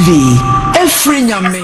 TV every nyame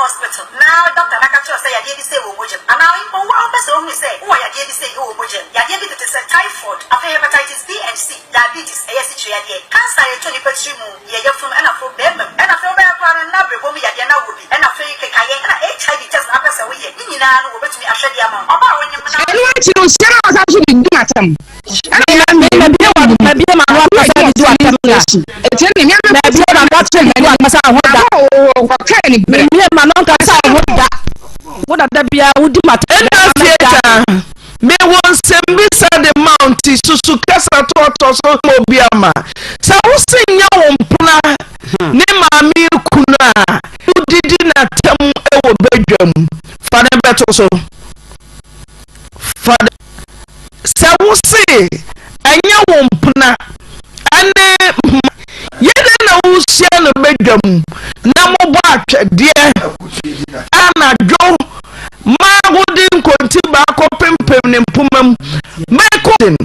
hospital. Now Dr. Nakacho say I did say Wojim. And now in one person only say, oh, I did say Wojim. I did it is a typhoid, a hepatitis B and C, diabetes, a situation. Cancer, a 20 petrimu, you're from and a from them, and a from and now we are now would be, and a fake and HIV test up as a way. You know, over to me, I said, I'm about when you're not. I want you to say, I was actually doing at them. And I am maybe my one person to attempt. It's in the maybe I'm watching and I'm what are the would do matter? Me won't send me the mount is to Sukasa to Mobiama. So, sing your puna, Nema me kuna, who didn't tell our bedroom. Father Betoso. Father, so say, and your puna, and yet no share the bedroom. No more dear Anna Joe. Ma wouldn't continue back up in Pumum. Macodin,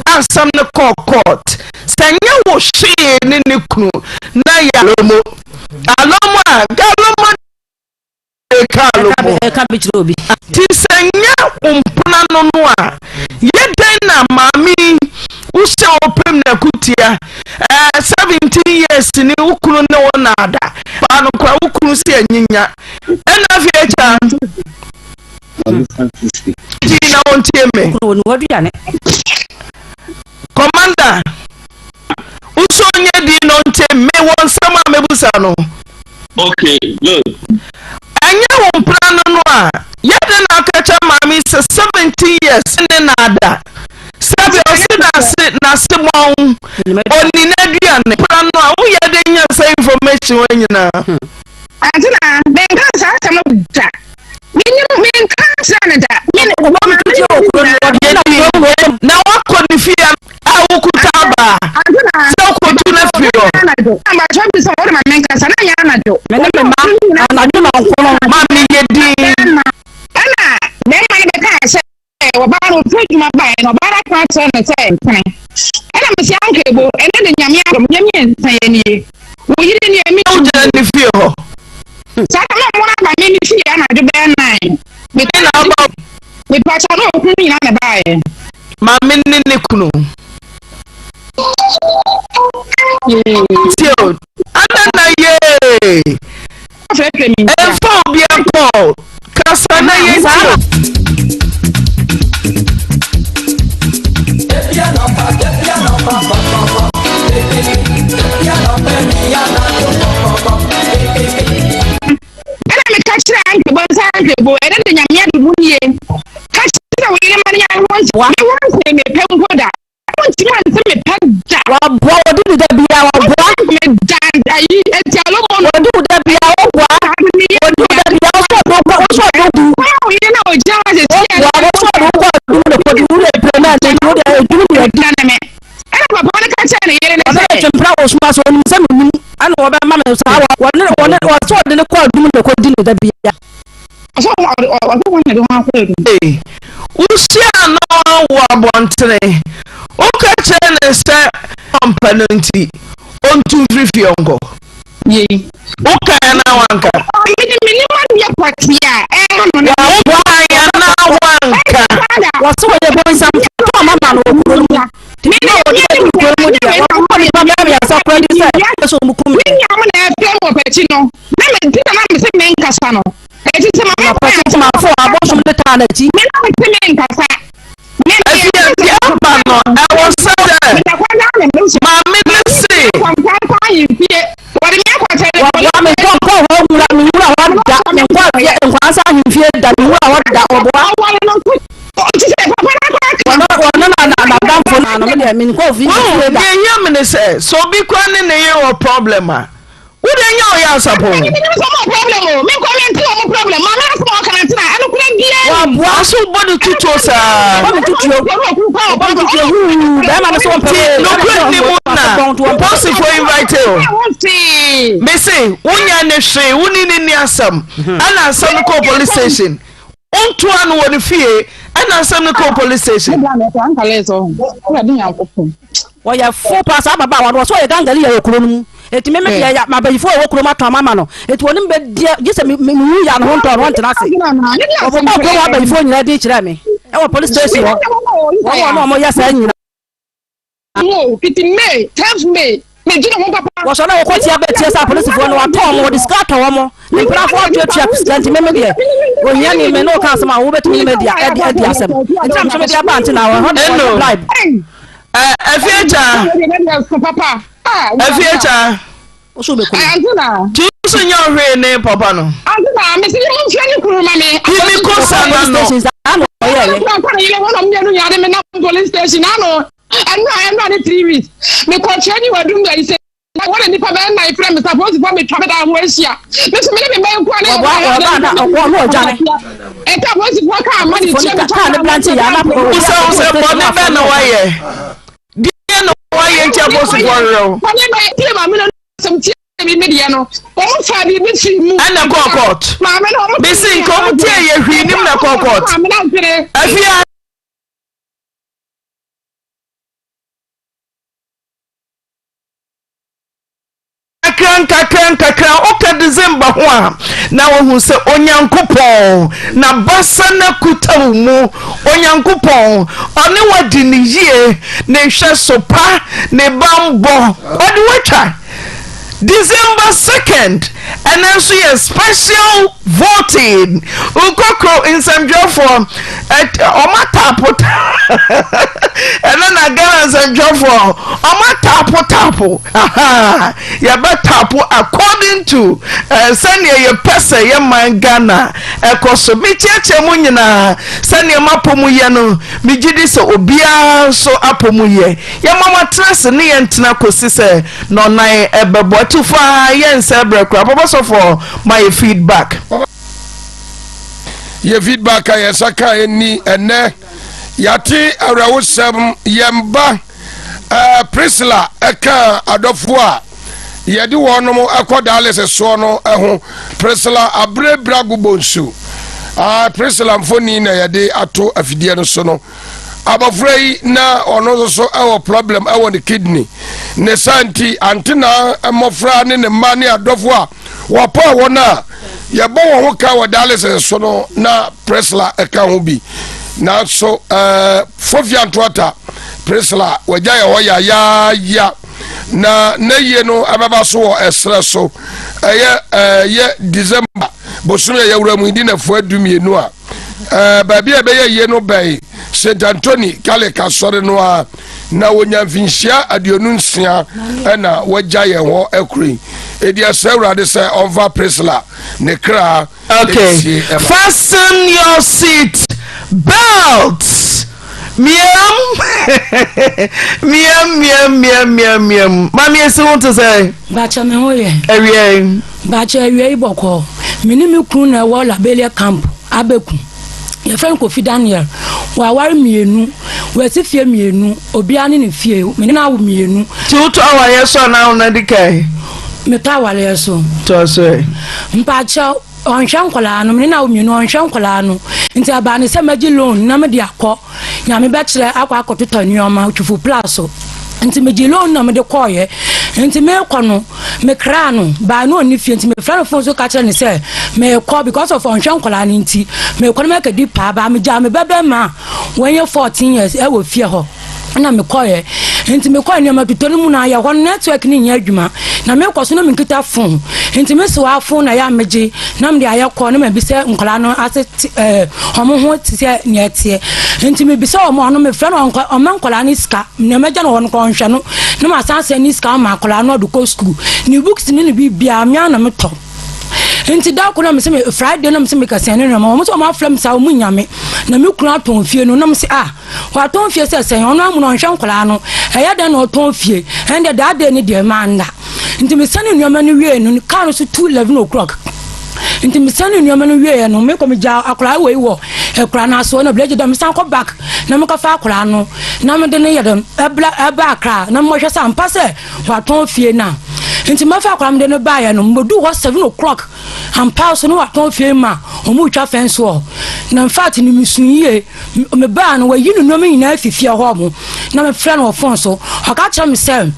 and some the court. Sanya was she in the crew. Nayalomo. Aloma, Galoma, a cabbage lobby. Tisanya Punanoa. Yet then, mammy, who shall open the cutia 17 years in the Ukunu no nada. Pano Ukunu see Nina. And of your Tina won't hear me. Commander, Usonia did not tell me one summer Mebusano. Okay, good. And you won't plan on one. Yet then I'll catch up my miss 17 years in another. Sabi sit Nasimon or Ninadian. Plan one, we had in your same information when you know. Angela, then that's some of that. Men can't now what could you feel? I will put out. So could you let me go? I'm a job is all my men can say, I do. I do not Mammy, Anna, then my say, about to take my bag, or about a part on the same time. And I'm a young cable, and then Yamian saying, we didn't hear me to feel. So I don't want my ministry and I do bear 9. We patch on opening on the buy. My minute. Still, Anna, yea. And phobia call. Cassana, on 2 3 fiongo. Ye. Okay, now wanka. Minimum patia. What's what the boys are so be crying a problem. What do you know? Yes, problem. Problem. me say wonya ne hwe woni ni asam ana asam ko police station onto an woni fie ana asam ko police station oya fo pass ababa wa so ye gangali ya okuro nu eti me ya mabayifo wo okuro mato mama no eti woni be gise me ya no honto no ntena se obo ko wa bayifo nyina di kire me e wo police station wo no mo ya sa nyina no iti me tells me jina mo papa wo so na wo ko ti abetie sa police fo no wa to mo discard wo mo ni pra fo to president me de o nya ni me no kan sama wo betumi me dia e dia asem enti am so me dia ba ante na wo ho bribe Afiecha papa Afiecha oso be ko tuso nya hwe ne papa no Angela me si mo fia ni kuru mama kimi ko sana no police station ano and 3 weeks me ko chani wadum ga ise what ni papa na ifre me suppose for me travel down where sia me so me be ko na wo jane e ka mo si ko ka money check ka na plant ya na ko so body be no waye die no waye ntia boss for real body be tie ma me no some tie me media no o mo fa bi me fi mu ana court ma me no be sin ko mo tie ye hwi nim na court afia kakra oka December ho a na wo hu se onyankopon na basa na kutawu mu onyankopon one wadi ni yie ne hwe sopa ne bambo odi watcha December 2nd and then so a special voting ukoko in some job for at omatapo and then again some job for omatapo aha ya betapo according to senior your person your man Ghana ekoso bicheche mu nyina senior mapomu ye no migidi so obia so apomu ye ya mama trust ne ye ntena kosi se no nan ebebo to far yes brekra so for my feedback ye feedback ayesaka eni ene yati arawusem yemba Priscilla eka Adutwumwaa yedi wonom akodale so no eho Priscilla abrebra gubonsu Priscilla mfoni na yedi ato afidie no so no abafrei na ono so ewo problem ewo the kidney ne santi antina mofra ne ne ma ne Adutwumwaa wapo wona yebo wo ka wadale so no na Priscilla eka ho bi na so Fofian Tuata Priscilla wajaya hoya ya na ye no ababa so wo esre so ye December bosuno ye wuramu ndi na fu adumienu a baabi abeye ye no bai St Anthony kale ka sore no a na wonyamfinhia aduonu nsia na wajaye ho ekuri edia sawrade se over Priscilla ne kra okay fasten your seat belts miam mami esi want to say bacha me hoye ewie bacha ewie iboko minimi kun na wo labelia camp abeku ye friend Kofi Daniel wa wari mienu we si fie mienu obi ani ne fie meni na wo mienu Tutu awa yeso na una dikai meta wale yeso to say mpacha onhwan kwala no meni na wo mienu onhwan kwala no nti aba ne se magi loan na me de akọ nya me be kire akwa akototo nioma Otumfuo plus nti magi loan na me de koye nti me kono me kra no ba no ni fie nti me fra no phone so ka kire ne se me call because of onhwan kwala ni nti me kono me ka di pa ba me ja me bebe ma when you 14 years e wo fie ho na me koye nti me koye nioma tuto no mu na ya ho network ni nya adwuma na me kwaso no me nkita phone nti me so wa phone na ya meje na me de ayekọ na me bi se nkola no ase homo ho tise netie nti me bi se omo no me fra no nkola ni ska na me ja no won ko nhwe no na ma sanse ni ska ma nkola no do ko school ni books ni bi bia me na me to nti da ko na me se me Friday na me se me ka sen no mo so ma flam sa mu nyame na me kura ton fie no na me se wa ton fie se sen ono amu no nhwe nkola no eya de no ton fie ende da de ni de manda nti me sane nyama no wie no ka no so 2:11 o'clock nti me sane nyama no wie no me ko me ja akora we wo ekora na so na bleje do me san ko back na me ka fa akora no na me de ne ye dem eba akra na mo hwe san pa se wa ton fie na nti mafa akram de no ba ya no mbodu ho 7 o'clock am pass no waton fie ma omu twa fence wo na in fact ni misunye me ba no wa yi no me nyina afifia ho mo na me frɛ no phone so aka cha me sɛ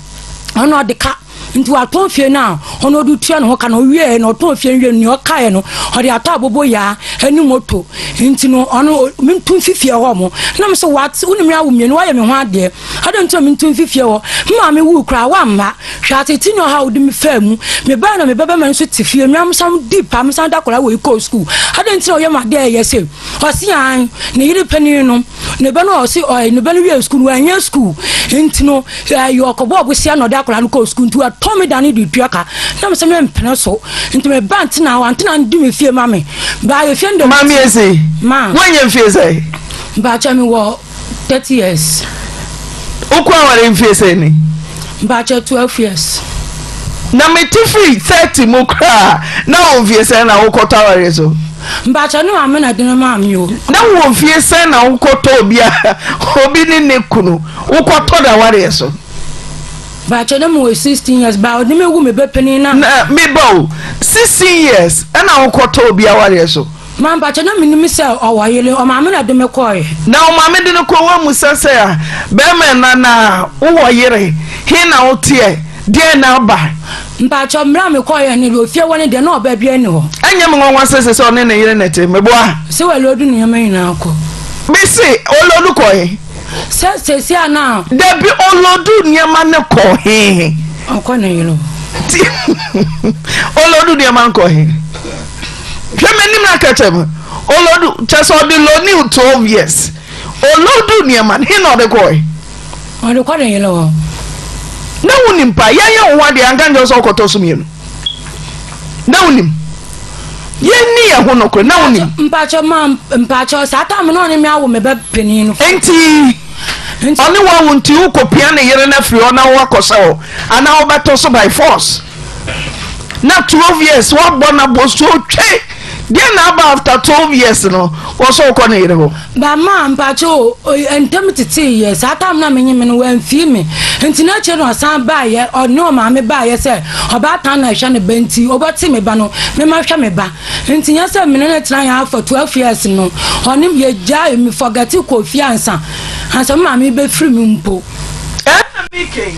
ono de ka nti waton fie na ono du tua no ho ka no wie na oton fie wie ni o kae no o de ato abobo ya ani moto nti no ono mintum fifie ho mo na me so what unimi awo mienu wa ye me ho ade ade nti mintum fifie ho ma me wu kra wa mma hwate ti no ha odi me famu me ba na me baba man so ti fie me am sam deep am sam da kora we go school ade nti o ye ma de ye se o si an ne yiri pani no ne ba no o si o ne ba no we school wa nya school nti no yo ko bo sia no da kora no go school nti Tommy Danny di tuaka na me se me mpene so nti me bant na wa ntena ndi me fie mame ba ye fie ndo mami ese ma wanye fie se ba cha me wo 30 years ukwa wale fie se ni ba cha 12 years na me tifi 30 mukra na on fie se na ukota wale so ba cha no amena de no ma mi o na wo fie se na ukota obi ni ne kunu ukota da wale so ba cha no mo 16 years ba odi me wu me be peni na me bo 16 years na ukota obi awale so man ba cha no minimi se o wayele o ma me na de me koy na o ma me de no ko wa musase a be me na wo yere he na o tie de na ba mpa cha mra me koy ni lo fie woni de na o ba bia ni ho anya me nwa sese se o ne yere nete me bo a se wa lo du ni ma nyina ko be se o lo du koy se ana da bi o lo du ni ma ne ko he o ko na yelo o lo du ni ma ko he Femi na katem olodu cheso di lo ni 12 years olodu ni man he no de koy o de ko de yelo na wonim pa ye wo de anganje so okoto sumienu na wonim ye ni ye ho no ko na wonim mpacho sata me no ni me awo me be peni no enti oni wa wonti ukopia na yere na fri ona wo akosa o ana wo beto so by force na 12 years wa bona boso twe dia na aba after 12 years no wo so ko na yere ho ba ma mpacho entem titi yes atam na menye me no wan fi me enti na che no san ba ye ono ma me ba ye se oba tan na hwa ne benti oboti me ba no me ma hwa me ba enti nya se me na tran ya for 12 years no onim ye ja me forget ko fi ansa ansa ma me be free me mpo making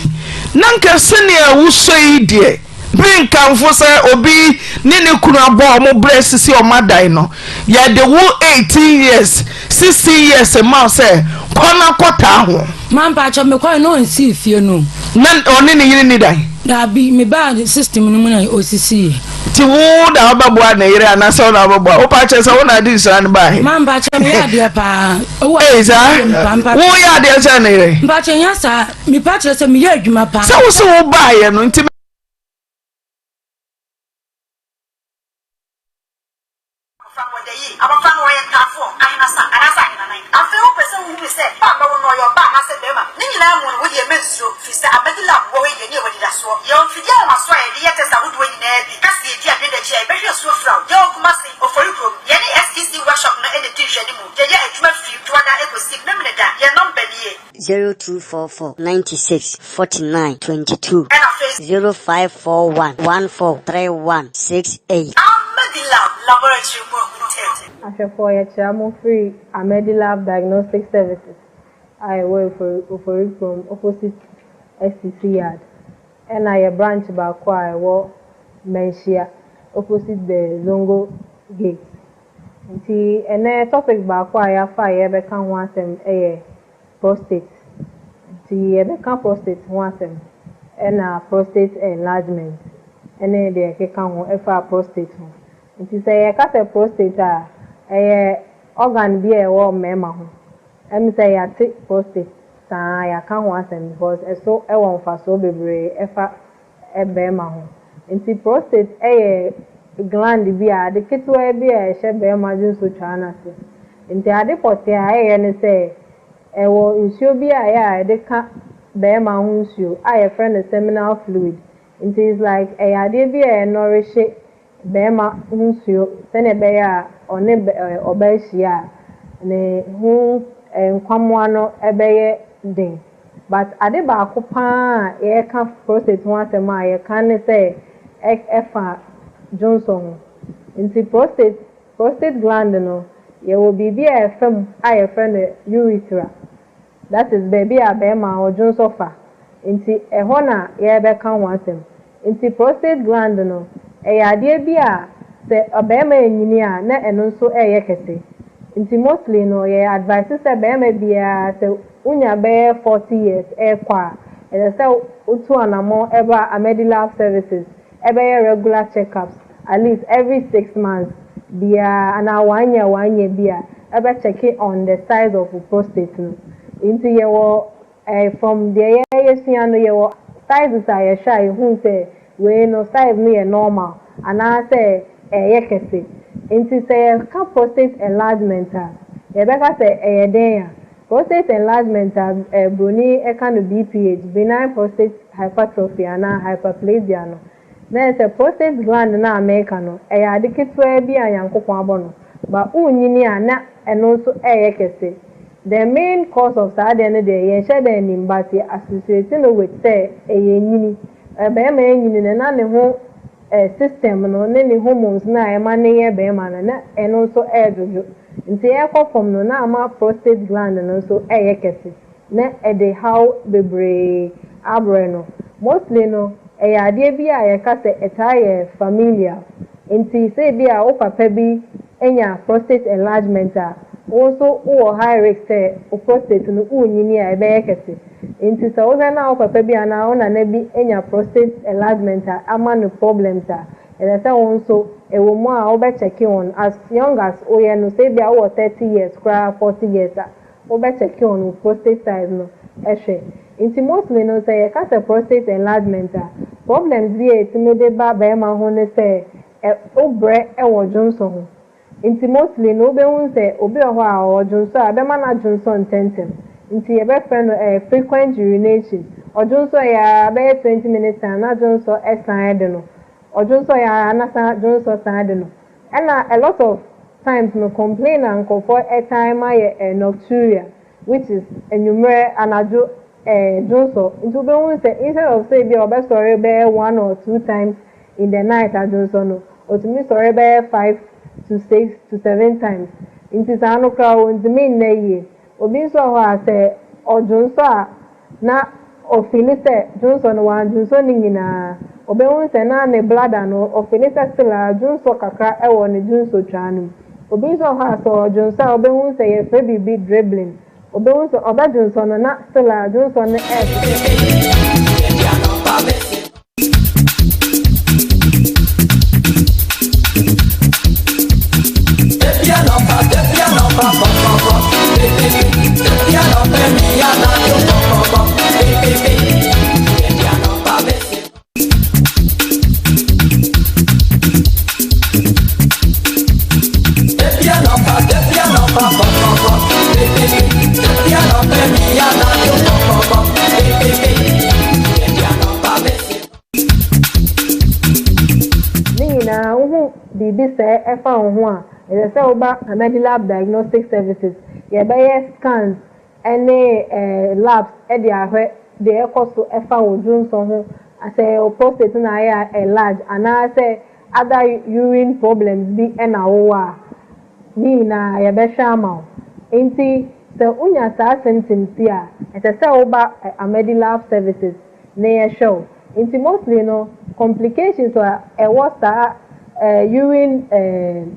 nanka sene a wuso yi de bin kanfo se obi ni ne kunu abo mo breast si o madan no ya de wo 18 years 16 years ma se kona kota ho man pa cho me ko no nsi fie no nan oni ne yiri ni dan da bi me ba system no mu na osisi ti wo da obabo na yiri ana se na obabo o pa che se wo na di san ba he man pa cho me ya de pa o za wo ya de se na yiri pa che nya sa me pa che se me ya adwuma pa se wo se wo ba ye no nti (0244 96 49 22) 0541 143168. Asantehene I'm free Amedilab Diagnostic Services. I work for from opposite STC yard. And I branch back I work Menshia opposite the Zongo gate. And then topic back I have fire can want them prostate. The prostate want them and prostate enlargement. And then they can prostate. It is a prostate organ be a war mema. And say I take prostate. I can't want them because so I want for so baby a bema. And see prostate a gland be a the kit will be a shed be emergency to China. And the other pot and say, I will issue be a they can't bema who's you. I a friend a seminal fluid. It is like a idea be a nourish bema who's you send a bear or nib or bear ne who and come one or a bear ding. but ade ba ko pa ye ka prostate ho asem a ye kan ne say efa Johnson nti prostate gland no ye will be a fam a ye friend urethra. That is baby a be ma o Johnson fa nti ho na ye be kan ho asem nti prostate gland no ade bi a se obema enyini a na eno nso eye kese nti mostly no ye advice se bema bia se unya be 40 years kwa se utu anamo eba a medical services ebe regular checkups at least every 6 months bia ana one year bia ebe checking on the size of the prostate no nti ye wo from the yesuan no ye wo sizes are ye shy hu say we no size no ye normal ana say kese nti say ka prostate enlargement ye be ka say den prostate enlargement broni can be BPH, benign prostate hypertrophy and hyperplasia no. Then say prostate gland na America no. Ade ketwa bi anyankopon abono. But unyini na eno so kese. The main cause of sad end dey ye share the nimbati associated with say nyini. Be ma nyini na ne ho system no ne hormones na e ma ne ye be ma na eno so jojo. Nti from no na ama prostate gland no so kese na de how bebre abre no mostly no ade bi a ka se etaye familiar nti say bi a o papa bi enya prostate enlargement also o high risk say o prostate no unyini a be kese nti so o na o papa bi ana o na bi enya prostate enlargement ama no problems and say also a woman a obe checking on as young as oye no say bia o 30 years cry 40 years obe checking on prostate size no ehwe nti mostly no say ka say prostate enlargement problems bi etimede ba ma ho ne say obre wo Johnson ho nti mostly no be hun say obi ho a o Johnson a be ma na Johnson tentem nti e be friend frequent urination o Johnson ya be 20 minutes na Johnson extend no Ojonso ya anasa Johnson side no. And a lot of times no complain and call for a time nocturia, which is a numeric anajo Johnson. Into be say instead of say be obe sorry be 1 or 2 times in the night at Johnson no, or to me sorry be 5 to 6 to 7 times. Into sano crowd in the main ye. Obi so ho say o Johnson na o feel say Johnson one Johnson nyina obehun se na ne bladder no ofilisa stila junso kakra ewo ne junso twanu obi so ha so junso obehun se ye fe bibi dribbling obehun so oba junso no na stila junso ne bibi say efa ho a e say oba medical diagnostic services ye be scans any labs e dey ahwe dey ekoso efa Johnson ho say o prostate na ya large and say other urine problems bi na wo a ni na ye be hwama enti se unya sa symptoms ya e say oba medical services na ye show enti mostly no complications or what urine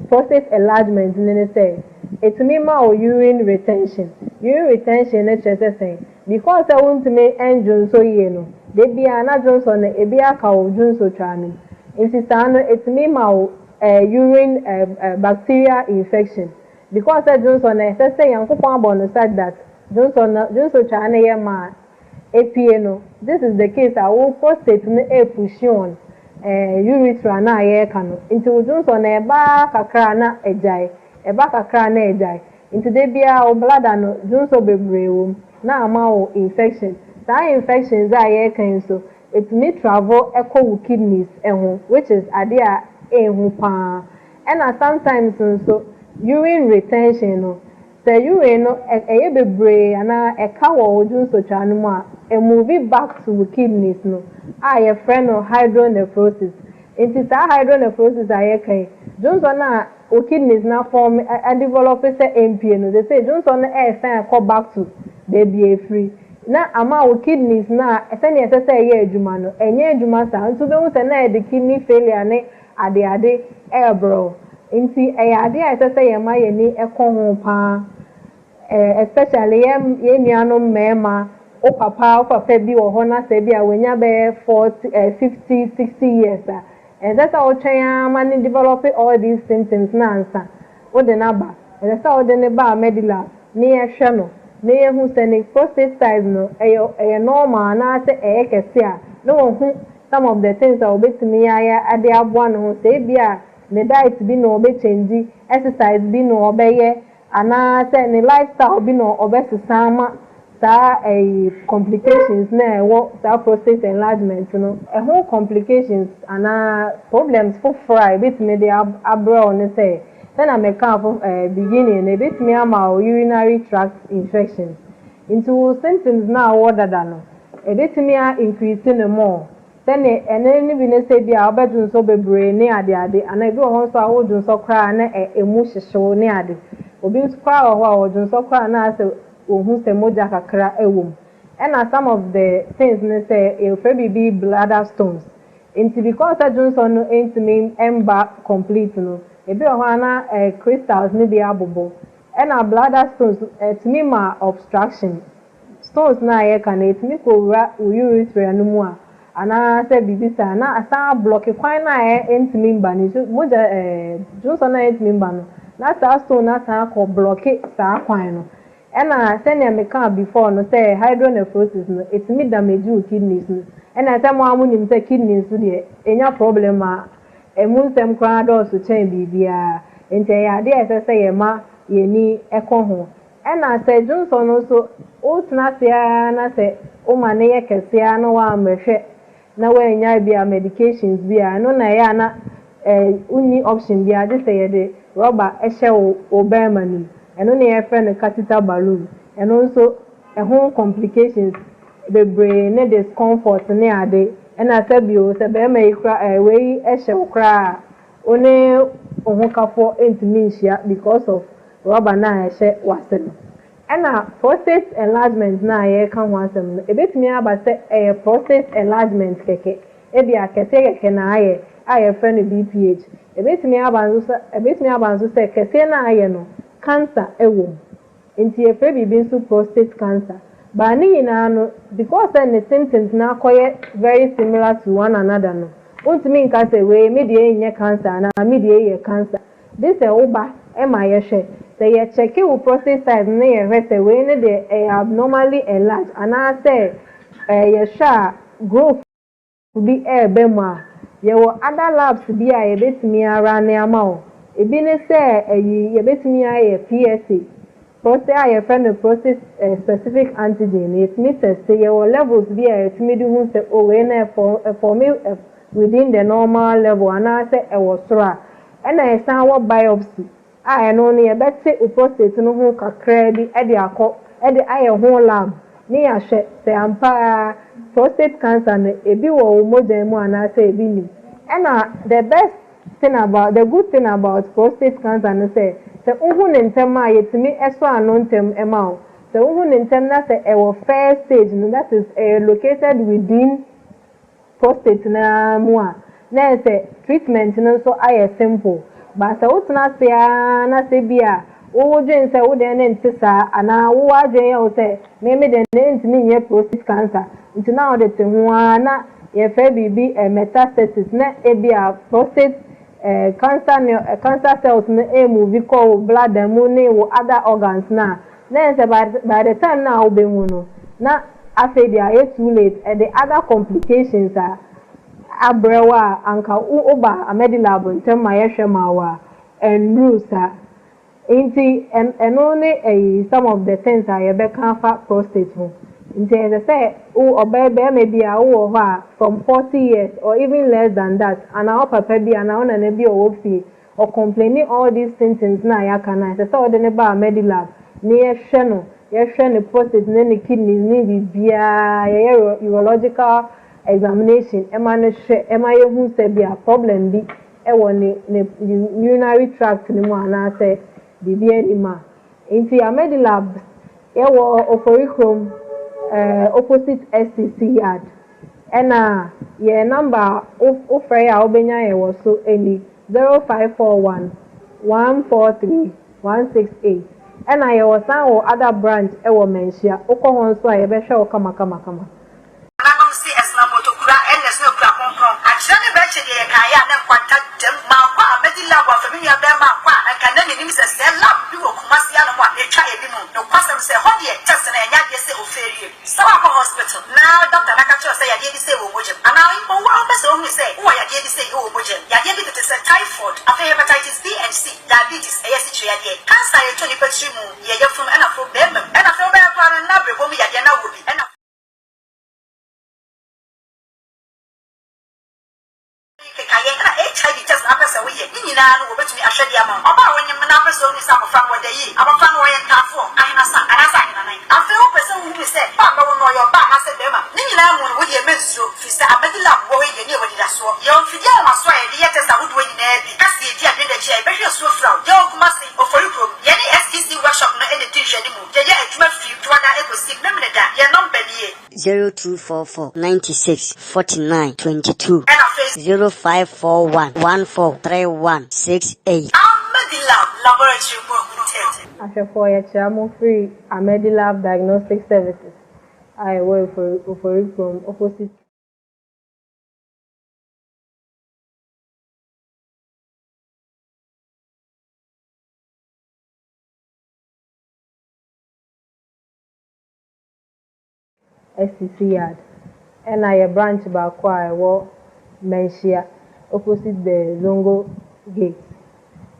prostate enlargement ne say it mean ma urine retention ne say because I want to make engine so ye no they be na Johnson e be aka o Johnson twanu insisa no it mean ma urine bacterial infection because Johnson say yankopon abon said that Johnson twanu ye ma APA no this is the case our prostate no push on urethra na ye kano into Johnson na eba kakra na ejai into de bia o bladder no Johnson bebrewum na ama o infection that infections are ye kan so it may travel echo kidneys which is adea ehu pa and sometimes so urine retention no the urine no eye bebre ana eka wo Johnson twanu mu a a movie back to kidneys no. A friend of hydronephrosis. It is a hydronephrosis I Johnson o kidneys now form and develop say MP no. They say Johnson sign call back to baby free. Na ama o kidneys na send you say ye adwuma no. Enye adwuma sa nso be hu say na the kidney failure ne ade bro. Inti ade I say ye ma ye ni ho pa. Especially ye nuanom mema o papa bi wo ho na se bi a wenya be 40 50 60 years and that's how try man develop all these symptoms na ansa o de na ba that's how de ne ba medila ni e hwe no ni e hu se ni prostate size no e normal na se e kese a no hu some of the things that obetimi ya ade aboa no ho se bi a ne diet bi no obe change exercise bi no obeye ana say ni lifestyle bi no obesisa ma sa complications na sa prostate enlargement no whole complications ana problems for fry bit me dey abroad on say then I make up beginning a bit me ama urinary tract infections into symptoms now order than a bit me increasing more then any bi ne say bia obedun so bebre ne ade and I go hon so awodun so kra na emu hyehyew ne ade obi kwa ho awodun so kra na say ohun se moja kakra ewom and some of the things ne say e be bladder stones into because Johnson no intimi emba complete no e bi ho ana crystals ne bi abobo and bladder stones to me ma obstruction stones na ye kan etimi ko urethra no mu a ana say bibisa na asa block kwan na intimi mba ni moja Johnson na intimi mba no na sa stone na sa ko block sa kwan no and send me can before no say hydronephrosis no it me damage your kidneys no and I tell mo nim say kidneys so dey enya problem a emunsem kra do so chen bibia ente ya dey say ye ma ye ni ekọ ho and I say Johnson no so o tna se na say o ma ne ye kese a no wa mehwe na we nya bia medications bia no na ya na uni option bia dey say ye dey rubber ehye o be manu and only a friend catheter balloon and also a home complications the brain discomfort ne ade and I said you say be make way e hye kra only ohun kafo intimacia because of rubber na hye wase no and prostate enlargement na ye kan ho asem no e betimi aba say prostate enlargement keke e bia kese keke na aye friend BPH e betimi aba nso say kese na aye no cancer ewo nti efe bibi nso prostate cancer ba ni na no because the symptoms na koye very similar to one another no untimi nka say we me dey nye cancer na me dey ye cancer this oba e ma ye hwe say ye check your prostate size na ye hwe say we ne dey abnormally enlarged and I say ye sha growth bi be ma ye wo other labs bi a ye betimi ara na ama o ebi ne say ye betimi aye PSA prostate aye friend prostate specific antigen it means say your levels be a etimi di hu say o we na for me within the normal level and I say e was sora and I san what biopsy I no ne ye beti prostate no hu kakra bi e de akọ e de aye ho lab ni ya hwe say ampa prostate cancer na ebi wo moja mu and I say ebi ni and the best thing about the good thing about prostate cancer no say uhun ntem a yetimi eso anontem ema so uhun ntem na say e first stage no that is located within prostate na mu a na say treatment no so aye simple but so utna say na say bia wo dwen say wo den ntisa ana wo adwen ya wo say me den ntimi nye prostate cancer nti na wo de te ho na ye fe bibi metastasis na ebia prostate cancer cells na move call blood and money or other organs na then by the time now be no na after they are too late and the other complications are abrewa anka uba amedi lab ntem ma yehwe mawa and rusa inti and only some of the things are be cancer prostate ho inti as I say obebe maybe a wo ho from 40 years or even less than that and our papa bi and na na bi o fi or complaining all these symptoms na ya kana say so de ne ba amedi lab ni yehwe no yɛhwɛ ne prostate ne ne kidneys ne bibia yɛyɛ urological examination ɛma no hwɛ ɛma yɛhu sɛ bia problem bi ɛwɔ ne urinary tract ne mu anaasɛ bibia ni ma nti amedilab yɛwɔ oforikrom opposite STC yard ɛna yɛ number ofrɛ a wobɛnya yɛwɔ so ɛni 0541 143 168 ɛna yɛwɔ san wɔ other branch ɛwɔ menhyia wokɔ hɔ nso a yɛbɛhwɛ wo kama nanom si esnamoto kura ns no kura konkron akyerɛ ne bɛkyɛ deɛ yɛka yɛ a ne nkwanta gyam ma nkɔ a mɛdi lab a fami nua bɛma nkɔ a nka na n'anim sɛ sɛ lab bi wɔ kumase ano mu a ɛtwa yɛ bi mu no kwasɛm sɛ hɔ deɛ test na ɛnya deɛ sɛ ofɛrie sɛ wakɔ hospital na doctor naka kyerɛ sɛ yadeɛ bi sɛ wɔ mogyam anaa ɔwɔ ɔmpɛ sɛ ɔhunu sɛ wowɔ yadeɛ bi sɛ wɔ mogyam yadeɛ bi tete sɛ typhoid afei hepatitis B and C diabetes ɛyɛ sikyi yadeɛ cancer yɛtɔ nipa tiri mu yɛyɛ funu ɛna fo bɛɛma ɛna afei wobɛyɛ koraa no na brɛbɔ mu yadeɛ na wɔ bi ɛna HIV test apesa we ye nyina no wobetumi ahwede ama oba wonyem na apesa oni sa abofra wo da yi abofra no ye ntafo ahinasa anasa ahinanan afi wo pesa wo hu se ba ba wo no yo ba na se bema ni nyina mu no wo ye mensuo fi se abedila wo ye ni wo dida so ye onfidi a maso ye de ye test ahudo nyina bi kasi e di ade da chi e behwe so fra ye okuma se oforikrom ye ni STC workshop no ene di hwede mu ye ye adwuma fi tuada ekosi memne da ye number nie 0244 96 49 22 0541 143168 Amedilab Laboratory Limited. Ahwɛfoɔ yɛkyerɛ mo free Amedilab Diagnostic Services. I work for from opposite. STC yard. And I branch baako a ɛwɔ Menhyia opposite the Zongo gate.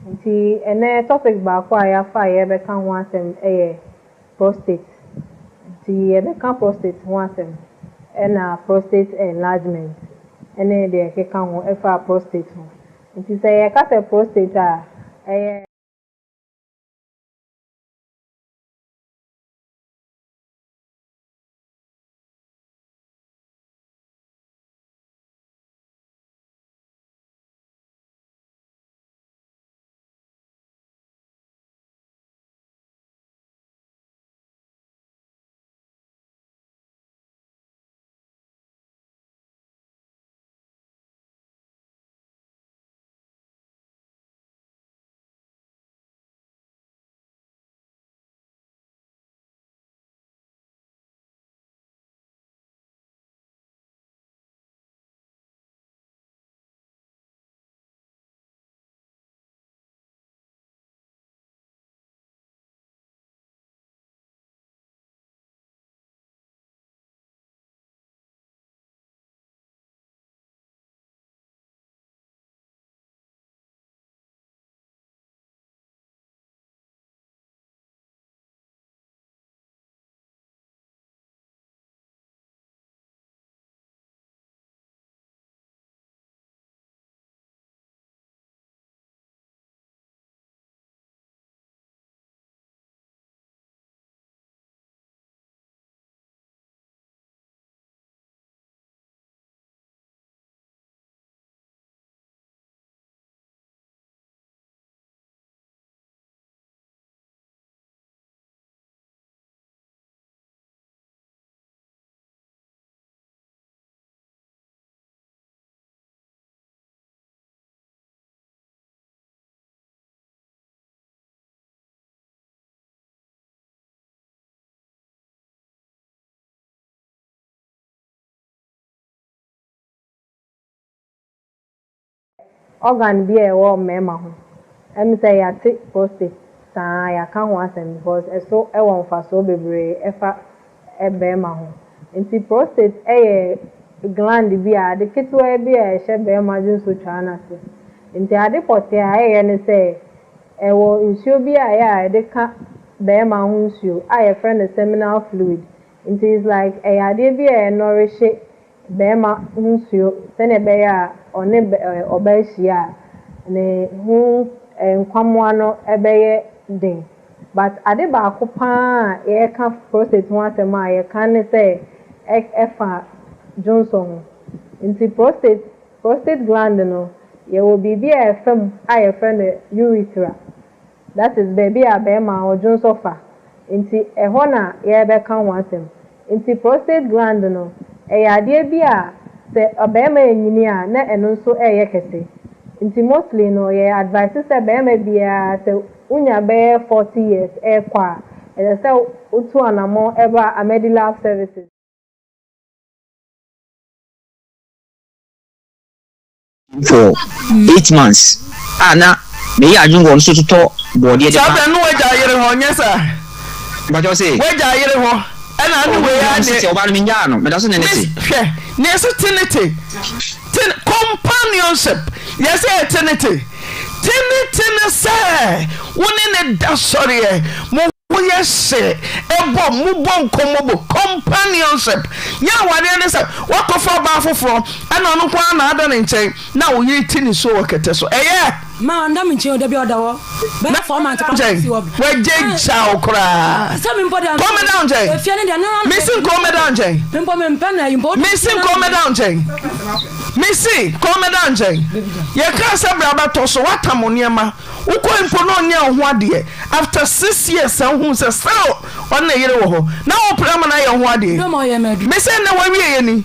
Nti ene topic baako a yafa yɛbɛka ho asɛm ɛyɛ prostate. Nti yɛbɛka prostate ho asɛm ɛna prostate enlargement ɛne deɛ ɛkeka ho ɛfa prostate ho. Nti sɛ yɛka sɛ prostate a ɛyɛ organ bi a ɛwɔ mmarima ho. Ɛmi sɛ yɛate prostate saa yɛaka ho asɛm because ɛso ɛwɔ mfasoɔ bebree ɛfa ɛbarima ho. Nti prostate ɛyɛ gland bi a ade ketewa bi a ɛhyɛ barima de nso twa n'ase. Nti ade pɔtee a ɛyɛ ne sɛ ɛwɔ nsuo bi a ɛyɛ a yɛde ka barima ho nsuo a yɛfrɛ no seminal fluid. Nti it's like ɛyɛ adeɛ bi a ɛnɔrehye barima ho nsuo sɛnea ɛbɛyɛ a ɔne ɔbaa hyia a ne ho nkwamoa no ɛbɛyɛ den but ade ba ko pa e ka prostate ho asema e kan ne say efa Johnson nti prostate gland no ye will be a fem a friend urethra. That is baby a bema or Johnson fa nti e ho na ye be kan ho asem nti prostate gland no e ade bia se obema enyini a na eno nso eye kese nti mostly no ye advice se bema bia se unya be 40 years e kwa e se utu anamo eba a medical services for 8 months ana me ya jungo nso to body de sabe no waja yire ho nyesa ba jo se waja yire ho ana anu we ya ne se oba no nya no me da so ne nete hwe ne se tinete companionship yes e tinete say woni ne da sorry e mo yes ebo mu bon komobo companionship ya wade ne say wakofa ba foforo ana onu kwa na ada ne nchen na wo yiri tini so wakete so ma ndam nchen oda bi oda wo be for man to come see wo we je cha okra say me mpoda come down je e fie ne de no missing come down je me mpo me mpa na yimpo missing come down je missing come down je ye ka say bra ba to so watamo niema uko mpo no nya ho ade after 6 years hu say still on na yire wo ho na wo prema na ye ho ade no mo ye medu me say na wa wie ye ni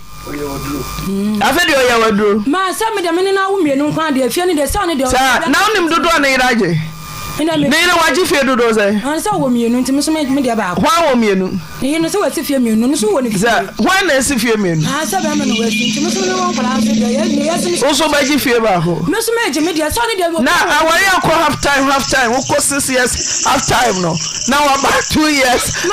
afedi o ya waduro ma say me de me na wo mienu kwa de afie ni de say ni de sa na onim dodo na iraje ne ile waji fie dodo say an say wo mienu ntimi so me de ba hwa wo mienu ne no say wasi fie mienu no so wo ni sa hwa na si fie mienu say ba me no wasi ntimi so me won kwala so de ye ne yasi o so ba ji fie ba ho me so me je me de say ni de na awari akọ half time wo ko 6 years half time no now about 2 years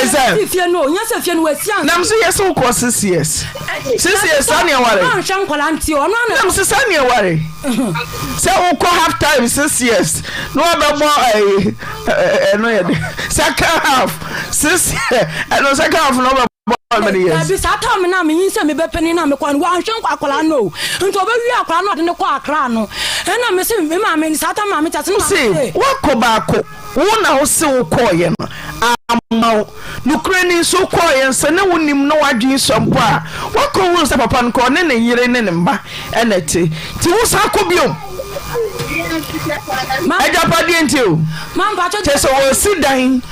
reserve fie no nya say fie no wasi an nam so yes wo ko 6 years 6 years ani awari an hwan kwala nti o no nam so sani awari say wo ko half time 6 years no abebo no ye second half 6 and second half no many years bi sata me na me yin se me be pani na me kwa wa hwan kwakwala no nti obawi akwala no de ne kwa akra no e na me se me ma me sata ma me tase na se wo ba ko wo na wo se wo ko ye no amaw nukreni so ko ye se na wonim no wadwen sompo a wo ko wo se papa nko ne ne yire ne ne mba enete ti wo sa ko biom eja padi enti o man ba cho so o si dan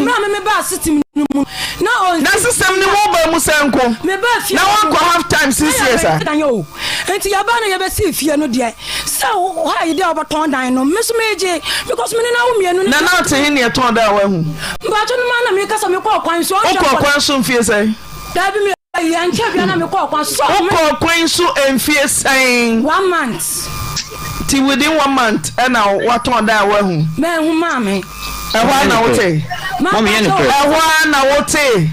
na me ba sitim mu na on na system ni wo ba mu senko me ba fie na wo go half time 6 years enti ya ba na ya be si fie no de so ha ide obaton dan no me so meje because me na wo mienu na na te hin ye ton da wa hu ba cho no man na me kasa me kwa kwan so o kwan so mfie sai da bi me ya nche bia na me kwa kwan so o kwan so mfie sai 1 month ti within 1 month na waton da wa hu me hu ma me ehwa na wote mama ye no ehwa na wote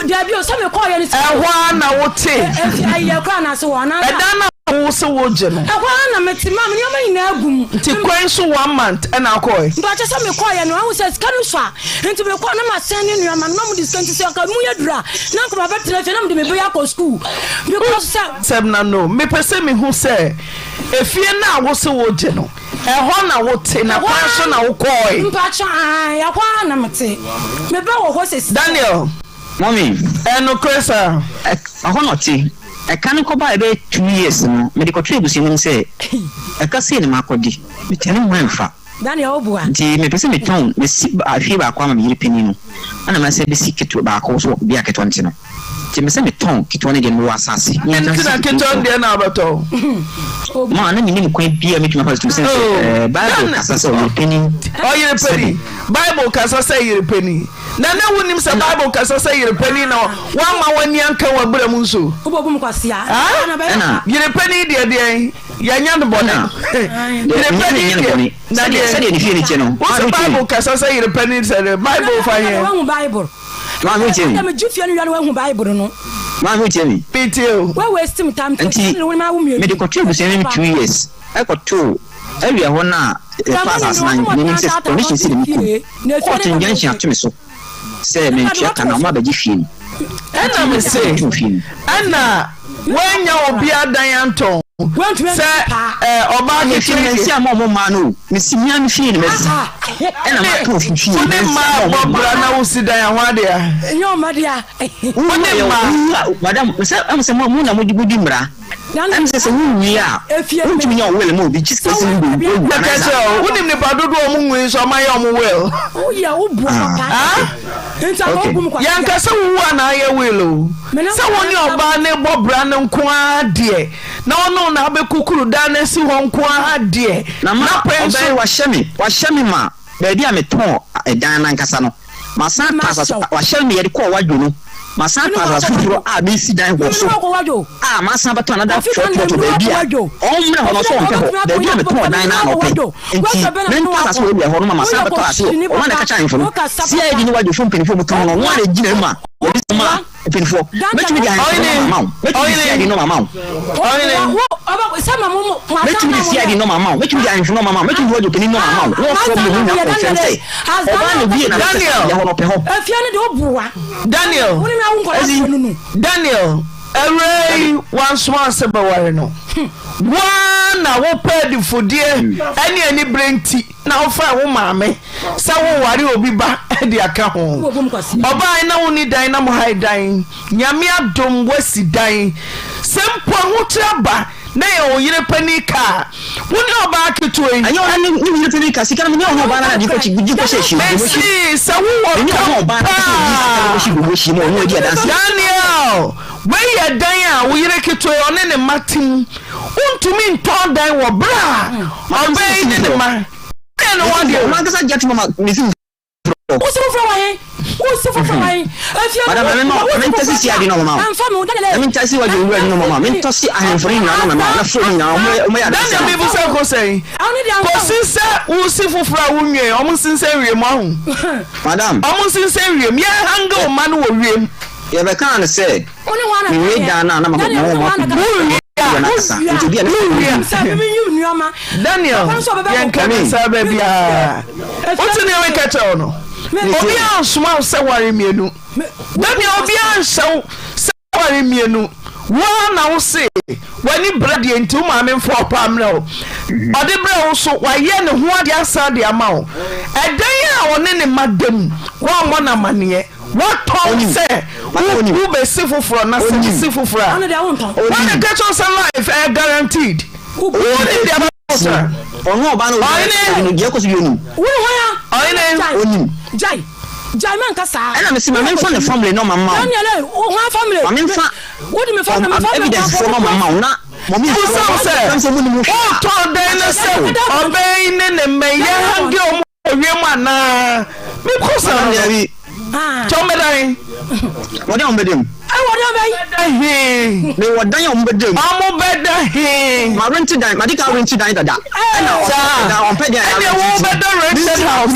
da bi o se me kwa ye ni ehwa na wote ayi kwa na so wana edana wo se wo je no ehwa na meti ma me ni ma nyina agum ti kwan so 1 month na akoi mba cha se me kwa ye no hu se skanu so enti me kwa na ma sen ni nua ma no mu discount se ka mu yadura na ko ba betre fe na mu de me be ya ko school because sem na no me pese me hu se efie na wo se wo je no ehọ na wote na kwan so na wo koi mpacha ya kwa na mete me ba wo hoses Daniel mommy eno kresa ahọ no ti e kan ko ba ebe 2 years no medical trade si no say e ka se ni makodi me tene mo enfa Daniel obua nti me pese me ton me si afie ba kwa ma me yiri peni no ana ma se be si keto ba ko so bia keto nti no nti me se me ton keto ne de no wasase nti na keto de na abato ma na ni ko bia me tuma pa to sense bible kasa so yiri peni o yiri peni bible kasa say yiri peni na wonim se bible kasa say yiri peni na wa ma wani anka wa bra mu nso obobum kwasia ana yiri peni de ya nya no bona yiri peni na de se de ni fie ni che no bible kasa say yiri peni se bible fa here wa bible ma hu che na me jufie no ya wa bible no ma hu che mi PTO we waste time to ma wu mi me de ko tube se ni 2 years I got 2 area ho na pass as na ni se condition si ni ko ko tinjanshi atumi so se me tia kana ma ba ji fie ana me se ana when you be a dianton. Say, Oba Kiki, I'm a man, Miss Mian Fee, and I'm a coffee. Brana will sit down one day. No, Madia. Madam, I'm some more moon, I'm with Budimbra. I'm just a woman, we are. If you don't know, will move, just wouldn't the Badu is on my own will. Oh, yeah, Yanka, so one I will. So when you're banning Bob Brandon Qua, dear. No, now be cuckoo dane si won kwa de na ma pe wa shemi ma baby am ton e dan nan kasa no ma san pasa wa shemi ye de ko wa dwo no ma san pasa fufuro a be si dan wo so ma san ba ton na da foto baby a o mre ho no so nko baby am ton dan na no pe enti men pasa so we ho no ma san ba to ase o na ka cha info no si ai di ni wa dwo fo mpeni fo mo ton no wa de gina ma ma mpeni fo metumi di han ma metumi di no mama sama mo metumi si adi no mama metumi di han no mama metumi wo jokeni no mama wo so mo hu na consent oba no bi na ya ho no pe ho afiane de obuwa Daniel woni me awu nkola nunu Daniel Away one small sebaware no one na wo pedi fodie any brenti na wo fa wo maame sa wo ware obi ba de aka ho oba na wo ni dan na mo hai dan nyame adom wasi dan sempo ho traba na ye o yire panika woni oba keto yi ayo ni yire panika sika na ho ba na di ko shi sa wo ho ba na shi mo no dia dance Daniel we ya dan a wo yire keto yi one ne matim untumi nton dan wo bra oba ni ne ma no one dey man ka get mama misi Madam, I'm testing I know mama. I'm testing what you know mama. I'm testing I am for you now mama. Na so now me ya. That's the people say go say. Ko sinse wo si fofra wo nwe, omo sinse wie mo hu. Madam, omo sinse wie, me hanga o man wo wie. You be can say. Me we da na mama Daniel, yanka sa bia. What's the name catch on? Obi an suma se ware mienu. Daniel obi an show se ware mienu. Wa na wo se wani brade enti wo ma memfo opamre o. Ode bre wo so wa ye ne ho ade asa de ama o. Edan a woni ne madam. Wa mo na mane. What Tom say? Who be sifufro na sifufra? One catch on some life guaranteed. Who did the answer? No ba no je ko sibi onu. Oni Jai man kasa. And I'm saying, my family, no, mama. One family. I mean, what do you family? Evidence for mama. Mommy, I'm told them, obeying and may have you, because Tommy, what am I doing? They were dying on bedroom. I'm better. My rent to die, my dick, I went to die. And now I'm better house.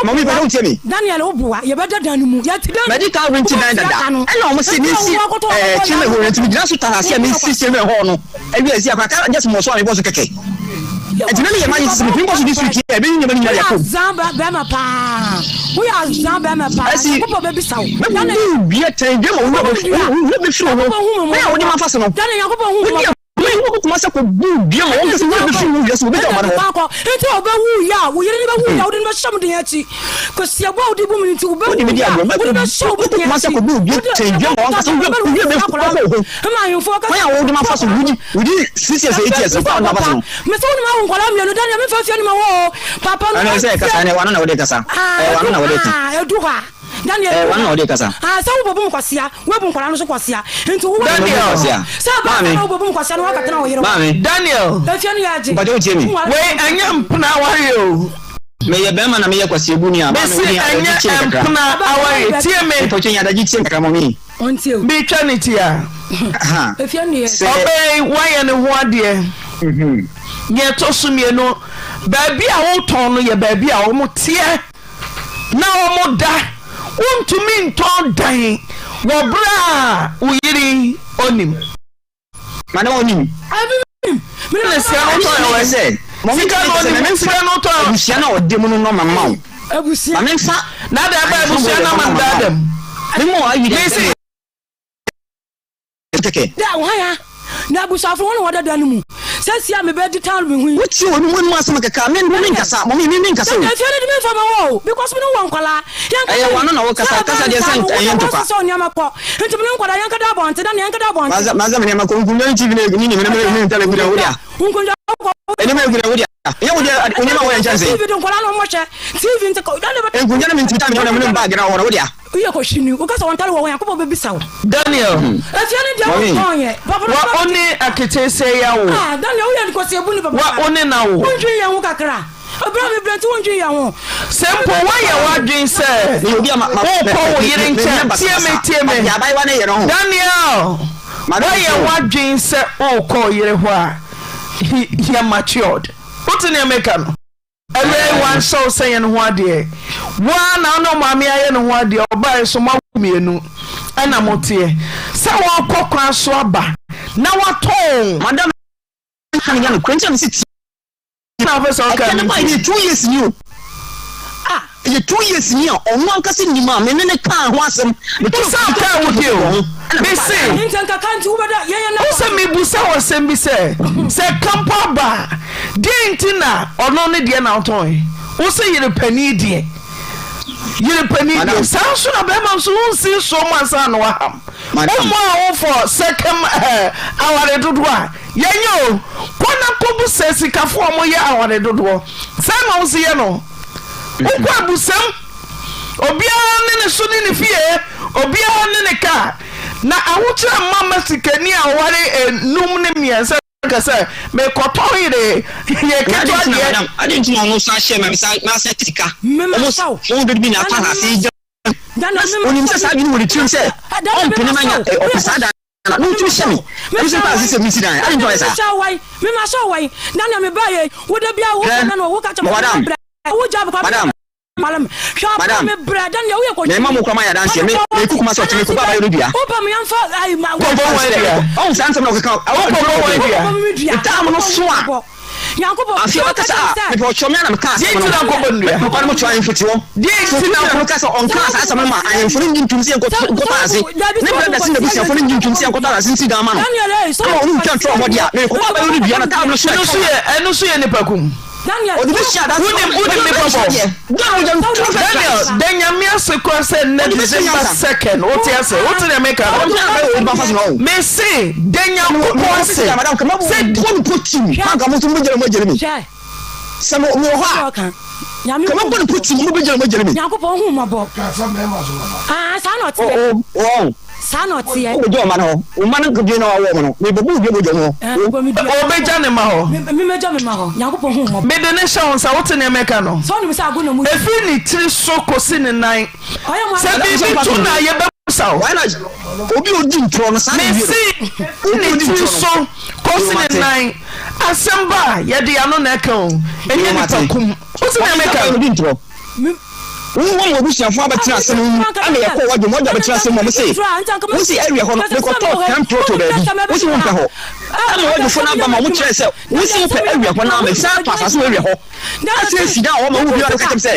Mommy, don't tell me. Daniel Obua, you better than you. Medical rent to die. And almost see Chile who went to be just to have seen system horn. And yes, I can't just more sorry was a cake. It's really a man people to this week. I've been in Zamba Bama Pa. We are Zamba Pa. I see. Be a ten demo. Let me show you. Where would you have us? Daniel, must have been just with the it's all about who ya. We didn't out in the something at you. Because you're about the woman to go. So must have been change your I focus. Why I hold my first we did 6 years, 8 years. Papa, I say, I want to know the I want to know what Daniel, one of the Casa. So Bobum Quasia, Webum Corano Quasia, into Daniel. Daniel, but don't tell me. Wait, I am now. May a Beman and Quasibunia, until be Trinity. If you're near, obey, why and what dear? Yet Tosumia no, baby, I won't turn your baby, I won't tear. Now, more die. To mean ton dying. Wabra, we on him. Madame, I said, Luciana or Demon on my mouth. I mean, not that Luciana, madam. The more I say, keke da waya na busafo won wada da numu sesia me be di town me hu wuti wonu mu asama keka me nkasa mo me nkasa o na fie de me fa ma wo because me no wan kwala eh wano na wo kasa de sen ayen to pa so nyama ko enti me nkwada yanka da bonte da yanka da bonte maza me ma ko nkunyo TV na ni me tele gura wudia nkunyo ene me gura wudia ye wudia onyama wo yancha TV don kwala no mo che TV nte ko da le nkunyo na me ntita me na bag na wo wudia uye ko shini o kasa wantale wo yanko be bisa wo Daniel afia ne dia wo konye wa oni akete se ya wo Daniel uye ko se ebu ni papa wa oni na wo wonjwe ya wo kakra obra me brent wonjwe ya wo sempo wa ya wa dwen se ni obi ma ko wo yire nche tie me ya bai wa ne yero Daniel wa ya wa dwen se o ko yire ho a he matured what in America no everyone so saying ho ade wa na no mame aye no ho ade oba so ma mienu ana motie se wa kokwa so aba na waton madam kan ya no kwencha city na person kan na ba 2 years new ye 2 years new on wan kase ni ma me ne kan ho asem me to sa kan wo dio me say ntanka kan ti ubada ye na wo se me busa wo se mi se kampa ba dentina ono ne de na oton wo se yire pani de sanso na be ma so nsi so ma san no ham o ma o for second aware dodo a yenyo kona kobu se sikafo mo ye aware dodo sai ma wo se ye no ukwa busam obia ne so ni fie obia ne ka na awotra mama sikani aware num ne miensa kasa me kotoire ye keto ye adin no sa she me ma sa tika o do bi na pa ha se onim se sa bi no retrim se on pene manya o pesada na no tu she me se pa se mi si dan adin to esa me ma so wai na me ba ye wo da bia wo na no wo ka cha wo job ka malam shop me brother ya wo ko me ma mo kwama ya dan se me ku kuma so timi ku baba yo dua o pa me amfa ai ma ko bo wa dia on san sam na ko ka o ko bo wa dia ta mo no so a Yankobo afia ka sa me po chomia na me ka sa mo na ko bo nua ko mo twa infiti wo di na ko ka sa on ka sa ma ayen fo ni ntum si ko ta ase ne brother sin da bi si fo ni ntum si ko ta ase si da ma no o ni twa twa mo dia me ko baba yo dua na ta mo so eno so ye ne pakum Daniel o di be sha da Daniel mi asekwa se na December 2nd o ti ase o ti na make me say Daniel ko se madam ka se won ko tim ma ga mo tum be jere mi se mo ho ka mo ko tim mo be jere mi Yankobo hu mo bo sa no ti o sa no ti e o jo ma no o ma no ko bi no wo mo no me bobu bi mo jo mo o be ja ne ma ho me me ja me ma ho Yankobo hu mo me de ne sha sa wo ti na make no so ni sa go na mu efi ni tiri so ko si ne nan se bi tu na ye be sa why not obi o di ntro no sa me si ni tiri so ko si ne nan asamba ye de ano na ka o enye ni pakum o si na make ntro wọ́n wọ́n busia fún abatina asem ana yẹ kọ́ wájú mọ́jà abatina asem mọ́ sẹ́ wọ́n sì area hɔ no ne kɔ tɔ kan proto baabi wọ́n sì wọ́n pɛ hɔ ana wọ́n fún n'aba ma wọ́n kyerɛ sɛ wọ́n sì pɛ area hɔ n'ama sɛ pasa so area hɔ ase esi dan wɔn ma wọ́n bi wọ́n kɛtɛm sɛ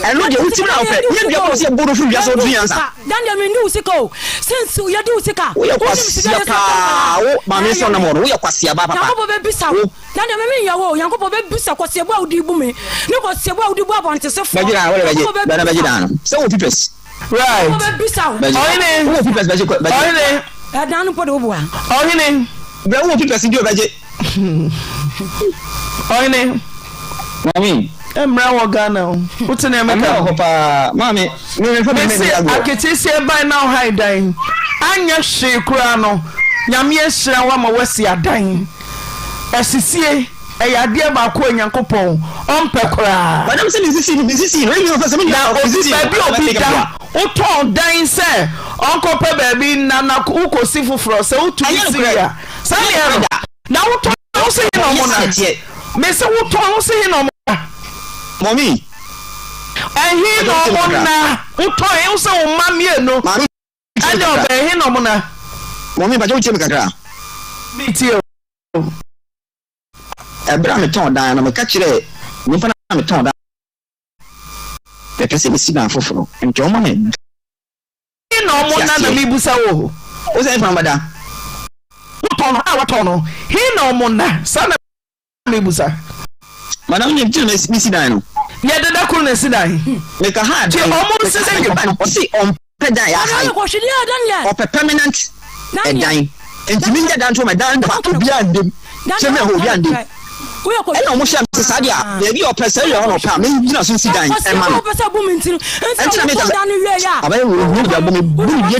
ɛno deɛ wọ́n ti mi na wɔpɛ yɛ dua kɔ sɛ boro fún wiase ɔdun yansa. Daniel mi ndi usika o since yɛ di usika. woyɛ kwasia paa wo maame sɛ ɔnam ɔno woyɛ kwasia ba papa. Yankobo bɛ bisa wo Daniel mi yɛ wo Yankobo bɛ bisa kwasia bu awudi bu mi ne kwasia bu awudi bu abɔnte se fɔ. Bana baji dan so wo pipes right oyine wo pipes baji oyine danu podo wo bua oyine bra wo pipes ndio baji oyine mami emra wo Ghana o ti na emeka ho pa mami me fa me akete se by now high dan anya hwe kura no nyame ehira wa ma wasi adan asisie eyade ba ko Nyankopon onpe kura madam se ni sisi no emi o fa se me na obi da o ton dan se onko pe baby na ukosi fufuro se o tu siya se me na o ton o se no mo na me se o ton o se no mo mommy ehi no mo na o ton o se o mamie no ade o be ehi no mo na mommy ba jo tie me kakra me tie ebra me ton dan na me ka kire ni fa na me ton dan pe pese me si dan foforo nti o mo me no mo na na me busa wo o se fa mbada no awatɔ no he na omona sana mebusa madam ni ti me si dan no ye deda kuru na si dan me ka ha ti omo si se ye o si on pe dan ya ha ko hwede ya dan ya o permanent dan enti mi dan to me dan da to bia ndem se me ho bia ndem e na mo hia me sadia ya bi o pese ye ho pa me gina so si dan e ma no pese bu mi ntinu enti me dan we ya abai wo bia bo me bu ye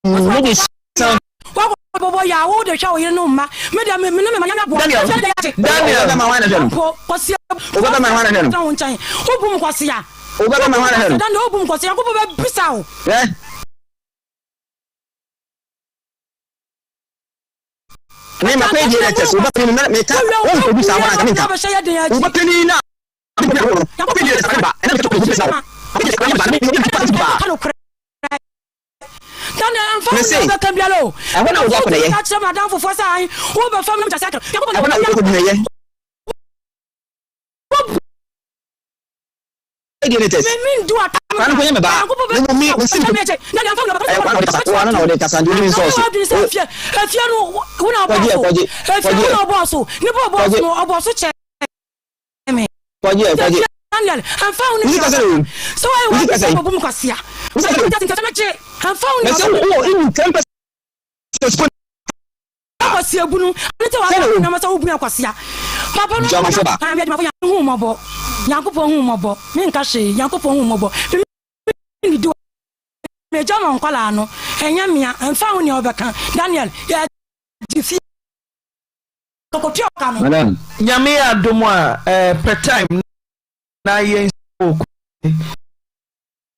no be Bobo ya wo de sha wo no ma me de me manya bo Daniel ma wana jeno kwasi oba ma wana jeno don chan obum kwasi ya oba ma wana jeno dan obum kwasi ya ko be bisa o ni ma kwe je test oba ni me ka o ko bisa wana ka minka oba tani na ko je test ba ena ko bisa dan am fa na ka bialo I wanna work with you. Catch madam for say wo be fam na sakra I wanna work with you. Min do ata kan ko yeme ba mi si na am fa na ba wa na o de kasandi ni so afia no una boss ni boss no boss che me kwaje Daniel am fa ni so I want to go kwasia so I want to meche am fa ni so o in 10% kwasia bunu nete wa na masa obu kwasia papa no am ya ma hu mobo Yankopon hu mobo me nka hye Yankopon hu mobo me di me jama nkwala no enya mia amfa hu ni obeka Daniel ya difi kokotio kanu madam nyame adomo a per time na yen spoke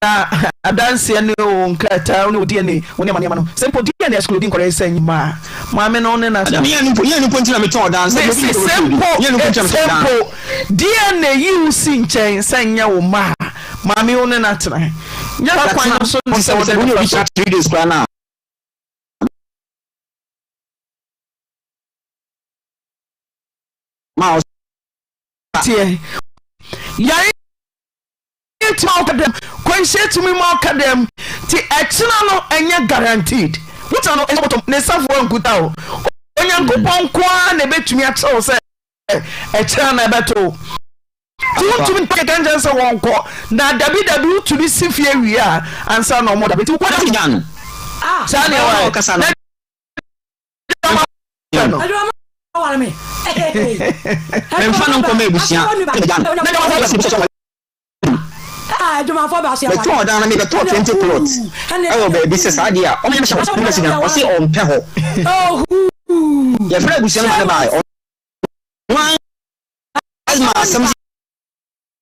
na adanse ne o nkata ne odi ne woni amane no simple di ne excluding Nkoranza nyima maame no ne na ye ni ponti na me ton dance simple di ne yi usi nchen sanya wo ma maame wo ne na tena nya kwan no so ni se wo de 3 days plan now ma tie yari talk them kwense to me more kadem ti echina no enye guaranteed what no enye ne safo nkuta o onyankopon kwa na betumi achew se echina na beto tu mi kekanje se wonko na dabi to bi sifie wi a ansa no mo dabi ti kwa dabi nyano sane wa kasa no wala me me fa no ko me busia Juma for ba sia wa. Beto dan na me beto 20 plots. E baby se sadia. O me me shaba president. O se on pe ho. Oh. Ya fra busia na ba. Wan asma sam.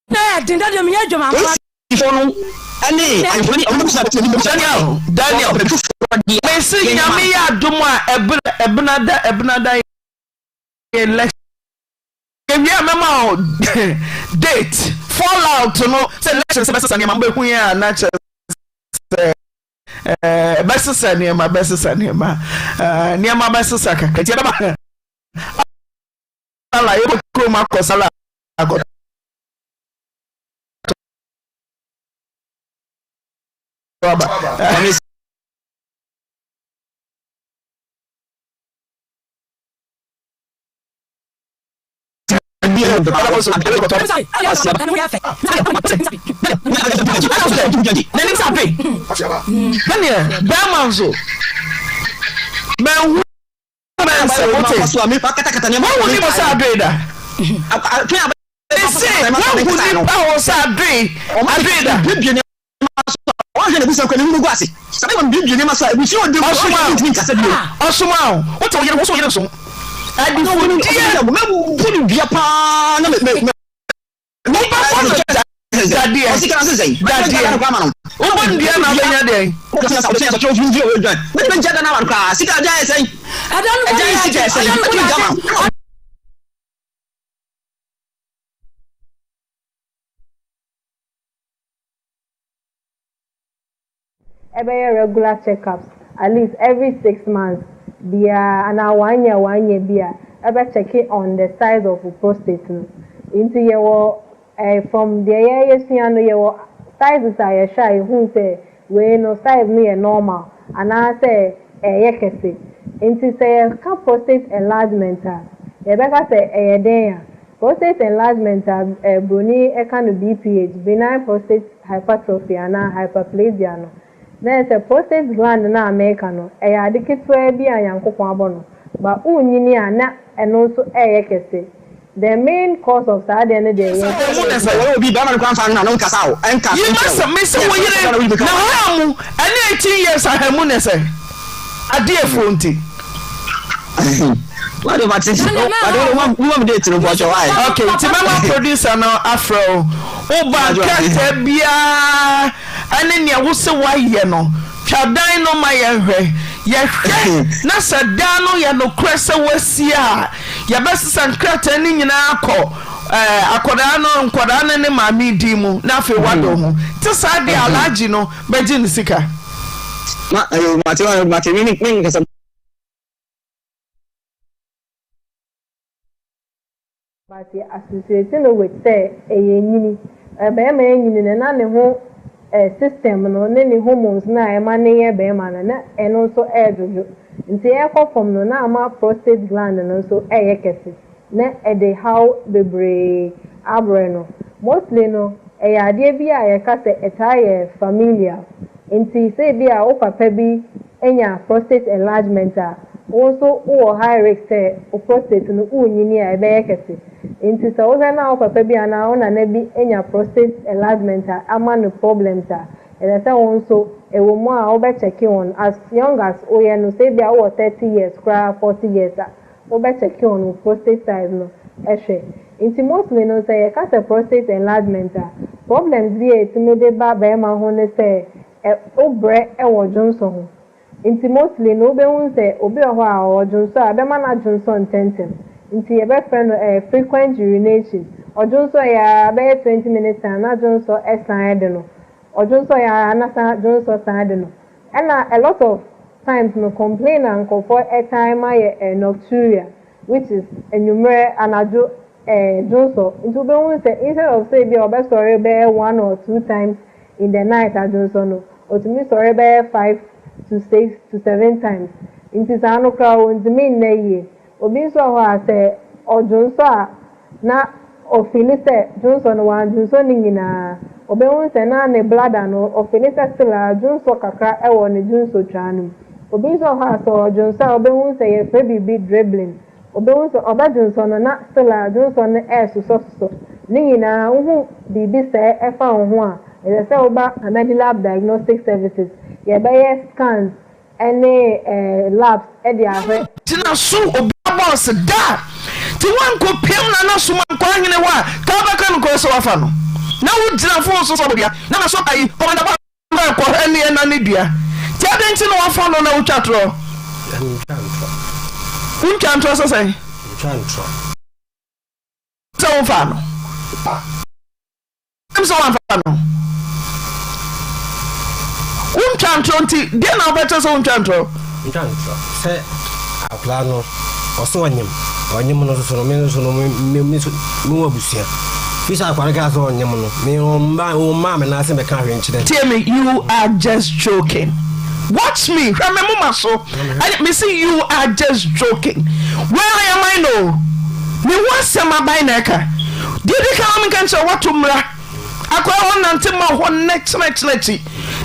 Na dinda de me juma fa. Ifonu. Ani, ayfoni o me busia beto Daniel. Me se nyame ya domo a ebnada election. If you remember date fallout no say election say best name mbe hu ya na che best name name best saka ka ti ba ala yo ko ma ko sala ago regular checkups at least every 6 months. And 1 year beer. Ever checking on the size of the prostate. Into your from the years sizes are shy who say we no size me normal. And I say kese nti say prostate enlargement yɛbɛka sɛ den prostate enlargement broni no BPH benign prostate hypertrophy ana hyperplasia no na sɛ prostate gland na America no ade ketewa bi a Nyankopɔn abɔ no ba unyini a na ɛno nso kese the main cause of sad and the day be better than no casao and you must miss na 18 years I have money say a dear fonti what about this I don't want date to watch your eye okay to producer now afro oba kete bia ane ne wo se wa ye no twadan no ma ye hwe ye na sada no ye no krese wasia ya besesa nkrata ni nyina akọ akoda no nkoda ne maami di mu na fe wado ho te sa de alaji no beji ni sika mate mi kasa but associated with say enyini be ma enyini na ne ho system no ne hormones na emane be ma na eno so ejojo nti ekofom no na ama prostate gland no so kese na ede how bebre abre no mostly no ade bi a yeka se etaye familial nti say bi a o papa bi enya prostate enlargement also o high risk o prostate no unyini a ebe kese nti so we na o papa bi ana o na bi enya prostate enlargement ama no problems and say also e wo mo a o be check on as young as o ye no say bi a o 30 years cra 40 years o be check on prostate size no ehwe nti mostly no say ka say prostate enlargement problems bi e ti me de ba ma ho ne say o bre e wo jonso ho nti mostly no be hun say obi ho a wo jonso a be ma na jonso tentem nti e be friend frequent urination ojonso ya be 20 minutes na jonso eside no ojonso ya anasa jonso side no and a lot of times no complain and call for a time nocturia which is enumerate anajo jonso into be hun say instead of say be obe sorry be 1 or 2 times in the night ajonso no otumi sorry be 5 to 6 to 7 times into sano crowd in the main na obi so ho ase ojonso a na ofilise jonso no wan jonso ni nyina obe won se na ne bladder no ofilise stila jonso kakra e wo ne jonso twanum obi so ho ase ojonso a obe won se ye fe bibi dribbling obe won se oba jonso no na stila jonso no so ni nyina hu bibi se e fa ho a e se oba medical diagnostic services ye be scans any labs e dia fe tina so obi boss da ti wan ko pem na so man kwa hene wa ka ba kan ko so wafa no na wo dira fo so bia na so ai o na ba ko ene na ne dua ti adanti no wafa no na wo twatro untantro so sai untantro so wafa no so wafa no untantro nti de na obeto so untantro se a plano oso onyem no so no me so no me wabusia fisa akwara ga so onyem no me o ma me na se be ka hwe nchire tell me you are just joking watch me remember my so me see you are just joking where am I no me wase ma bai na ka did ka am kan so watumra akwa won nante ma ho next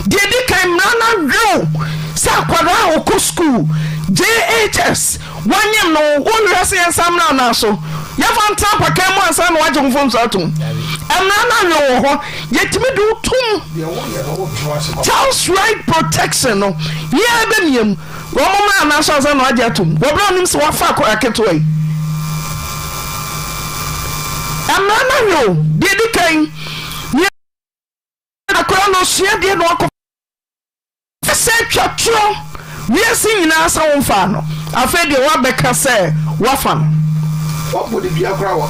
did ka mra na dwo sa akwara o ko school JHS wanyem no wonra se ensam na so ya fanta paka mu ansa no waje mfom so atum emna na wo ho yetimi do tum child's right protection no ye be miem wo mama na so ansa no waje atum wo bra nim se wafa ko aketo ai emna na wo dedi kan ye akora no sia de no akọ se twatro we see nyina sa won fa no afa de wa beka se wa fa no what would it be akra wo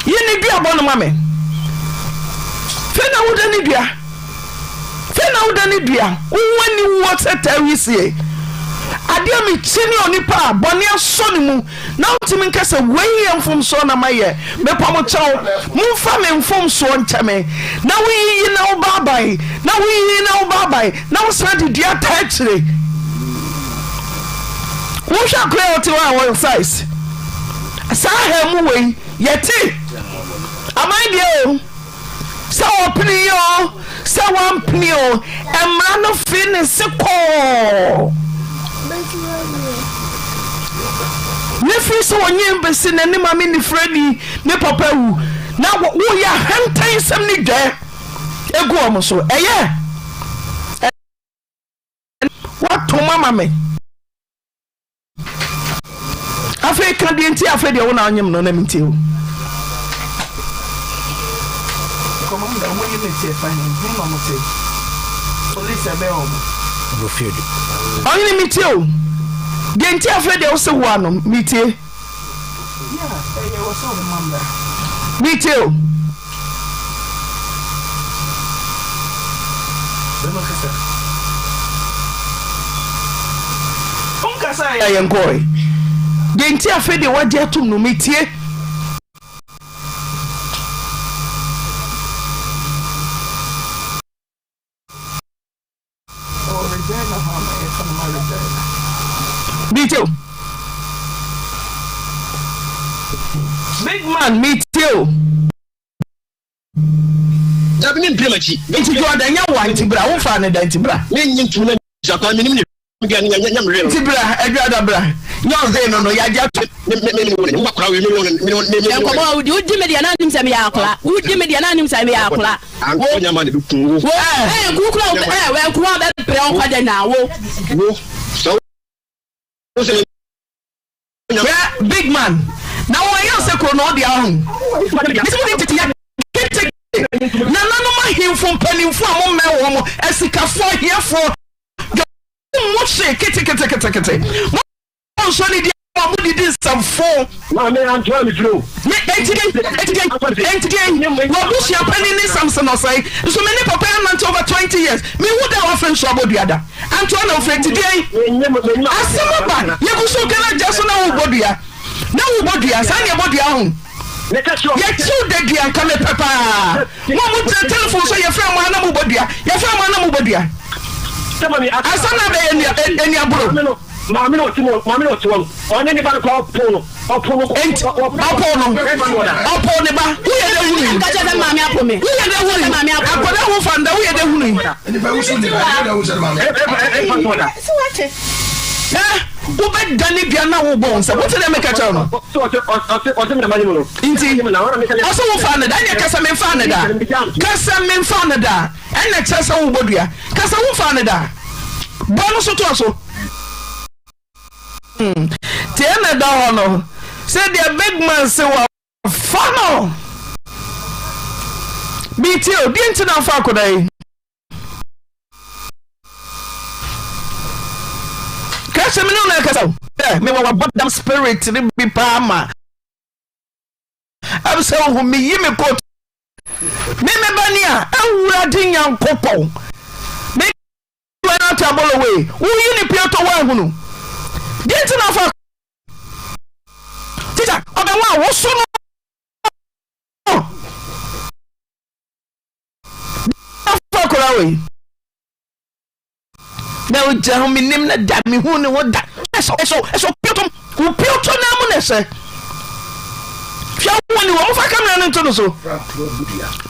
yini dua bo no mame fe na wo dani dua woni wo teta wisie adeɛ me kyini onipa bɔne asɔ ne mu na ntimi nka sɛ wei yɛ mfomsoɔ na mayɛ mepɔ mo kyɛw momfa me mfomsoɔ nkyɛ me na woyiyi na wo baabae na woyiyi na wo baabae na wo san de dua taa kyire wohwɛ akora a wote hɔ a wɔ size saa ha mu wei yɛte aman deɛ o sɛ wɔpene o sɛ wɔmpene o mmara no fi ne se kɔɔ ne firi sɛ wɔnyɛ mbɛsi n'anim a me ne frɛdi ne papa wu na woyɛ ahantan sɛm ne dwa egu ɔmo so ɛyɛ wato mama me afei ka deɛ nti afei deɛ wo na onyem no na mentie o commander mo yɛ me tie fa hin no mo tie police ebe o go field onye me tie o deɛ nti afei deɛ wo se wo ano me tie yeah wo so the mamba me tie o demo kasa ya yankoi deɛ nti afei deɛ wagye atom no me tie Meet big man, meet you. Jabbing Primachi, into your Daniel White, Brown, fan and Dantibra. Meaning to Japan, Tibra, Adra, no, they no, Yaja, you give me the anonymous Amiakla, who give me the anonymous Amiakla. I'm going to money. Well, now. So, big man. Now I answer Chronodia. No, him from penny from my as he can fly here for kitty. So did some phone. My man, I'm trying to do. What your penny in Samson or say? So many preparements over 20 years. Me would have often trouble the other. I'm trying to friend today. I said, you so can just know body. No body, I sign your body on. Yet you dead and come papa. One would telephone so your friend one body. Your friend one body. I saw any abroad. Mamino to on anybody called Pono or Pono upon the bar. Who are the women? Catch them, Mammy Apple me. Who are the women? Mammy Apple, who found the way the women. And if I was in the who bet Danny Piano bones? What did I make a turn? Also found it. I guess I'm in Fanada. Cassam in Fanada. And the Chessa Ubodia. Cassam Fanada. Bonus also. Tiana Dono said the big man say funnel. BTO didn't know Fakoday. Catch a minute, me what them spirit to be Palma. I'm so who me put me bania, and wedding young couple. Make not trouble away. Who you Piotr Wahunu? Didn't know for teacher, other one was so now tell me name that me who know what that so Piotr Namunese. When you offer come into the so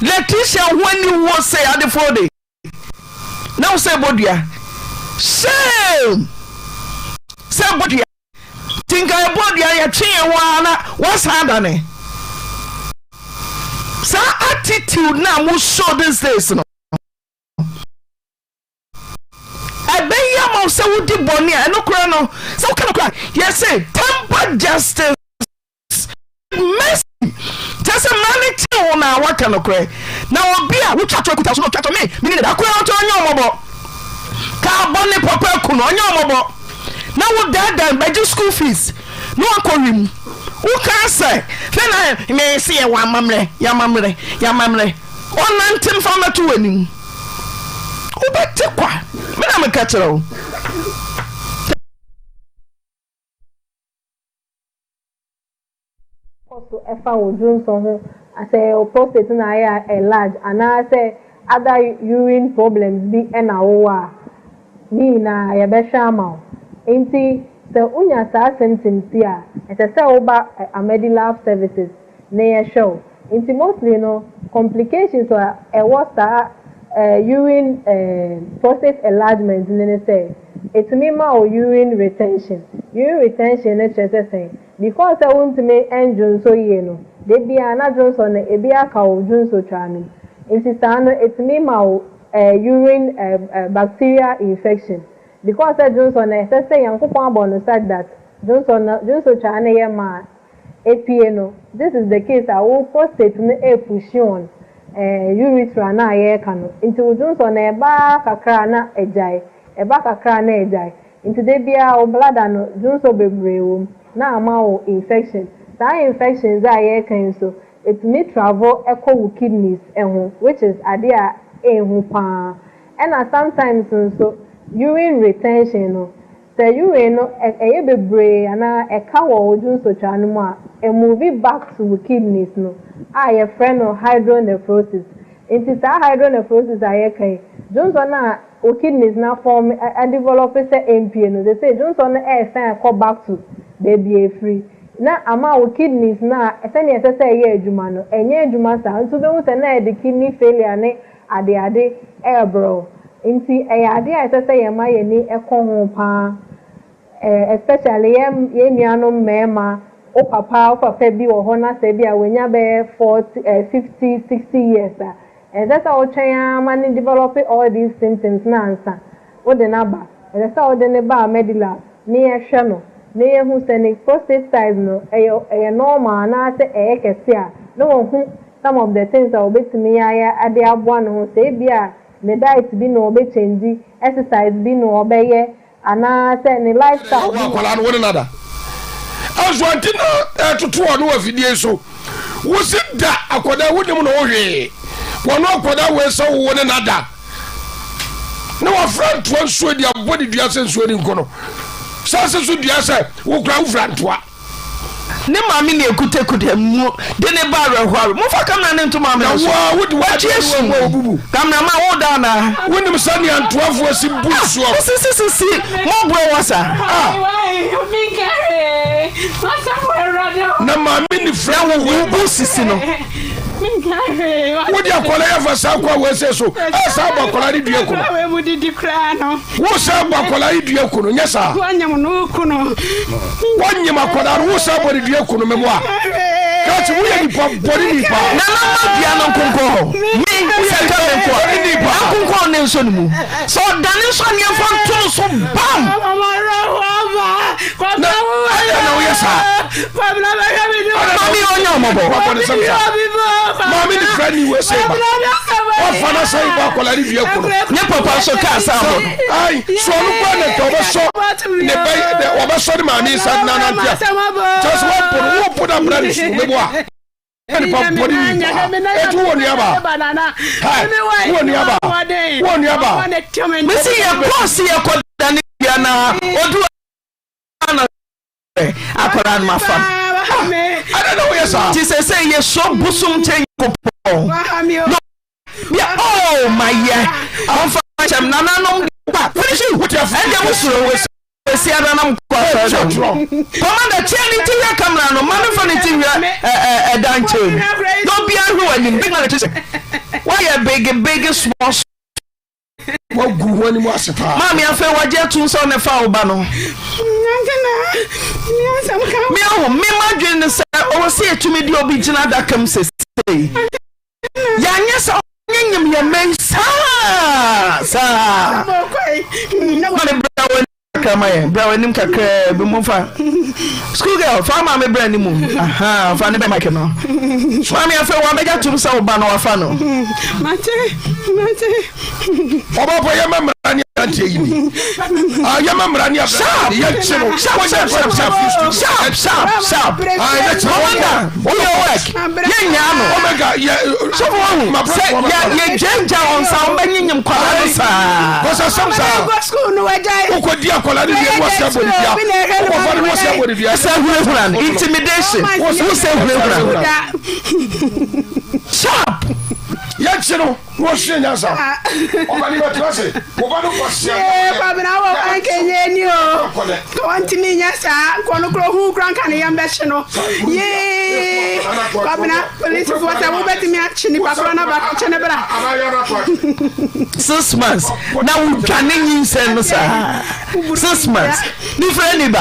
Letitia when you was say at the 4 day. Now say Bodia. Shame. Somebody think I body I chain what's happening? So attitude now will show this days. No, I bet you am so would the bonnie and no crown. So can cry. Yes, say temper justice. Mercy. Just a man now what can cry. Now be a which I talk to me. Meaning I couldn't on your mobile. Car bonnet papa could on your mobile. Now what that by just school fees. No one call him. Who can say? Then I may see a one mamre, ya mamre. One man Tim found a 2 winning. Who bet take what? Men I'm a catcher. also efa ojun so ho say prostate na a large and I say other urine problems be na wo a ni na ya be shama enti se unya sa symptoms ya ese se oba Amedilab services na ya show enti mostly no complications or what urine prostate enlargement ne say it mean ma urine retention na say because I want to make engine so you know they be another so na ebi aka ojun so twanu enti sa no it mean ma urine bacterial infection because I Johnson na say yankopon abon said that Johnson twanu ye ma APA no this is the case our prostate no push on urethra na ye ka no nti Johnson na eba kakra na ejai nti de bia o bladder no Johnson bebre wo na ama o infection that infections are ye kan so it may travel echo with kidneys which is adia ehu pa and sometimes so urine retention no the urine no eye bebre ana eka wo Johnson twanu mu a move back to the kidneys no your friend of hydronephrosis it is a hydronephrosis aye kan Johnson na o kidneys na form and develop say MPA no they say Johnson na sign come back to baby free na ama o kidneys na esene esese ye adwuma no enye adwuma sa nso be hu se na the kidney failure ne ade bro nti ade esese ye ma ye ni ho pa especially ye nuano mema o papa bi wo ho na se bi a wenya be 40 50 60 years that's how China man develop all these symptoms na ansa o de na ba that's how de ne ba Medilab ni ehwe no na yehu se prostate size no normal na se kese a no hu some of the things that obetimi ya ade aboa no se bia ne diet bi no obe change exercise bi no obeye ana se ne lifestyle akwala no wona nada azwantina tutu ono afidie so wo se da akwada wonim no wohwe wono akwada we so wona nada na wa friend to so dia body dua se so ni nkono sase so dua se wo kra wo frantoa ne maami ne ekutekute mu de ne ba rehware mo fa kamera ne nto maami so wo di wa jesu mo obubu kamera ma wo da na wonim sani antoafo si busu si mo bro wasa na maami ni fra wo busisi no wo di akola ya fa sa kwa we se so sa ba akola ri dua kuno we mu di kra no wo sa ba akola ri dua kuno nya sa wanyam no kuno wanyam akola wo sa ba ri dua kuno me mo a kati wo ye ni pa bori ni pa na ma bia no konko mi wo ye ka me ko ni pa konko ne so ni mu so dane so ne fa to so bam na na wo ye sa mami onya mo bo mami ni friend ni we say ba o fana say ba ko la ri vie ko ne papa so ka sa mo ai so no kwa ne to ba so ne ba o ba so ni mami sa na na tia just one put a brand so me bo a ani pa body ni e tu woni aba ha woni aba me see ye boss ye ko dani bia na odu na akora ma fam I don't know yes sir. Jesus say ye so busum ten ko no yeah oh my yeah on fa cham na no ba finish what you and dem so we see adam ko commander chain TV camera no man for the TV dan chain don't be ahru ani big man say why you big small wo gu woni mo asepa mami afa waje tun so ne fa oba no me oh me madwen se o se etumi di obi gina da kam se ya nya sa nyem ya men sa mami brawo kama ye brawo nim kakra be mo fa school girl fa mami bra ni mu aha fa ne be make no mami afa wa be ja tun sa oba no wa fa no mate oba po ye mama ni Antehene. Yama mrani sharp. That's Omega, your work. Omega, yeah, James on some banging him. Because some school no who could dear Colani was intimidation. Who said sharp. Yachino, what's your answer? Want me, yes, I want to who grant Kani ambition. Yea, police was a woman me actually, Papa, 6 months. Now, Kani you send 6 months. Different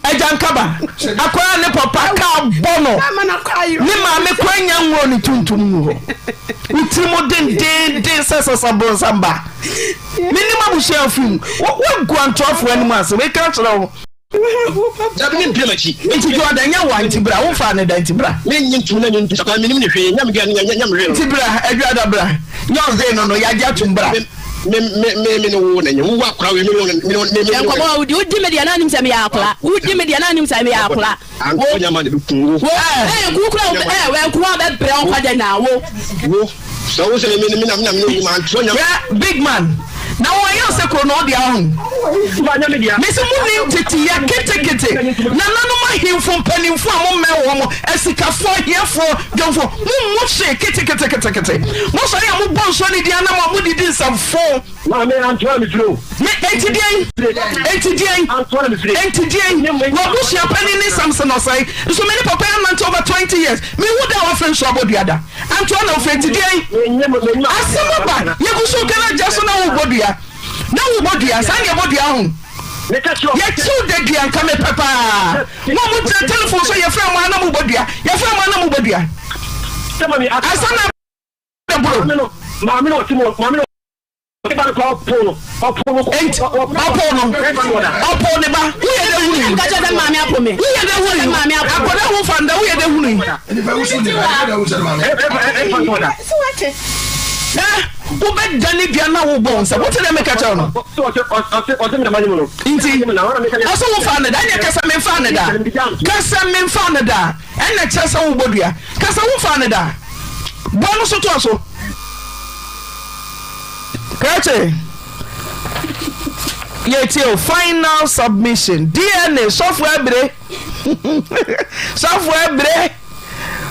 a jankaba. Aqua ne papa bono. Nima me kwanya ngoni tuntum. Utimo den sasa sabo samba. Minimum we share film. What go and talk for animals? We can't know. Dabin pemachi. Nti jo adanya wa ntibra wo fa ne da ntibra. Menyin tuna ni ntisa minim ne hwe nyam re. Ntibra adwa dabra. Nyo no ya ja tumbra. Me no na nyu wa kra we me. Enkomo udi media na nim sami akla. Udi media na nim sami akla. Wo nyama de kun wo. Kukura we kuwa be bre on kwade na wo. So we say me man so nyama big man. Now I am say no dia hon. Mese mu ni titi ya kete. Na nanoma himfo mpanimfo a mo me wo mo esikafo hiefo dwonfo mu she kete. Mo so ya mo bon so ni dia na mo didi nsafo. Ma me antwa me fro. Me entidien. Wo bu sia pani ni Samson Osei. So many papa man over 20 years. Me would have friends so abodiada. Antwa na ofentidien. Asemaba. Ye bu so kana jaso na wo bodia. Na wo bodia, san ye bodia ho. Me catch you. Ye tu de dia nka me papa. Mo mo telephone so ye friend mo na mo bodia. Ye friend mo na mo bodia. Tell me asana de bro. Mami no timo, mami no. Ba ko pono. Opono ba. Who ye de hunu? Ka je de mami apo me. Who ye de hunu? Mami apo. Akoda wo fanda who ye de hunu? Who bet Danny Piana who bones? What did I make a turn? Indeed, also found it. I guess I'm in Fanada. Cassam Fanada. And the Chessa Ubodia. Cassam Fanada. Bonus to also. Catchy. Yet your final submission. DNA software bre. Software bre.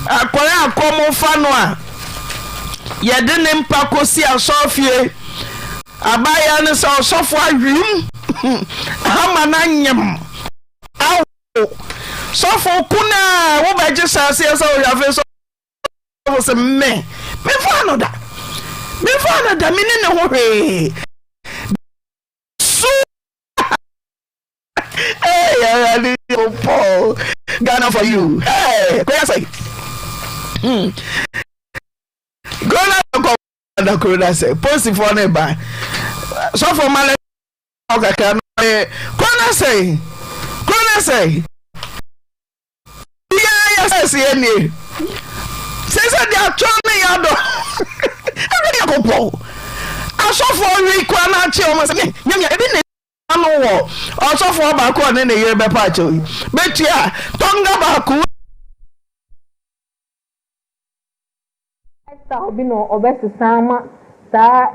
Akwara akomo fanwa. Yede ne mpa kosi asofie abaya ne so sofo awim ama na nyem aw sofo kuna wo beje sase so ya fe so se me fa no da me ne ho hwe hey I Paul Ghana for you hey ko ya say Gona Corona say post for neighbor. So for my okay Corona say yes any say they are trying yado every go po aso for we kwana chi o mo say nyam ebi ne anu wo aso for ba ko ne ye be pa chi betia tonga ba ku Obi no obesi sama sa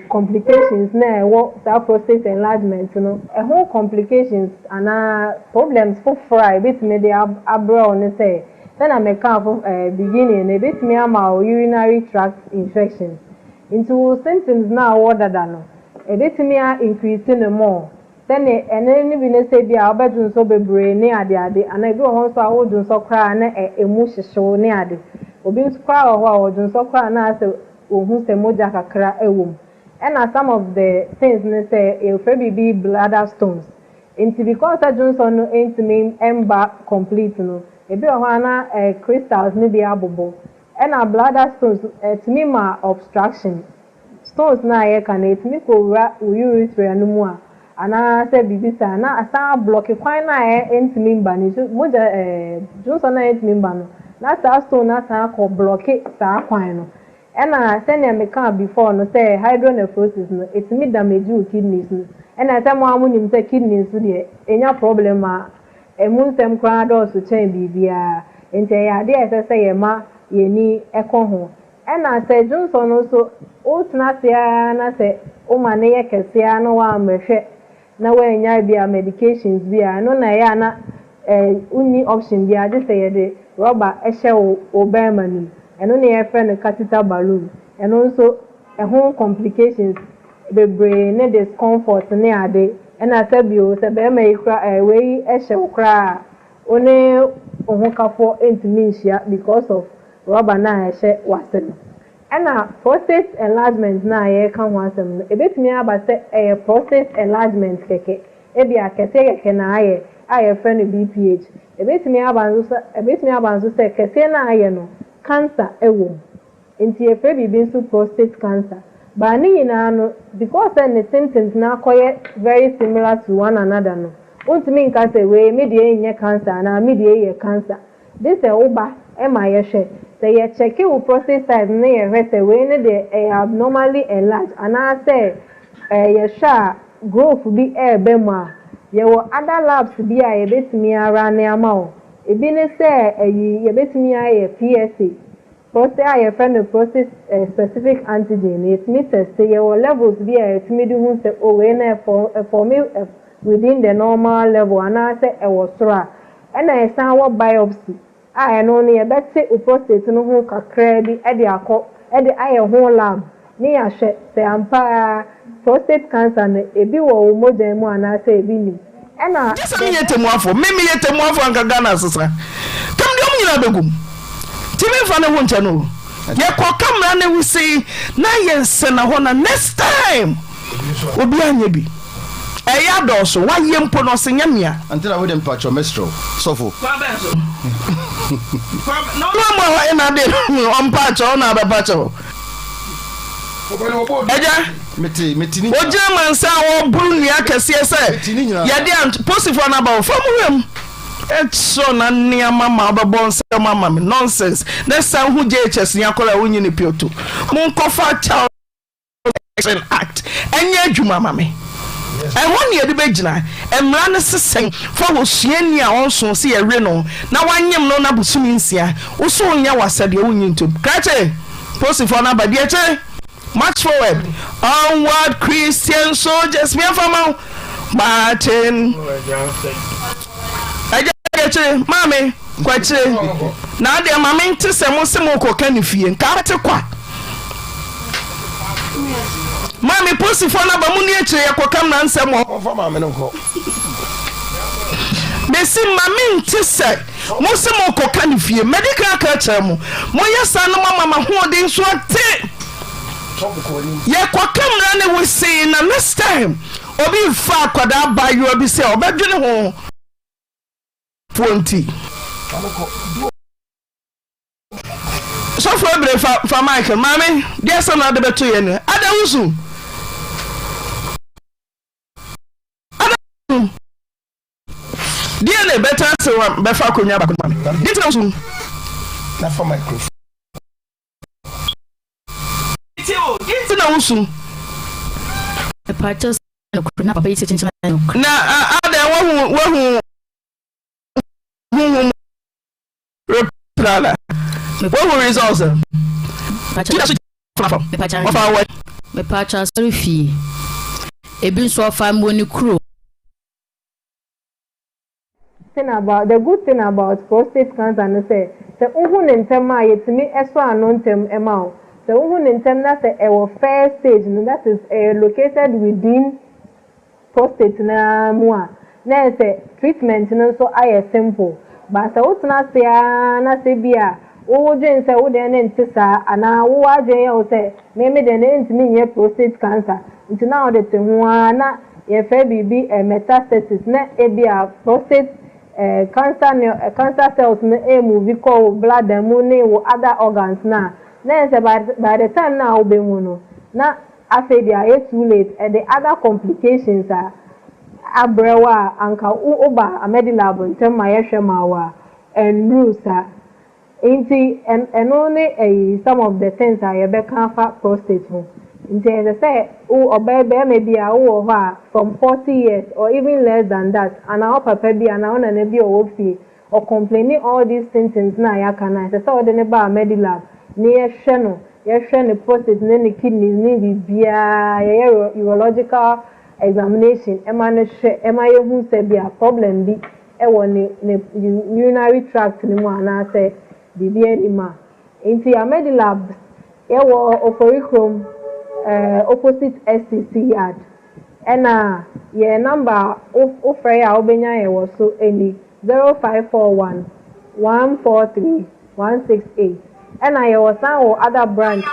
complications na sa prostate enlargement no whole complications and problems for fry bit me dey abroad on say then I make for beginning a bit me ama urinary tract infections into symptoms now order than a bit me increasing more then any bi ne say bia obedun so bebre ne ade and I go hon so awodun so kra na emu hyehyew ne ade obi kwa ho awodun so kra na say ohun se moja kakra ewom and some of the things ne say e fe be bladder stones into because Johnson no intime ember complete no e bi ho ana crystals ne bi abobo and bladder stones to me ma obstruction stones na ye kan it me ko urethra no mu a ana say bibisa na asa block kwan na intime mba ni moja Johnson na intime mba no na sa stone na sa ko block sa kwan no ɛna sɛnea meka before no sɛ hydronephrosis no ɛtumi damage wo kidneys no ɛna sɛ mo amonim sɛ kidneys so deɛ ɛnya problem a ɛmu nsɛm koraa dɔɔso kyɛn biribiara nti ɛyɛ adeɛ a ɛsɛ sɛ yɛma yɛni ɛkɔ ho ɛna sɛ Johnson no so wotena ase ara na sɛ woma ne yɛ kɛseɛ na wammɛhwɛ na wanya bi a medications bi a no na ɛyɛ na unni option bi a de sɛ yɛde rubber ɛhyɛ wo bɛrima no ɛno ne yɛfrɛ no catheter balloon ɛno nso ɛho complications bebree ne discomfort ne ade ɛna sɛ bio sɛ bɛrima yi kora wei ɛhyɛ wo koraa one ho kafo ntumi nhyia because of rubber na ɛhyɛ wase no ɛna prostate enlargement na yɛka ho asɛm no ebetumi aba sɛ ɛyɛ prostate enlargement kɛkɛ ebi akɛse kɛkɛ na ayɛ a yɛfrɛ no BPH ebetumi aba nso sɛ kɛse na ayɛ no cancer ɛwɔ nti yɛfrɛ biribi nso prostate cancer ba ne nyinaa no because the symptoms na akɔyɛ very similar to one another no ontumi nka sɛ wei me deɛ nyɛ cancer na me deɛ yɛ cancer this woba ɛma yɛhwɛ sɛ yɛkyɛke wo prostate size ne yɛhwɛ sɛ wei ne deɛ ɛyɛ abnormally enlarged anaasɛ yɛhwɛ a growth bi ɛɛbɛ mu a yɛwɔ other labs bi a yɛbɛtumi ara ne ama wo ebi ne sɛ yɛbɛtumi ayɛ PSA prostate a yɛfrɛ no prostate specific antigen yɛtumi test yɛwɔ levels bi a yɛtumi de hu sɛ wei na ɛfɔme within the normal level anaasɛ ɛwɔ soro a ɛna yɛsan wɔ biopsy a ɛno no yɛbɛte o prostate no ho kakraa bi ɛde ayɛ ho lab ne yɛahwɛ sɛ ampa prostate cancer no ebi wɔ wo mogya mu anaasɛ ebi ni ɛna sɛ meyɛ temuafo memeyɛ temuafo anka Ghana asesa kam deɛ ɔmnyina bɛgum timi fa ne ho nkyɛ no yɛkɔ kamera ne wo sei na yɛnsɛ na hɔ na next time obi anyɛ bi ɛyɛ adɔɔso wayɛ mpo no ɔsɛ nyɛ mea antena wode mpatwɔ mestro sɔfo no mo hɔ ina de ɔmpatwɔ na abɛpatwɔ ɛgya metini ogyina ma nsa a wɔboro nnua kɛseɛ sɛ yɛde posifoɔ no aba wɔ fam wɛm ɛkyerɛ na nneɛma ma wobɛbɔ nsɛm ama me nonsense na sa ho GHS ne akɔla a wonyi ne pioto monkɔfa Child Protection Act ɛnyɛ adwuma ma me ɛhɔ ne yɛde bɛgyina mmara no sesɛn fa wɔ suani a ɔnso sɛ yɛwe no na wanyem no na bosomi nsia wo so wonyɛ wasɛdeɛ wonyi ntom krakye posifoɔ no aba deɛ kyɛ march forward onward Christian soldiers miafama Martin ajakye mame kwakye na ade mame nte sɛ mo se mo koka ne fie nka te kwa mame posifo na ba mu ne akire yakoka na nsɛm mo mame no ko besi mame nte sɛ mo se mo koka ne fie medical ka kyerɛ mo yɛ sa no mama hoɔden so ate yɛkɔ kamera ne wo sei na next time obi fa akwadaa bayo bi sɛ ɔbɛdwene ho fonti so for ebre fa Michael mame deɛ sɛ na de beto yɛ no ada wusu deɛ ne better sɛ wa bɛfa akonya ba mame deɛ tena wusu na fa microphone na wusu purchase na papa yi chinchina na ada wahu reprala wahu results me purchase refi ebi nso afa mboni kro the good thing about prostate cancer no say uhu ne ntem a yetimi eso ano ntem ema o the woman in terms of our first stage, that is located within prostate na mua. Now say treatment so I simple. But so what's not say na say bia. O jen say o den ntisa ana wo adwen o say maybe den ntimi nye prostate cancer. Nti na o de te ho na ye fe bibi metastasis na ebia prostate cancer cells na move ko blood mu ne wo other organs na. Then by the time now be no na after they are too late and the other complications are abrewa anka uba a medilab ntem mayehwe mawa and rules Inti and only some of the things I ever can for prostate. Inti as I say, or baby maybe a from 40 years or even less than that, and our papa be an hour and be or complaining all these symptoms now I can I saw the neighbor medilab near Sheno, the prostate, the kidneys, maybe via urological examination. Am I who said be a problem be a urinary tract in one I say BBNima. Into your medilab, there were opericum opposite STC yard. And your number of Freya Obenya was so any 0541 143 168. And I was now other branch.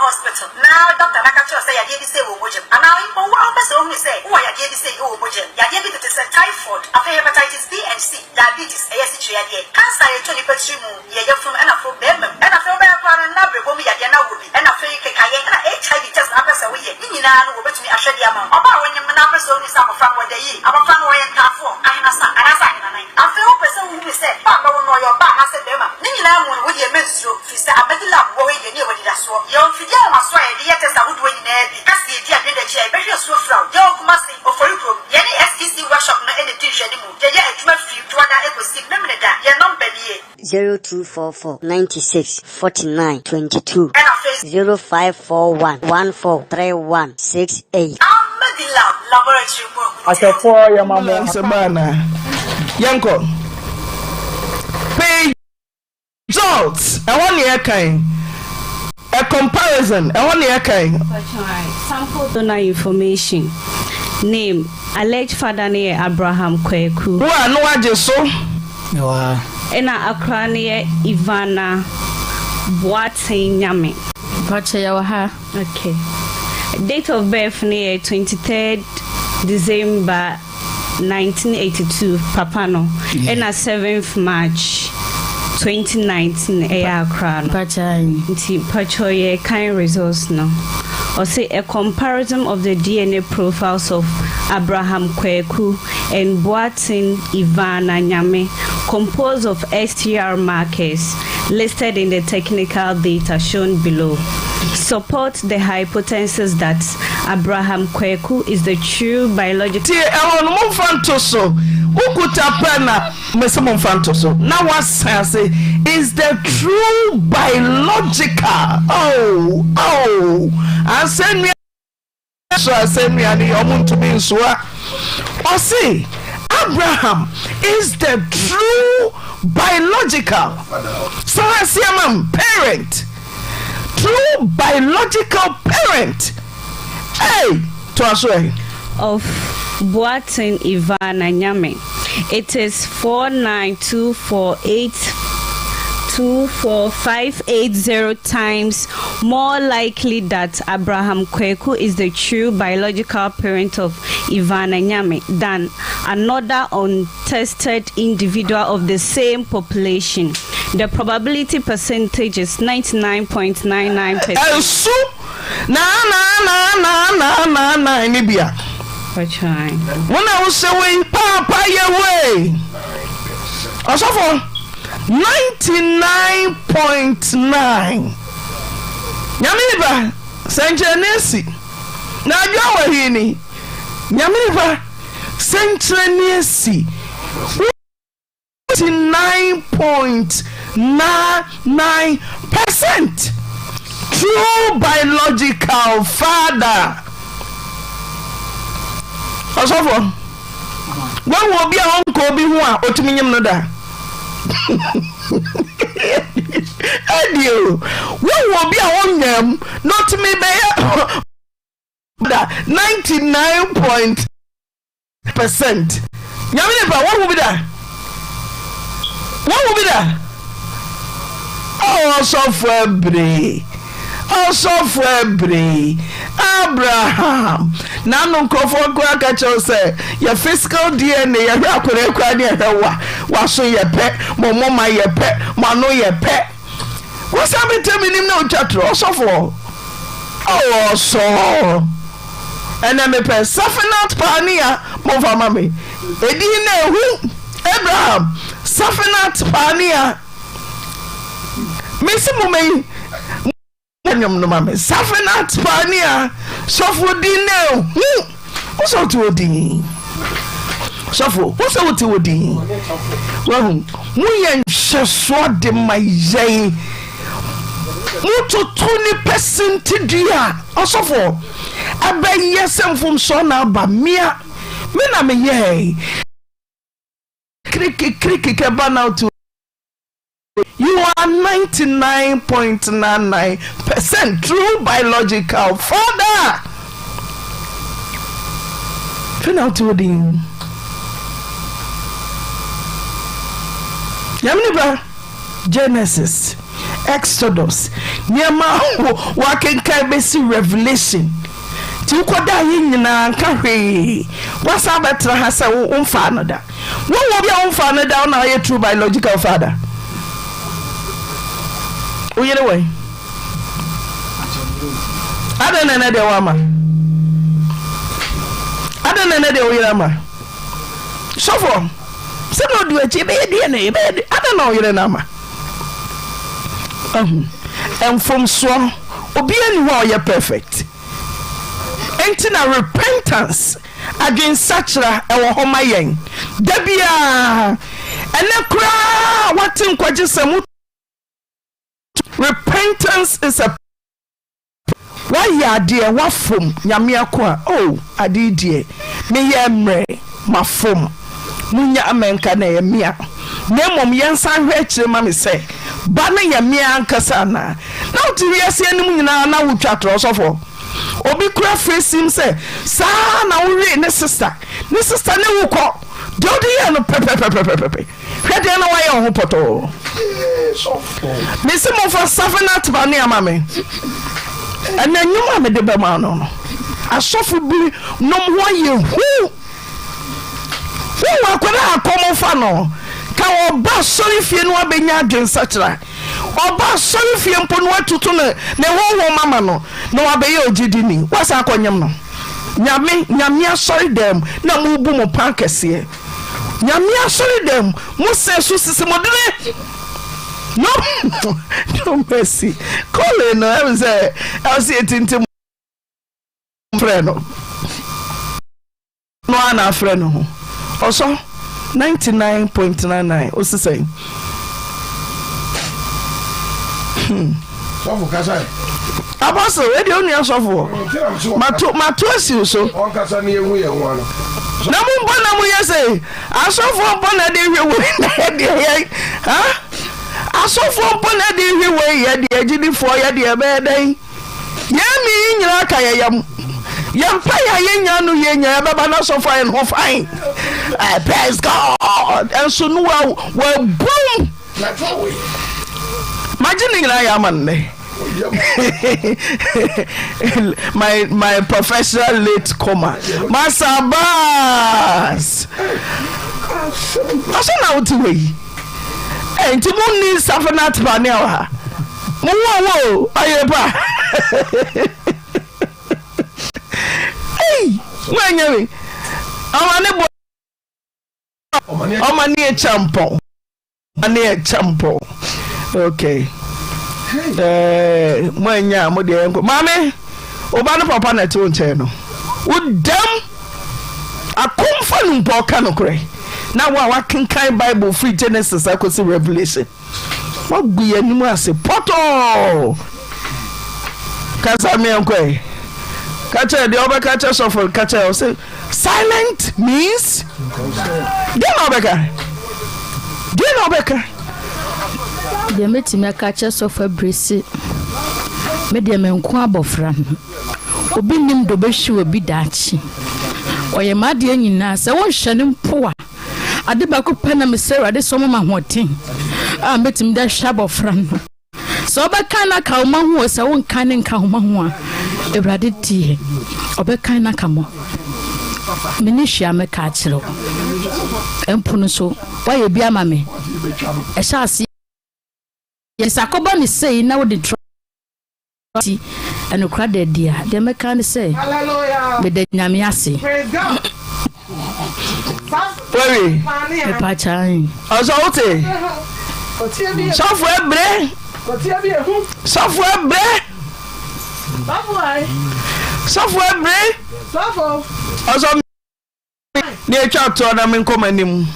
Hospital. Now, Dr. Nakacho say, I did say, and now, what person only say, oh, I did say, oh, I did it is a typhoid, after hepatitis B and C, diabetes, cancer, 20 petrimu, from and a from them, and a from and another woman, and a fake HIV test numbers away. You know, but me, I should be among about when your numbers only some from what they eat, about from where and for, and a son, and a son. After all, person who said, Papa, no, your back, I said, Emma, Nina, with your menstrual, Fista, I bet you love going and you did as well. Young Fidel, my swear, the letters I would win there, because the idea of the chair, very so from your must or for you, Yanni STC workshop, no any teacher anymore. Jaya, it's my few to one echo sick, no minute, you're not belly. 0244 96 49 22 0541 1431 68. Asantehene ya mama sabana yanko pay results I want you kind a comparison I want you kind sample donor information name alleged father name Abraham Kweku wa no waje so ena akra ne Ivana Boateng Nyame pacha ya ha okay date of birth near 23rd December 1982 Papano and 7th March 2019 Accra Pacho ye kind results no or say a comparison of the DNA profiles of Abraham Kweku and Boateng Ivana Nyame composed of STR markers listed in the technical data shown below support the hypothesis that Abraham Kweku is the true biological is the true biological I send me Osei Abraham is the true biological parent true biological parent of Boateng Ivana Nyame. It is 492482450 times more likely that Abraham Kweku is the true biological parent of Ivana Nyame than another untested individual of the same population. The probability percentage is 99.99%. Nibia. We're trying. When I was saying, Papa, your way. Also for 99.9. Yamiba, Saint Janesi. Now you are here. Yamiba, Saint Janesi. 99.99% true biological father. Also for when will be a uncle be one or to me no da. And you when will be a one them not to me be 99%. Yamiba, what will be that? What will be that? Also for every Abraham. Nano Kofo Kwakacho say your physical DNA, your rakure was so your pet, Momoma your pet, Mano your pet. What's happening to me? No chat, also for. Oh, so. And then me pay Safinat Pania, Mova Mami. Edine who? Abraham. Safinat Pania. Missy Mummy. Safinat Pania. Sofo Dine who? What's out to Odin? Sofo, what's out to Odin? Well, we ain't just what the my jay. Mucho 20% to dia. Also for I buy yesem from sona ba mia. Me na me ye. Cricky ban out to you are 99.99% true biological father. Fin out to the Yamniba Genesis. Exodus nyama waken kai besi revelation ti ukoda yinna nka hwe wasa betra ha se wo mfa no da wo bia mfa no da na ye true biological father o yere we adana de wama adana de o yere ma sofo se no du echi be de na be adana o yere na ma and from so obi anyone you perfect entina repentance against such a homa yen dabia ene kra watin kwaje samu repentance is a why ya dear wa from nyame akwa oh ade die me ye mre mafom munya amenka na ye mia nemom yensan hwe kire ma me say ba na ya mia ankasa na utiri ase anim nyina na wutwa tro sofo obi kura face him say sa na wo ne sister ne wukọ dodi ya no pepe hwede na wa ye ho poto sofo me se mo for Safinat ba ne ama me ana nyuma me de be ma no asofo bi no mo ye hu wa kwara akomo fa no ka oba sori fie no abenya adwen sachira oba sori fie mpo no atutu ne ho mama no na wabeye ogidi ni wasa akonyem no nyame asori dem na mu bu mo pan kese nyame asori dem mo sesu sisi modere no mercy call no I was etintim freno no ana freno also 99.99 what's the saying? Sofo kasa. Abaso we dey only sofo. Matu asi so. On kasa ni ehu ye ho ano. Na mu mbo na mu ye say, asofo mbo na dey hwe we na dey ha? Asofo mbo na dey hwe we ye dey agidi fo ye dey be dan. Ye mi nyira ka ye yam. Yampa ya yenya no yenya baba na sofo en ho fine. Praise God. And so no well boom. Imagine I am my professional late coma. Masabas. Asa na utiwe. Eh nti mu ni Safinat ba ne wa. Mu wo ayepa. Hey, wenyewe. Amane bo Omani a champion. Okay. Mwanya mo de enko. Mame, oba no papa na te onche no. Udam akomfa no mpo ka no kure. Na wa kenkan Bible free Genesis akosi Revelation. Wa guya ni mu ase poto. Kasa me enko e. Kacha de oba kacha suffer kacha say silent means do you know Becca? The meeting catches of a bracelet. Medium and quabofran. Obinim do beshi will be dachi. Or your madian in us, I was shining poor. I did back up pen and Sarah, this summer my thing. I met him that shab of fran. So by kind of cowman was I won't kind and cowman. A radded tea. Or by kind of come. Minisha me catchero. Empunuso, why you be a mammy? I shall see. Yes, akoba me say na wo de troti enokra de dia. De meka ne say. Hallelujah. Me de nyame ase. Praise God. Wait. Me pa chan. Ozo ote. Sofo ebre. Sofo ebre. Sofo ebre. Sofo. Ozo ni echa to na me nkomanim.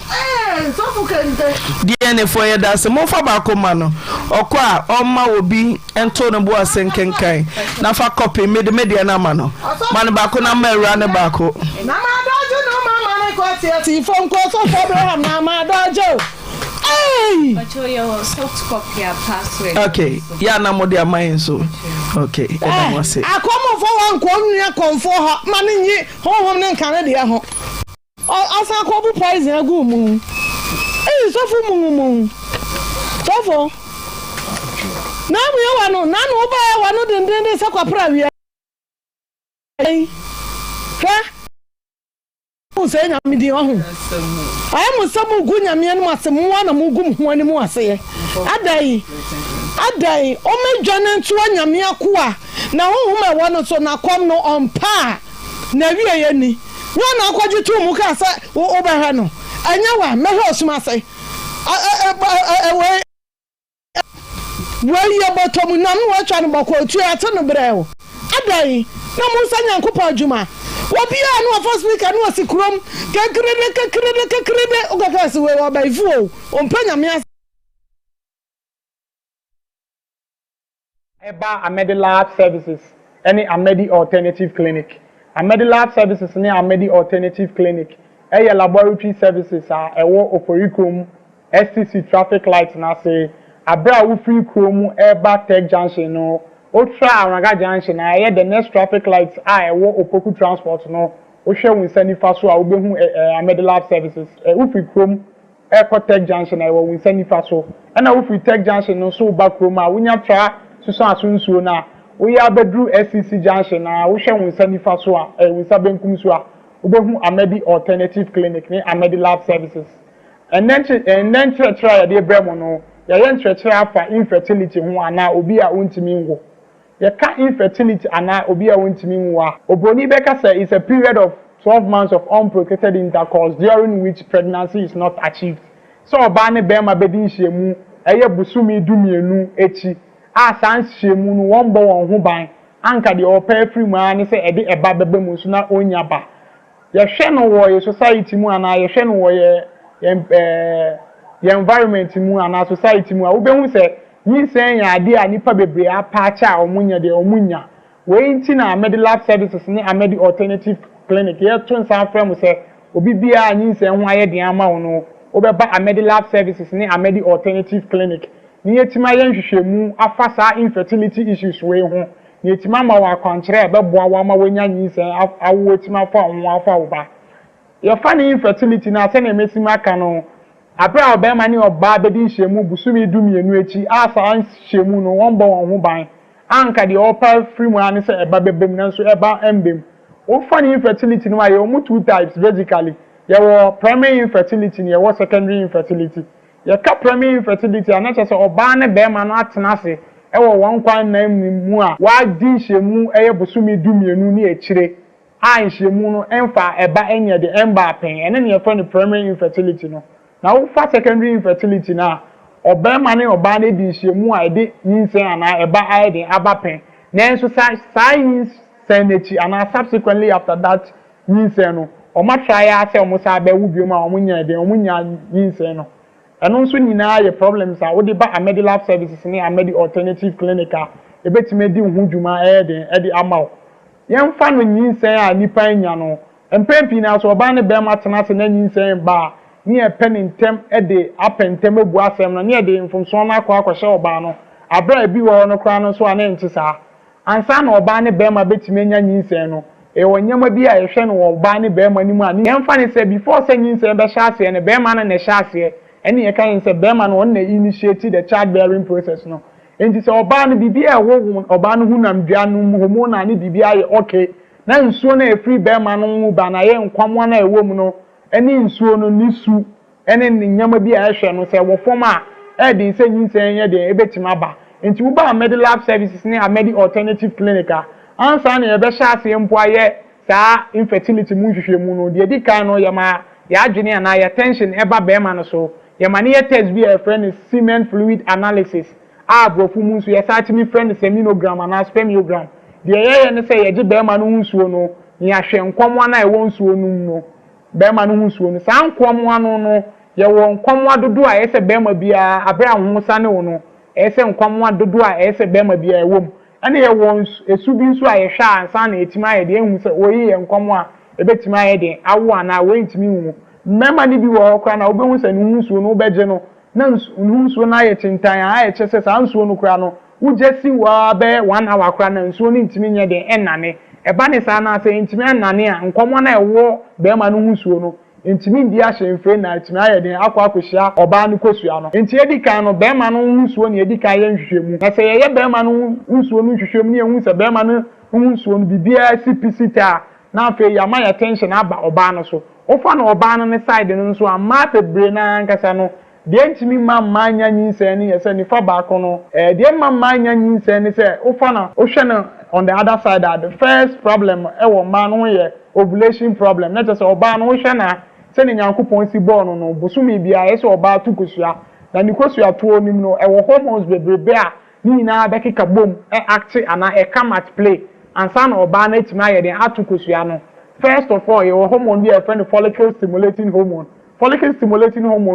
Sofo kente. DNA for ya da se mo fa ba koma no. Okwa oma obi ento no bo asenkenkan. Na fa copy media na ma no. Man ba ko na ma ewra ne ba ko. Na ma dojo no mama ne ko ti phone ko Sofo Abraham na ma dojo. Hey! But your soft copy password. Okay. Ya na mo dia mine so. Okay. E da mo say. Akomo fo wan ko nua konfo ha ma ne nyi ho ne nka ne dia ho. Asa ko bu poison agu mu. Sofo mu. Sofo. Na mu ye wano, na no ba ye wano dendende se kwapra wi. Ha? Mu se nyame di ho. Ai mu samu gu nyame no ase mu na mu gu mu ani mu ase. Adai o me dwane ntu nyame akoa na ho me wono so na kom no on pa na wi ye ni. Wo na akwaji tu mu ka se wo ba ha no. Anya wa me ho osuma se. Where you bottom na no wa twa no bako tu ate no brɛ o adai na mo sanya nkopa adwuma obi a no first speaker no asikrom kekrede o ga ka se we wa bai fu o ompanya me Eba Amedi Lab Services any Amedi Alternative Clinic Amedi Lab Services ni Amedi Alternative Clinic laboratory services a ewo oporikom STC traffic light na say abra wo free chrome eba tech junction no o tra araga junction na the next traffic lights ewo opoku transport no o hwe won sanifa so a wo behu Amedi Lab Services wo free chrome airport tech junction ewo won sanifa so na wo free tech junction no so ba chrome a wonya tra suso asunsuo na wo ya bedru STC junction na wo hwe won sanifa so a won sabenkum so a Ubehu Amedi Alternative Clinic ni Amedi Lab Services. And then try the bremo no. Ya try afa infertility ho ana obi a wontimi wo. Ya ka infertility ana obi a wontimi wo a. Obroni beka say is a period of 12 months of unprotected intercourse during which pregnancy is not achieved. So oba ne bema bedi nhyiemu eye busumi dumienu echi. A san hyiemu no won bo won ho ban. Anka de opa free mu ani say ede eba bebe mu so na onyaba. Ye hwe no wo ye society mu ana ye hwe no wo ye environment mu ana society mu a wo behu se yinsen ya ade a nipa bebre apaacha omunya de omunya we nti na Amedi Lab Services ni Amedi Alternative Clinic ye to nsan frem se obi bia yinsen ho aye de ama wo no obeba Amedi Lab Services ni Amedi Alternative Clinic ni yetima ye nhwehwemu afa sa infertility issues we ho ni yetima ma wa kwankyere beboa wa ma wonya yinsen awo yetima fa ho afa wo ba ye fa ni infertility na se na emesima ka no abra obema ni oba bedi nhwemu busumi dumienu echi asa nhwemu no won bo won ho ban anka de opa free mu ani se eba bebem na so eba embem o fa ni infertility no aye o two types basically ye wo primary infertility ni ye wo secondary infertility ye ka primary infertility anacha se oba ne bema no atena se ewo won kwan na mu a wa di nhwemu eye busumi dumienu ni echire a nhwemu no emfa eba enye de emba pen ene ne ye fa ni primary infertility no na wo fa secondary infertility na obema ne oba ne di nhwemu a ede yinsen ana eba aye de abapen na enso science senechi ana subsequently after that yinsen no o ma try ase o mo sa ba wubio ma o munya de o munya yinsen no eno nso nyina ye problems a wo de ba Amedi Lab Services ni Amedi Alternative Clinic a ebetime di hu dwuma ede amaw yemfa no yinsen a nipa anya no empempi na so oba ne be ma tena se na yinsen ba ni e pentem ede apentem ebu asem no ni e de mfomso na akwa oba no abra bi wo no kra no so ana ntisa ansa na oba ne be ma betime nya yinsen no e wonyama bi a yehwe no oba ne be ma ni mu a yemfa ne se before se yinsen be sha ase ne be ma na sha ase ene ye kan se be ma no on na initiate the childbearing process no enti se oba ne bibia e wo oba no hunam dua no hormone na ne bibia ye okay na nsuo na e free be ma no ba na ye nkwamo na e wo mu no ene nsuo no nisu ene nyama bi a ehwe no se wo fom a din se nyinsen ye den ebetima ba enti wo ba Amedi Lab Services ne Amedi Alternative Clinic ansa na ye be sha ase mpo aye saa infertility mu hwehwe mu no de di kan no ye ma ya adwene ana ya tension eba be ma no so ye ma ne ye test bi a friend is semen fluid analysis brofu mu so ye sa timi friend seminogram ana spermiogram de ye ne se ye gi be ma no nsuo no ni ahwe nkomo na e wo nsuo no no be ma no nsuo no sa nkomo ano no ye wo nkomo adodo a ye se be ma bia abra ho sa ne wo no ye se nkomo adodo a ye se be ma bia e wo ane ye wo esu bi nso a ye hwa ansa na etima ye de ehu se oyi ye nkomo a ebetima ye de awo ana we ntimi hu mmema ni bi wo kra na obehu se ne nsuo no beje no na nsuo na ye tintan a ye chese sa nsuo no kra no ujesi wa be 1 hour kra na nsuo ni ntimi nye de enane eba ne sa na se ntimi enane a nkomo na ewo be ma no nsuo no ntimi ndi a hyenfe na ntimi aye de akwakohia oba no kosua no enti edikan no be ma no nsuo ne edikan ye nhwehwemu na se ye be ma no nsuo no nhwehwemu ne ehu se be ma no nsuo no bibia CPC ta na afi ya ma ya tension aba oba no so ofa na oba no ne side no nso ama pebre na nkasa no de ntimi mamma nya nyinse ne yese ni fa ba ko no de mamma nya nyinse ne se ofa na ohwe no on the other side the first problem wo ma no ye ovulation problem na just oba no ohwe na se ni nyankopon si born no bosumi bia yese oba tukosua na ni kosua to onim no wo hormones bebrebe a ni na bekeka bom act ana come at play ansa na oba na etima ye den atukosua no first of all your hormone be a friend follicle stimulating hormone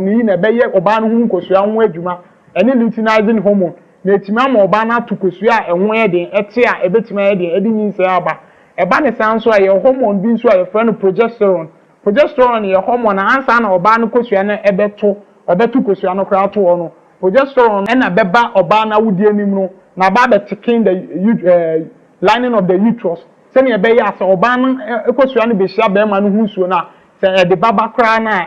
yi na be ye oba no hu nkosua ho adwuma ene luteinizing hormone na etima ma oba na atukosua ehwo ye den ete a ebetima ye den edi nyinse aba eba ne sanso a your hormone bi nso a your friend progesterone ye hormone ansa na oba no kosua na obetu kosua no kra to no progesterone na beba oba na wudie nim no na ba be tikin the lining of the uterus sene ebe ya asa oba no ekosua no be hia be ma no hunsuo na se de baba kra na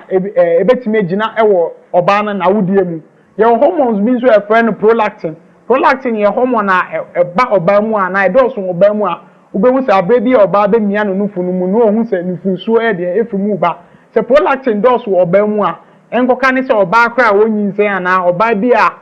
ebetime gina ewo oba no na wudie mu ye hormones bi nso e friend prolactin ye hormone na eba oba mu a na edoso oba mu a ubehu se abre bi oba be mia no nufunu mu no ohun se nufunsuo e de efimu ba se prolactin doso oba mu a enkoka ne se oba kra wonyinse ana oba bi a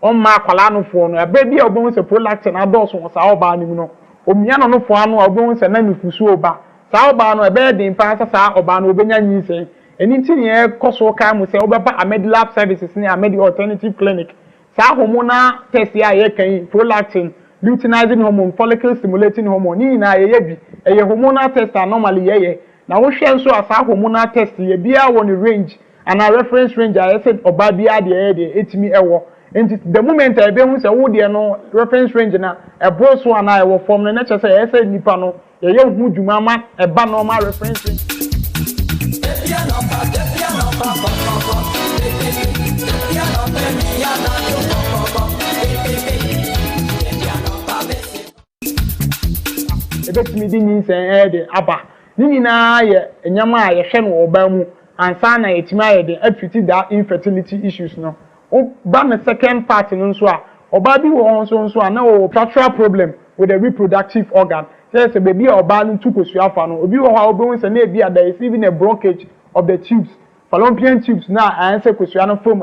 omma akwala no fo no abre bi obehu se prolactin adoso sa oba ni mu no omia no fo anu obehu se na nufunsuo ba sa oba no ebe de mpa sa oba no obenya nyinse eni nti ne koso ka mu se obeba Amedi Lab Services ne Amedi Alternative Clinic sa hormonal test ya ye kan prolactin luteinizing hormone follicle stimulating hormone ni na ye bi eye hormonal test normally ye na wo hwe nso asa hormonal test ye bia won range and a reference range I said oba bia de etimi ewo and the moment I be hu se wo de no reference range na ebo so ana ewo form na che se ye se nipa no ye hu dwuma ma eba normal reference range ebetimi di nyinsen de aba ni na ye enyama a ye hwe no oba mu ansa na etimi aye de afiti that infertility issues no o ba na second part no nso a oba bi wo nso a na o structural problem with the reproductive organ say say baby oba no tukosua afa no obi wo ha obo se na ebi ada is even a blockage of the tubes fallopian tubes na anse kosua no form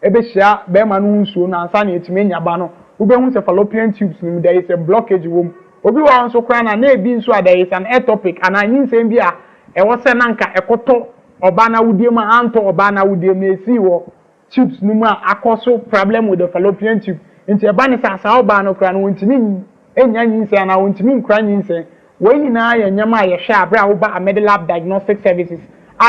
ebe hia be ma no nsuo na ansa na etimi nyaba no obehu se fallopian tubes no there is a blockage wom obi wa nso kra na ebi nso a there is an ectopic and anyinsen bi a ewo se na nka ekoto oba na wudie ma anto oba na wudie na esi wo tubes no ma akoso problem with the fallopian tube nti eba ne sa oba no kra no wontimi enya nyinsen na wontimi nkra nyinsen we nyina ya nyama ya hwe abra wo ba Amedi Lab Diagnostic Services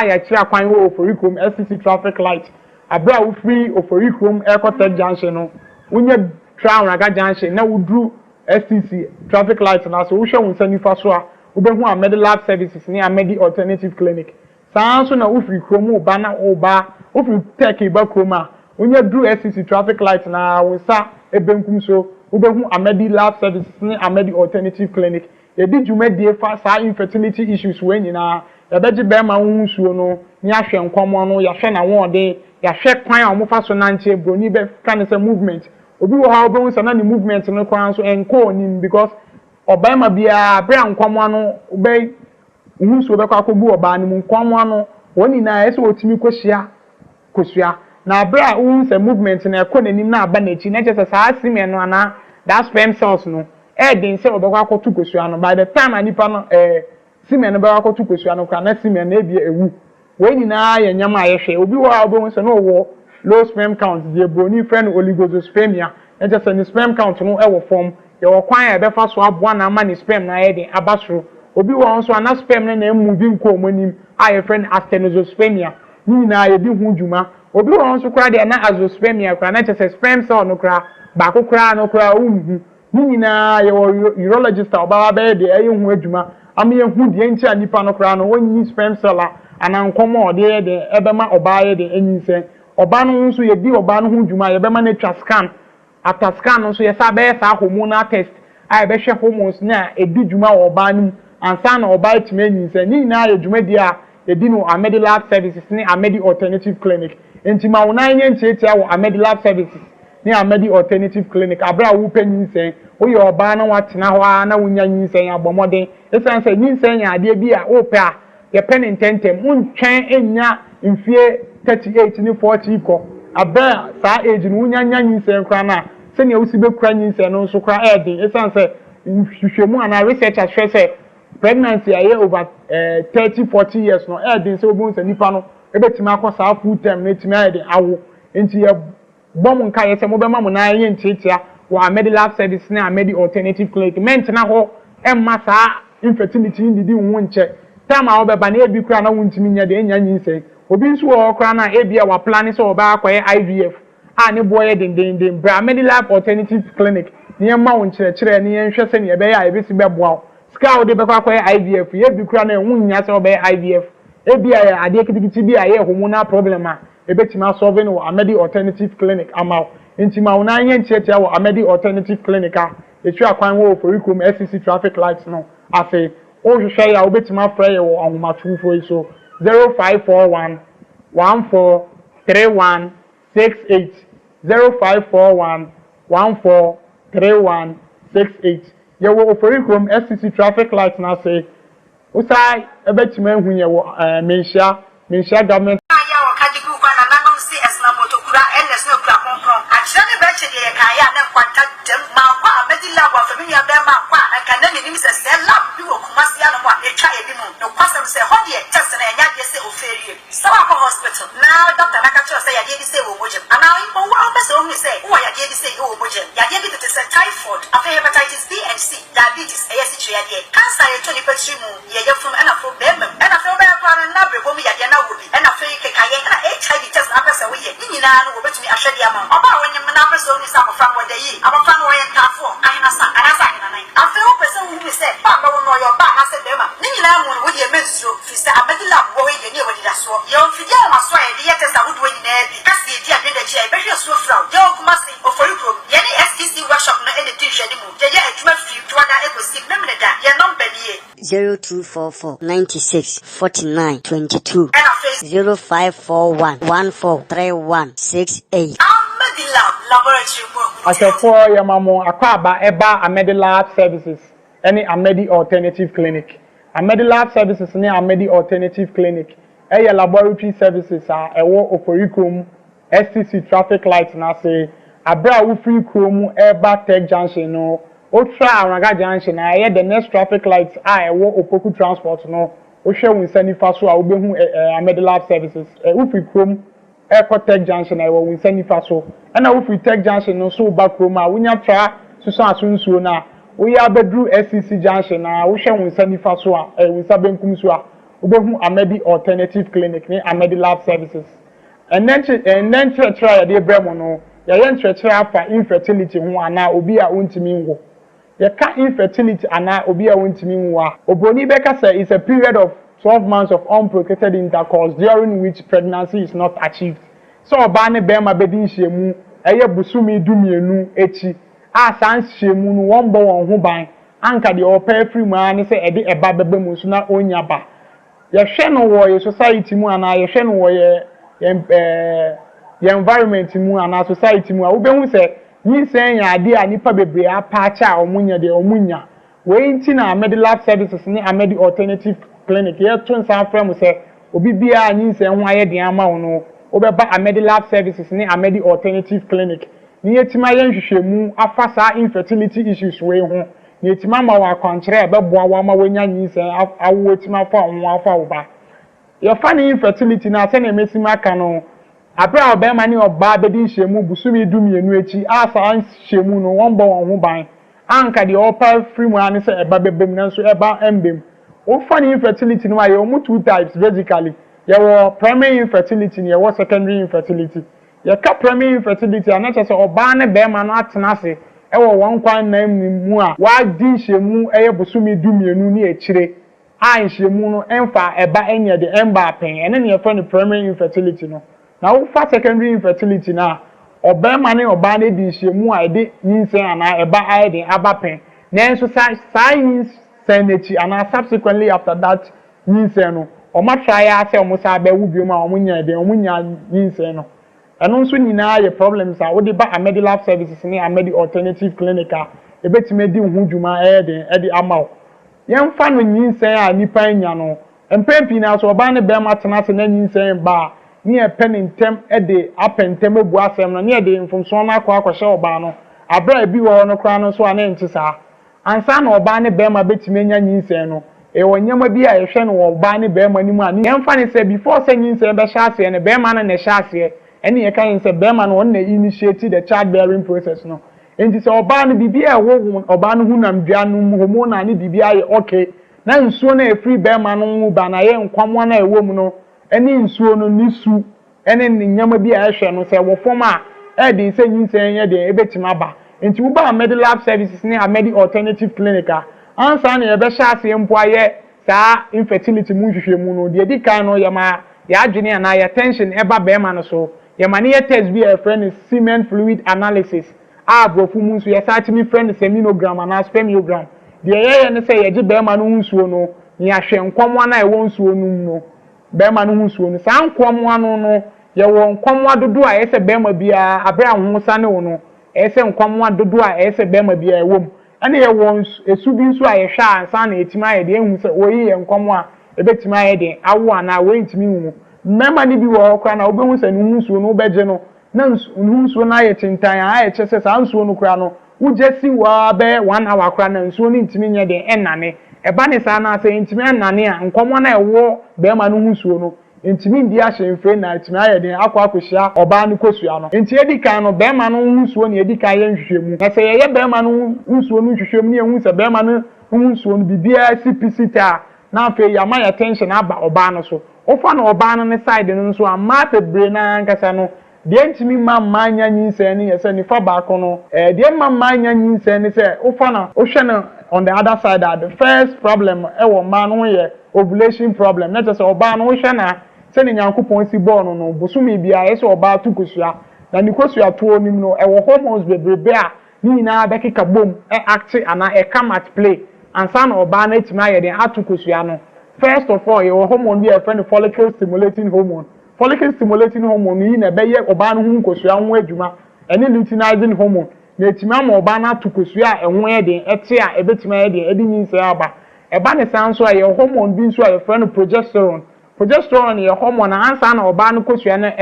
ya kira kwan wo Oforikrom SCC traffic light abra wo free Oforikrom Airport junction no unye Crown Aga junction na wudru SCC traffic light na so wo hwe won sanifa so a wo behu Amedi Lab Services ni Amedi Alternative Clinic sanso na wo free krom wo ba na wo ba wo free take ba krom a unye dru SCC traffic light na wo sa ebenkum so wo behu Amedi Lab Services ni Amedi Alternative Clinic yedi dwumadie fa sa infertility issues we nyina yabeji be ma hunsuo no ni ahwe nkomo no yahwe na won yahwe kwan a omofa so nanche broni be kan say movement obi wo ha obo nsa na ni movement no kwan so enko nim because oba ma bia bra nkomo no be hunsuo be kwa kobu oba ni nkomo no woni na ese otimi kosua na bra wo se movement na ekọ nanim na aba na chi na chese saa semen no ana that sperm cells no den se obekwa akotu kosua no by the time anipa no semen no be akotu kosua no kwa na semen na ebia ewu we nyina ya nyama ayehwe obi wa obo so no wo low sperm count the broni friend oligospermia na chese ni sperm count no ewo form ye wo kwan ya be fa so aboa na ama ni sperm na ye den abasoro obi wa nso ana sperm na emu bi nko omonim aye friend asantehene nyina ye di hu djuma obi wa nso kra de na azoospermia kra na chese sperm cell no kra ba ko kra no kra umhu nyina ye wo urologist oba ba de aye hu adwuma am ye hu de nchi anipa no kra no wonyi sperm cell ana nkomo de de ebema oba ye de enyinse oba no nso ye di oba no hu dwuma ye bema na twa scan after scan nso ye sa be sa hormonal test aye be hwe hormones na edi dwuma wo oba no ansa na oba etime enyinse nyina ye dwuma di a edi no Amedi Lab Services ni Amedi Alternative Clinic entima wona nye nchetia wo Amedi Lab Services ni Amedi Alternative Clinic abra wo panyinse wo ye oba na watena ho na wonya nyinse abomoden esanse nyinse nya ade bi a wo pe a ye pen intentem untwen enya mfie 38 ni 40 ko abra saa age no wonya nyinse nkra na se ne wosi be kra nyinse no nso kra edin esanse hwehwemu ana researchers say pregnancy aye over 30-40 years no edin se obun se nipa no ebetima akosa full term na etima edin awo enti ye bom nka ye se mo be ma mo na ye ntitia wa Amedi Lab Service na Amedi Alternative Clinic mentina ho emma saa infertility ndidi wo nche time a obeba na ebi kura na wontimi nya de enya nyinse obi nso wo kura na ebi a wa plan so oba akoye IVF a ne boye den bra Amedi Lab Alternative Clinic ne ma wo nkyerɛkyerɛ ne nhwɛ se ne ebe ya ebisi beboa ska ode bekwa akoye IVF ye bi kura na enwunya se oba IVF ebi a ade kitikiti bi a ye hormonal problem a ebetima solve no Amedi Alternative Clinic ama intima wona anye ntiatia wo Amedi Alternative Clinic a etu akwan wo Oforikom SCC traffic lights no afi o hwehwe ya obetima fra ye wo ahomatufo iso 0541 143168 0541 143168 ye wo Oforikom SCC traffic lights na say usai ebetima hu ye wo menhia government hospital. Now Dr. Nakacho say ya dey say wo mojem. And now in one person who say who ya dey say wo mojem. Ya dey to say typhoid, after hepatitis B and C, diabetes, ASH ya dey. Cancer ya toni petri mu, ya from and afro bem. And afro be akwa na be bo mi ya dey na wo bi. And afro ke kaye na HIV test na person we ye. Ni nyina no wo betumi ahwede ama. Oba wonyem na person ni sa afra wo dey yi. Abafa no ye tafo, ahina sa, anasa ahina nai. Afro person who say ba ba wo no yo ba na say dem. Ni nyina mu wo dey menstrual, fi say Amedi Lab wo we dey ni wo dey da so. Yo fi ya ma so ya dey test a would win in every kasi di ade da chia be so from yo kuma say Oforikom ye ni STC workshop na any tin hwede mu ye ye adwuma fi to ada ecosim na me da ye number ni 0244 96 49 22 0541 143168 Amedi Lab laboratory mo asefo ye mamo akwaba eba Amedi Lab Services any Amedi Alternative Clinic Amedi Lab Services ni Amedi Alternative Clinic eye laboratory services a ewo Oforikom SCC traffic lights na say abra wo free chrome eba tech junction no otra araga junction na eye the next traffic lights a ewo Opoku transport no o hwe winsani fa so a wo behu Amedi Lab Services wo free chrome eko tech junction ewo winsani fa so na wo free tech junction no so ba chrome a wonya tra suso asunsuo na wo ya bedru SCC junction na wo hwe winsani fa so a winsa benkum so a ubehu Amedi Alternative Clinic ni Amedi Lab Services and then try the bremo no ya try afa infertility ho ana obi a wontimi nwo ya ka infertility ana obi a wontimi nwo obroni beka say is a period of 12 months of unprotected intercourse during which pregnancy is not achieved so oba ne be ma bedin hyemu eye busumi dumienu echi a san hyemu no won bo won ho ban anka de opa free mu ani say ede eba beba mu so na onya ba ye hwe no wo ye society mu ana ye hwe no wo ye environment mu ana society mu a wo behu se yinsen ya ade a nipa bebre apaacha omunya de omunya we nti na Amedi Lab Services ni Amedi Alternative Clinic ye to nsan fra mu se obi bia yinsen ho aye de ama wo no obeba Amedi Lab Services ne Amedi Alternative Clinic ni yetima yenhwehwemu afa saa infertility issues we ho ni yetima ma wa kwankyere ebeboa wa ma wanya nyinsen awo yetima fa ho afa wo ba ye fa ni infertility na ase na emesima aka no abra obema ni oba bedi nhwemu busumi dumienu echi asa nhwemu no won bo won ho ban anka de opa free mu ane se eba bebem na so eba embem o fa ni infertility no aye o two types basically your primary infertility and your secondary infertility. Your primary infertility and not oba ne bema no atena se e wo won kwan na mu a wa di nhwemu eye busumi dumienu ni echire a nhwemu no emfa eba enye de emba pen ene ne for the primary infertility no na wo fa secondary infertility na obema ne oba ne di nhwemu a de nyinsen ana eba aye de aba pen na enso science senechi and subsequently after that nyinsen no Oma try ase omo sa be wu biom a omo nya de omo nya yinse no eno nso nyina ye problems a wo de ba Amedi Lab Services ni Amedi Alternative Clinic a ebetime di hu dwuma de amaw yemfa no yinse a nipa nya no empempi na so oba ne be ma tena se na yinse ba ni e pen ntem de apentem ebu asem no ni de mfomso na akwa oba no abra bi wo no kra no so a na ntisa ansa na oba ne be ma betime nya yinse no e wonyama bi a yehwe no wo ba ne be ma ni mu a yemfa ne se before se nyinse be hyase ne be ma na hyase ene ye kan se be ma no on na initiate the childbearing process no enti se oba no bibia e wo oba no hunam dua no hormone na ne bibia ye okay na nsuo na e free be ma no ba na ye nkwamo na e wo mu no ene nsuo no nisu ene nyama bi a yehwe no se wo fom a e de se nyinse ye de ebetima ba enti wo ba Amedi Lab Services ne Amedi Alternative Clinic a ansa na ebe hyase mpo aye saa infertility mu hwehwemu no de di kan no yema ya adwene ana ya tension eba be ma no so yema ne test bi a friend semen fluid analysis brofu mu so ya satimi friend seminogram ana spermiogram de ye ne se ye gi be ma no nsuo no ni ahwe nkwomwa na e wo nsuo no no be ma no nsuo no saa nkwomwa no ye wo nkwomwa dodo a ese be ma bia abra ho sa ne wo no ese nkwomwa dodo a ese be ma bia e wo ane ye won esubi nso a ye hwa ansa na etima ye de ehu se oyi ye nkomo a ebetima ye de awo ana we ntimi hu mmema ni bi wo okra na obehu se no nsuo no beje no na nsuo na ye tintan a ye chese sa nsuo no kra no ujesi wa be 1 hour kra na nsuo ni ntimi nye de enane eba ne sa na se ntimi enane a nkomo na ewo be ma no nsuo no ntimi ndi a hyenfre na ntimi aye de akwakohia oba no kosua no enti edikan no be ma no nsuo ne edikan ye nhwehwemu na se ye be ma no nsuo no nhwehwemu ne ehu se be ma no nsuo no bibia CPC ta na afi ya ma ya tension aba oba no so ofa na oba no ne side no nso ama pebre na nkasa no de ntimi ma nya nyinse ne yese ni fa ba ko no de ma nya nyinse ne se ofa na ohwe no on the other side the first problem wo ma no ye ovulation problem na just oba no ohwe na se ni nyankopon si ball no bosumi bia yese oba tukosua na ni kosua to onim no wo hormones bebrebe a ni na bekeka bom act ana come at play ansa na oba na etima ye den atukosua no first of all your hormone be a friend follicle stimulating hormone ni na be ye oba no hu nkosua ho adwuma ene luteinizing hormone na etima ma oba na atukosua enwo ye den ete a ebetima ye den edi nyinse aba eba ne sanso a your hormone bi nso a your friend progesterone ye hormone ansa na oba no kosua na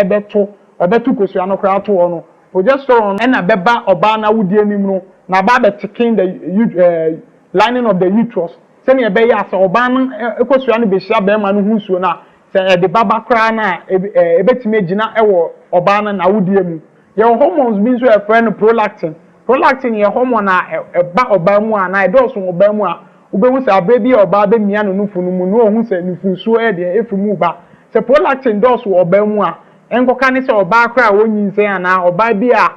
obetu kosua no kra to no progesterone na beba oba na wudi anim no na ba betikin the lining of the uterus se ne be ya se oba no ekosua no be hia be ma no hunsuo na se de baba kra na ebetime gina ewo oba no na wudi amu ye hormones bi nso e friend prolactin ye hormone na eba oba mu ana e do so oba mu a ubehu se abra bi oba be mia no nufunu mu no ohun se nufunsuo e de efimu ba se prolactin do so oba mu a enkoka ne se oba kra wonyinse ana oba bi a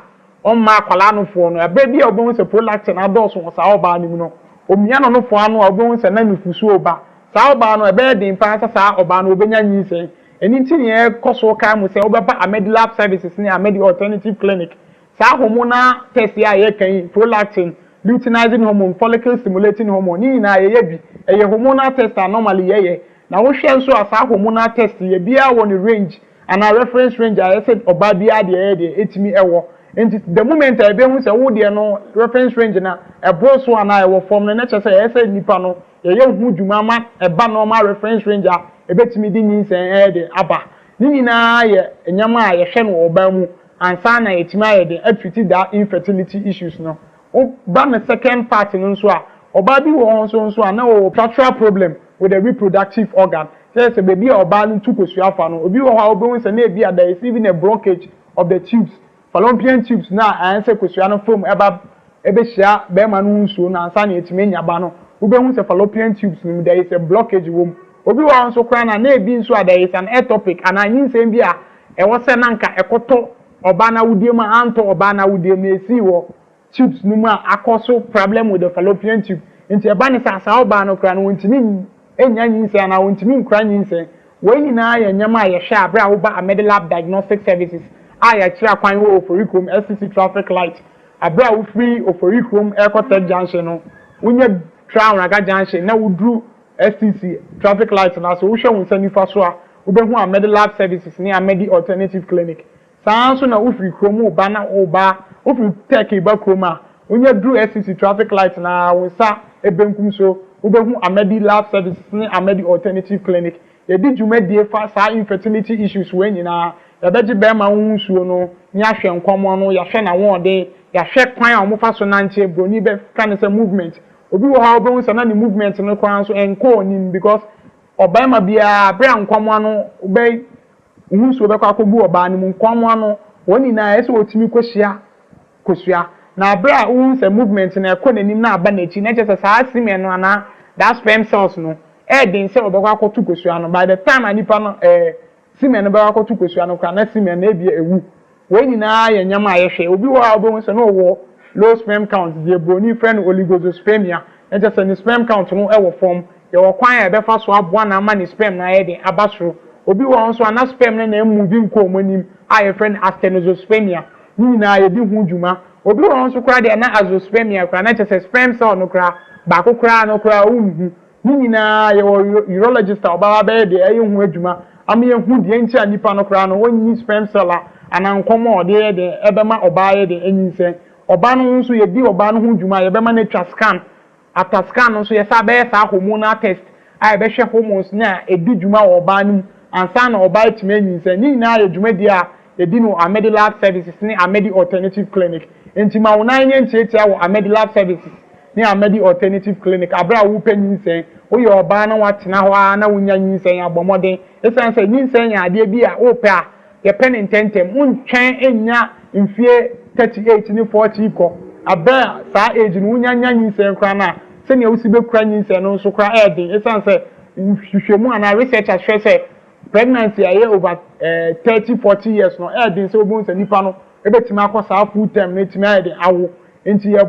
omma akwala no fo no abra bi obehu se prolactin adoso sa oba ni mu no omia no fo ano obehu se na nufunsuo ba sa oba no ebe de mpa sa oba no obenya nyinse eni nti ne koso ka mu se obeba Amedi Lab Services ni Amedi Alternative Clinic sa hormonal test ya ye kan prolactin luteinizing hormone follicle stimulating hormone ni na ye bi eye hormonal test normally ye na wo hwe nso asa hormonal test ye bia won range and a reference range I said oba bia de etimi ewo enti the moment I be hu se wo de no reference range na ebo so ana ewo form na che se ye se nipa no ye hu dwuma ma eba normal reference range a ebetimi di nyinse de aba Nini na ye enyama a ye hwe no oba mu ansa na yetima ye de afiti that infertility issues no. O ba na second part no nso a oba bi wo nso a na o structural problem with the reproductive organ. Say say baby oba no tukosua fa no obi wo ha obo say na ebi there is even a blockage of the tubes fallopian tubes na answer kosua no from ebe hia be ma no nsuo na ansa na yetima nyaba no obehu say fallopian tubes no there is a blockage wom obi wo nso kra na ebi nso a there is an ectopic and anyinsem bi a e wo se na nka ekoto oba na wudie ma anto oba na wudie na esi wo tubes no ma akoso problem with the fallopian tube nti eba ne sa oba no kra no wontimi enya nyinse na wontimi nkra nyinse we nyina ya nyama ya hwe abra wo ba Amedi Lab Diagnostic Services ya kira kwan wo Oforikom SCC traffic light abra wo free Oforikom Airport junction no wonye Crown Aga junction na wudru SCC traffic light na so wo hwe won sanifa so a wo behu Amedi Lab Services ni Amedi Alternative Clinic sanso na wo free krom wo ba na wo ba wo free take ba krom a wonye dru SCC traffic light na wo sa ebenkum so ubehu Amedi Lab Services ni Amedi Alternative Clinic yedi dwumadie fa sa infertility issues we nyina yabeji be ma nsuo no nya hwe nkomo no ya hwe na won ya hwe kwan a omofa so nanche broni be kan say movement obi wo ha obehu say na ni movement no kwan so enko nim because oba ma bia bra nkomo no be nsuo be kwa akobu oba ni nkomo no woni na ese otimi kosua na bra say movement na ekononim na aba na chi na chese sa semen no ana that sperm cells no din say obekwa akotu kosua no by the time anipa no semen no be akotu kosua no kwa na semen na bia ewu we nyina ya nyama ayehwe obi wa obo say no wo low sperm count the broni friend oligospermia na chese ni sperm count no ewo form ye wo kwan e be fa so aboa na ama ni sperm na ye din abasoro obi wa nso ana sperm na emu bi nkomonim aye friend astenospermia nyina ye di hu dwuma obi won nso kra de na azoospermia kra na chese sperm cell no kra ba ko kra no kra unhu nyina ye urologist oba ba de ayehu adwuma am ye hu de nchi anipa no kra no wonyi sperm cell ana nkomo de de ebema oba ye de enyinse oba no nso ye di oba no hu dwuma ye bema na twa scan after scan nso ye sa be sa hormonal test ai be hwe hormones na edi dwuma oba no ansa na oba etime enyinse nyina ye dwuma di a edi no Amedi Lab Services ni Amedi Alternative Clinic enti ma wona nye nchetia wo Amedi Lab Services ni Amedi Alternative Clinic abra wo panyinsen wo ye oba na watena ho na wonya nyinsen abomoden esan se nyinsen ya ade bi a wo pe a ye pen intentem untwen enya mfie 38 ni 40 ko abra sa age no wonya nyinsen kra na se ne wosi be kra nyinsen no so kra edin esan se hwehwemu ana researchers hwe se pregnancy aye over 30-40 years no edin se obun se nipa no ebetima akosa full term na etima ede awo enti ye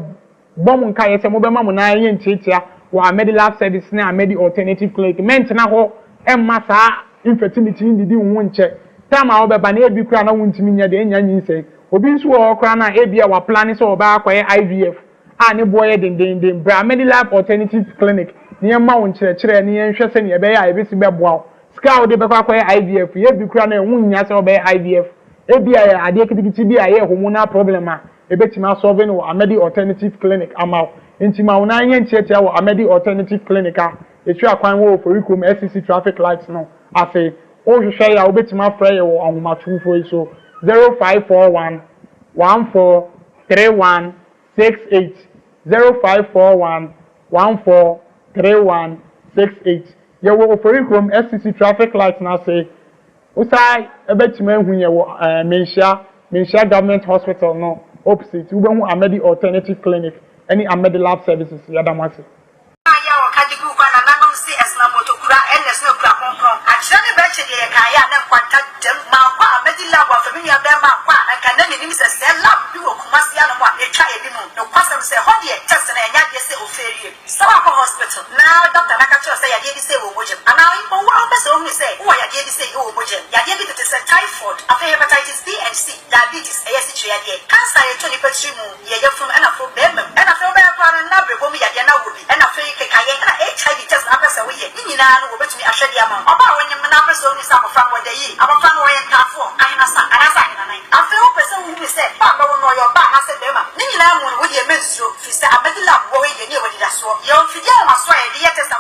bom nka ye se mo be ma mo na ye ntiatia wa Amedi Lab Service na Amedi Alternative Clinic ment na ho emma sa infertility ndidi nwo nche time a obeba na ebi kura na wontimi nya de enya nyinse obi nso wo kura na ebi a wa plan so oba akoye IVF a ne boye den bra Amedi Lab Alternative Clinic ne ma won kire ne hwe se ne be ya ebisi be boa ska ode be akoye IVF ye bi kura na enwunya se oba IVF ebi a ade kitikiti bi a ye hormonal problem a ebetima solve no Amedi Alternative Clinic ama ntima wona anye ntiatia wo Amedi Alternative Clinic a etu akwan wo Oforikom SCC traffic lights no afi o hwehwe ya obetima frɛ ye wo ahomatwufo iso 0541 143168 0541 143168 ye wo Oforikom SCC traffic lights na say usai ebetima ehunye wo Mensia Government Hospital no opposite ubehu Amedi Alternative Clinic any Amedi Lab Services yadamase aya wakadi ku kwa na nanom si esna moto kura ns no kura konkon achira ne ba chede ye kan ya na kwanta dem ma kwa Amedi Lab wa fami ya be ma kwa anka na ne nim se lab bi wo kumasi ya no mo etwa ebi mu no kwasem se hodie test na nya de se oferie sawa ko hospital na doctor na ka cho se ya de se wo mojem ana wo wa be se o mi se wo ya de se wo mojem ya de bi to se typhoid afa hepatitis B and C diabetes ayesi chwe ya de cancer ye to ni petri mu ye ye from ana from dem ana fe be kwa na brebo mu ya de na wo bi ana fe ke kaye na HIV test na pese wo ye nyina no wo betumi ahwede ama oba wonyem na pese o ni sa afa wo de yi afa no wo ye tafo ayina sa ana sa na nai afa wo pese wo mi se ba ba wo no yo ba na se dem ma nyina mu wo ye menstro fi se Amedi Lab wo ye ni wo di da so ye on fidi o ma so ye de ye test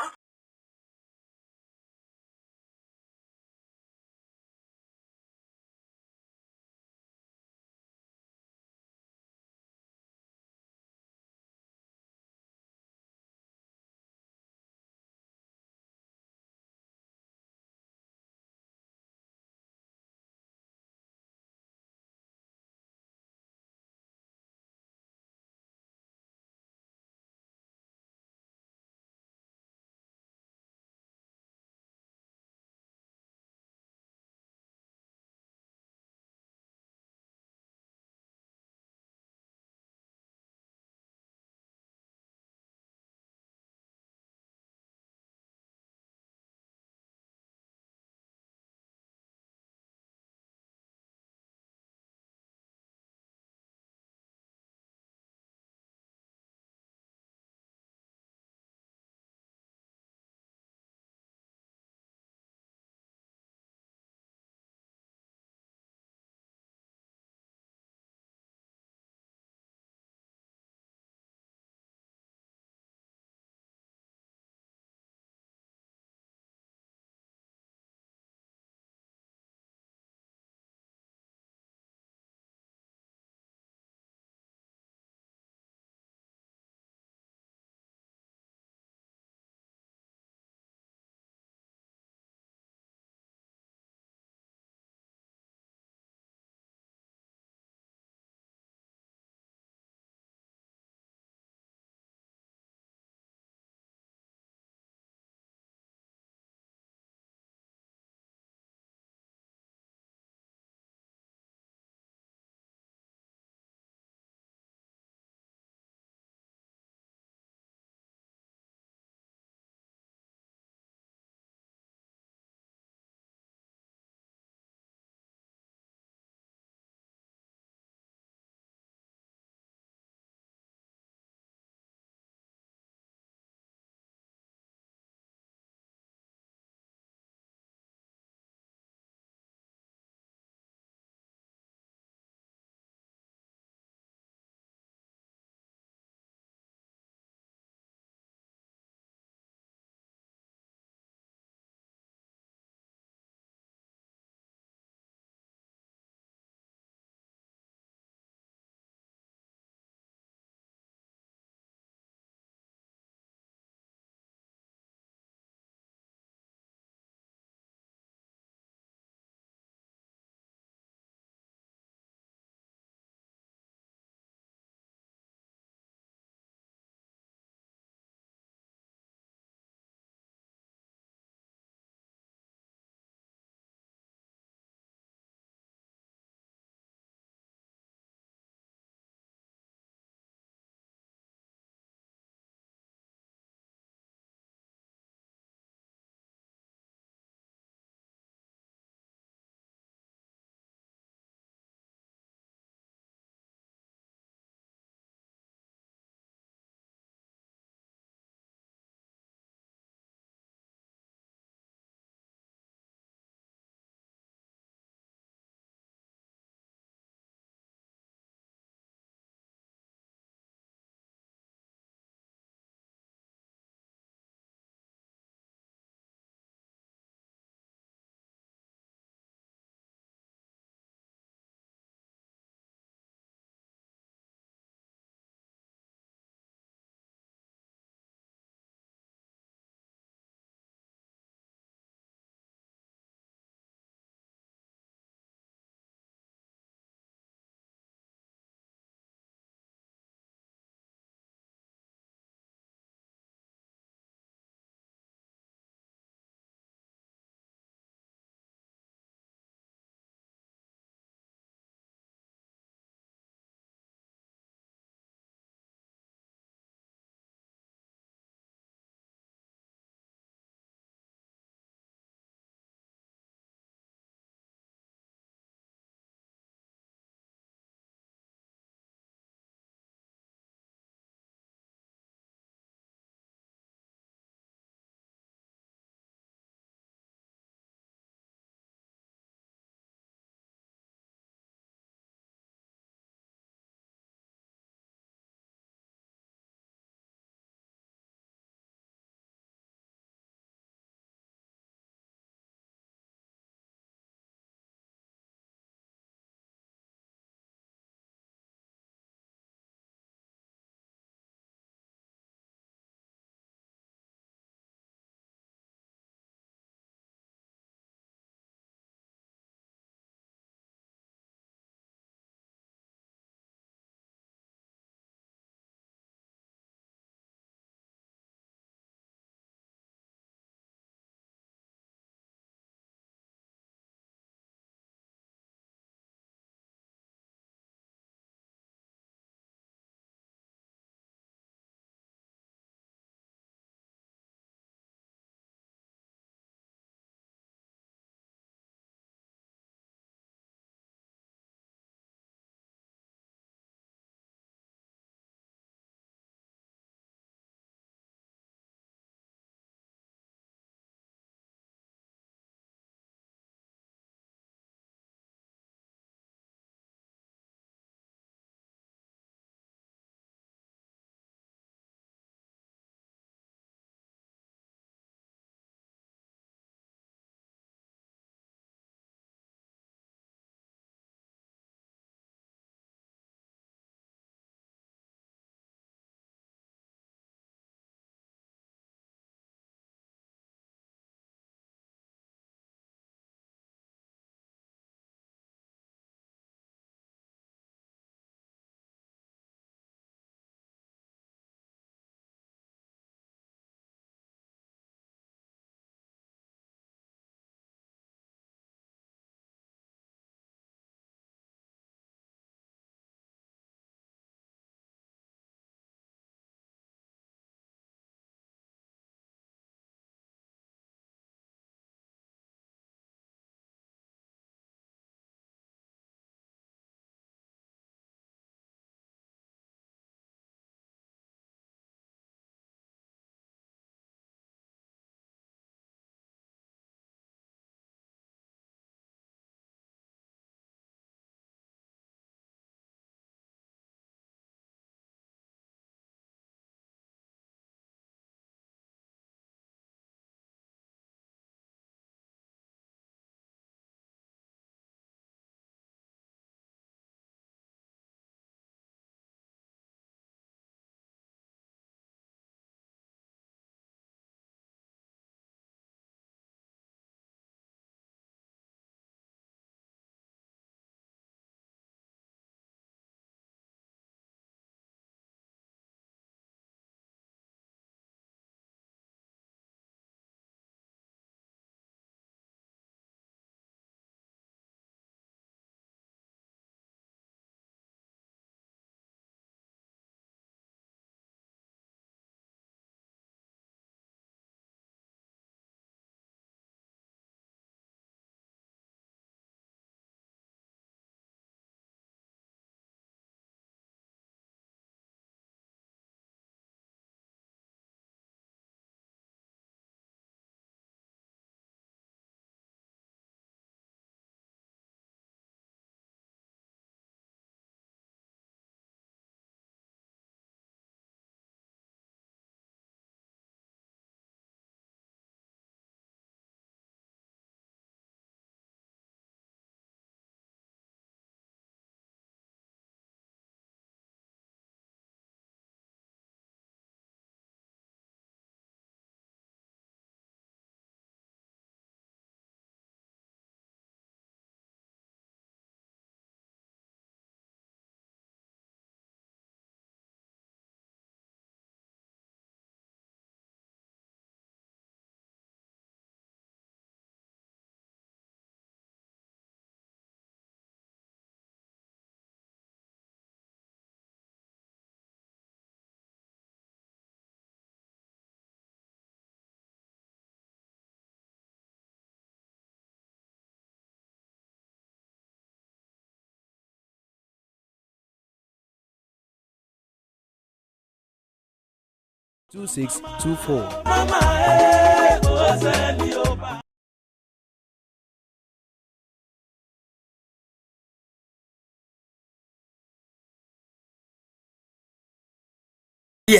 2624.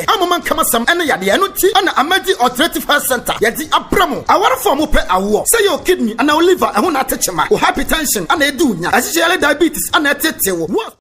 I'm a man come some and ya no tea and Amadi Alternative Health Center. Yadi Abramo. I want for more awo. Say your kidney and our liver and one touch ma. Or hypertension and they do nya. As diabetes and a tete. What?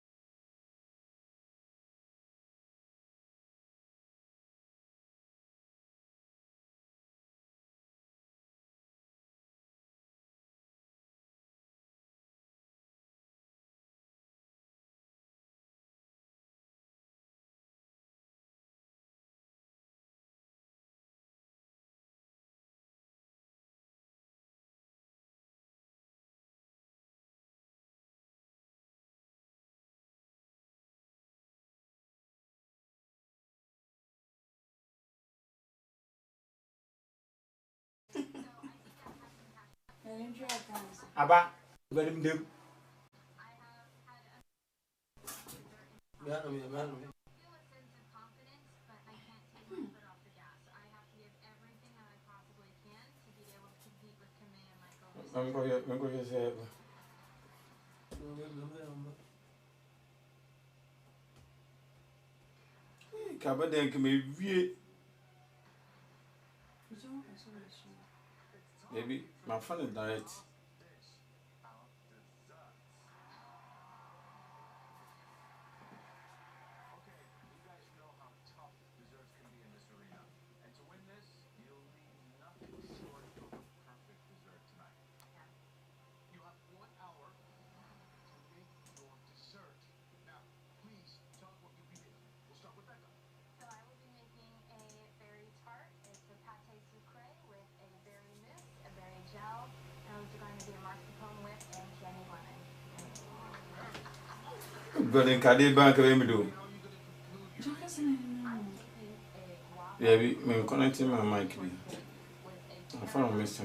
Aba, benim dem. Kabaden keme wie. Maybe my phone is direct. Golden Cadi Bank of Emido. Yeah, I'm connecting my mic. I'm from Mr.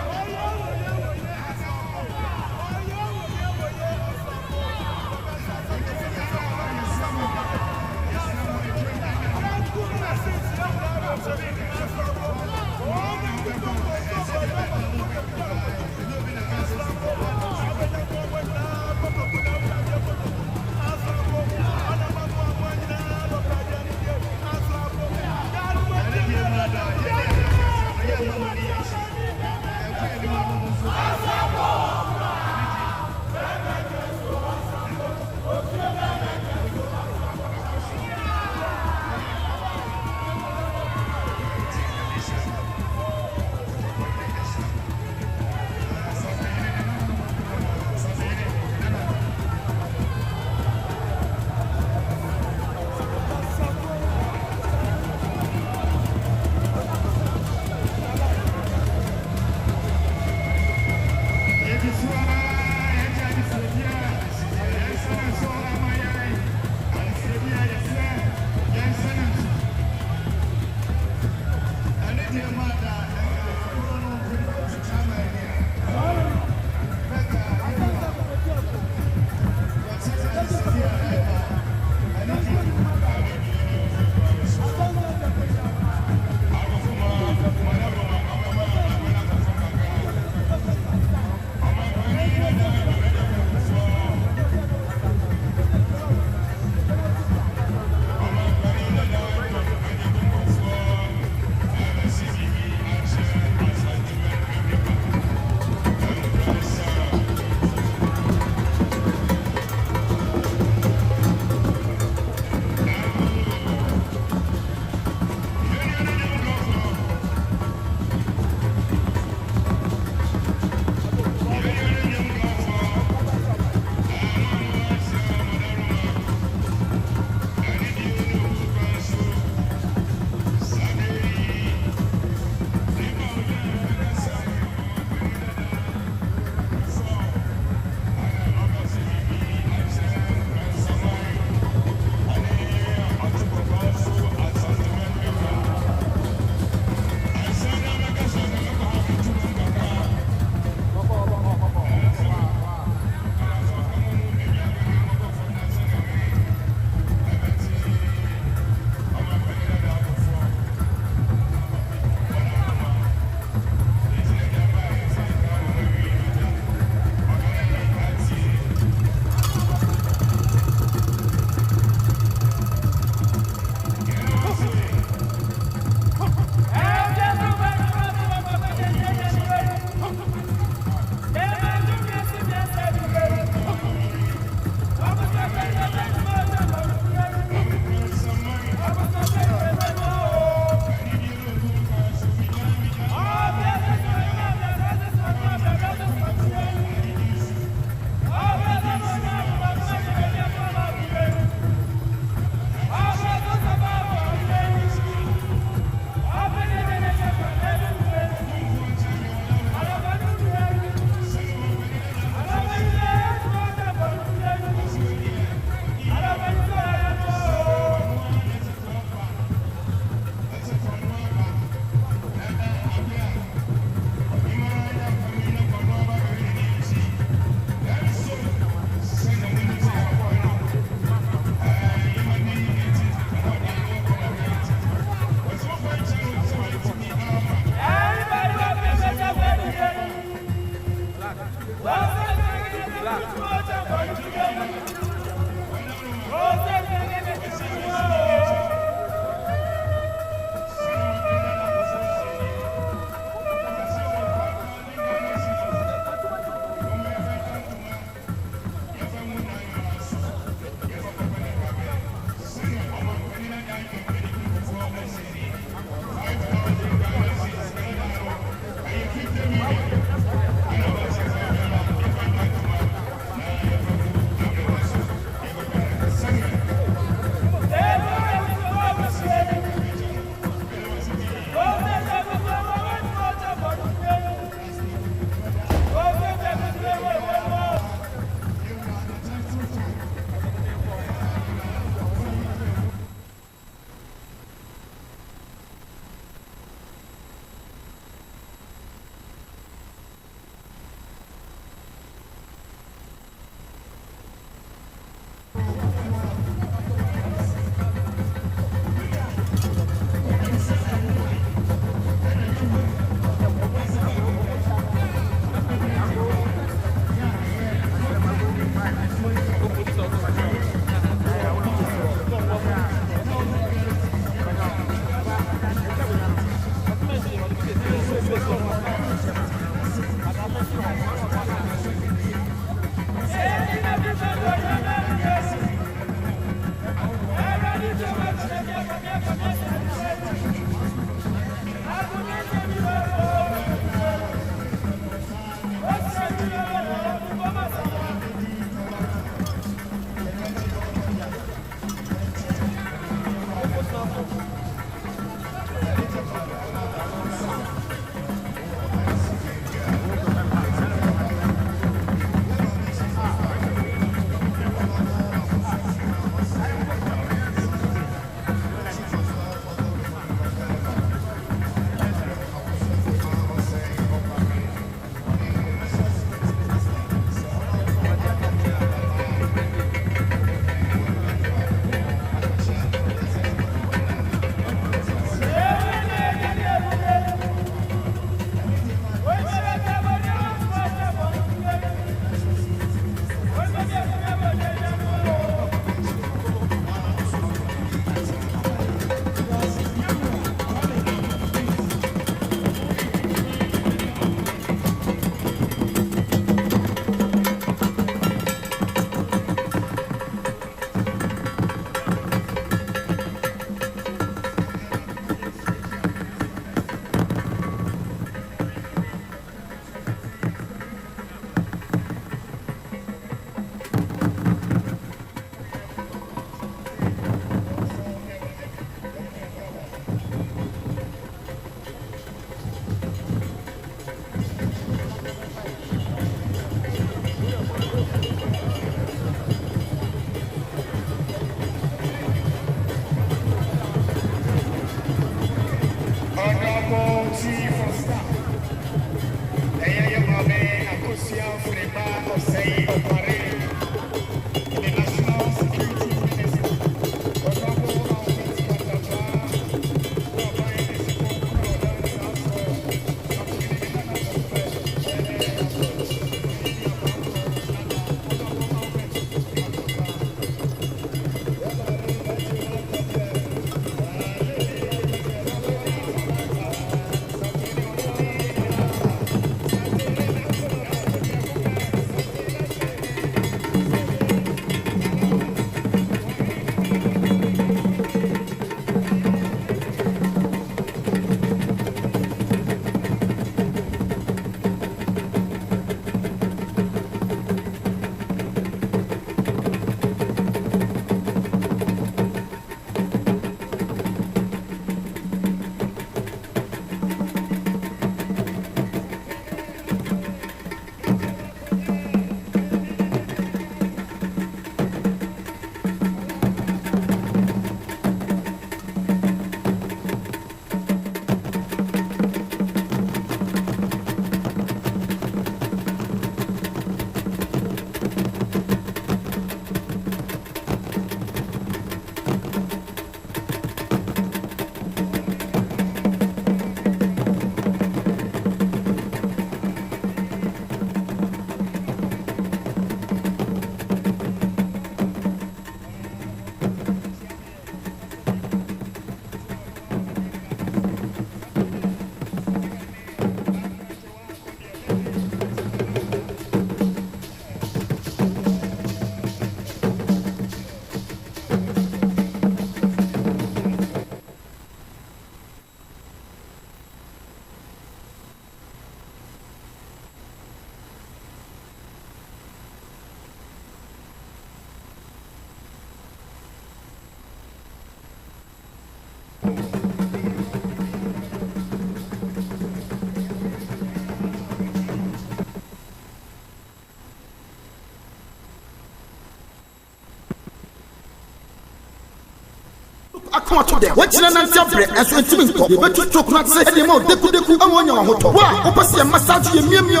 ato to dem wachina nantia bre enso entimi nko ye betu stroke na se e de ma deku awonya wa hoto wa opese ye massage ye miamia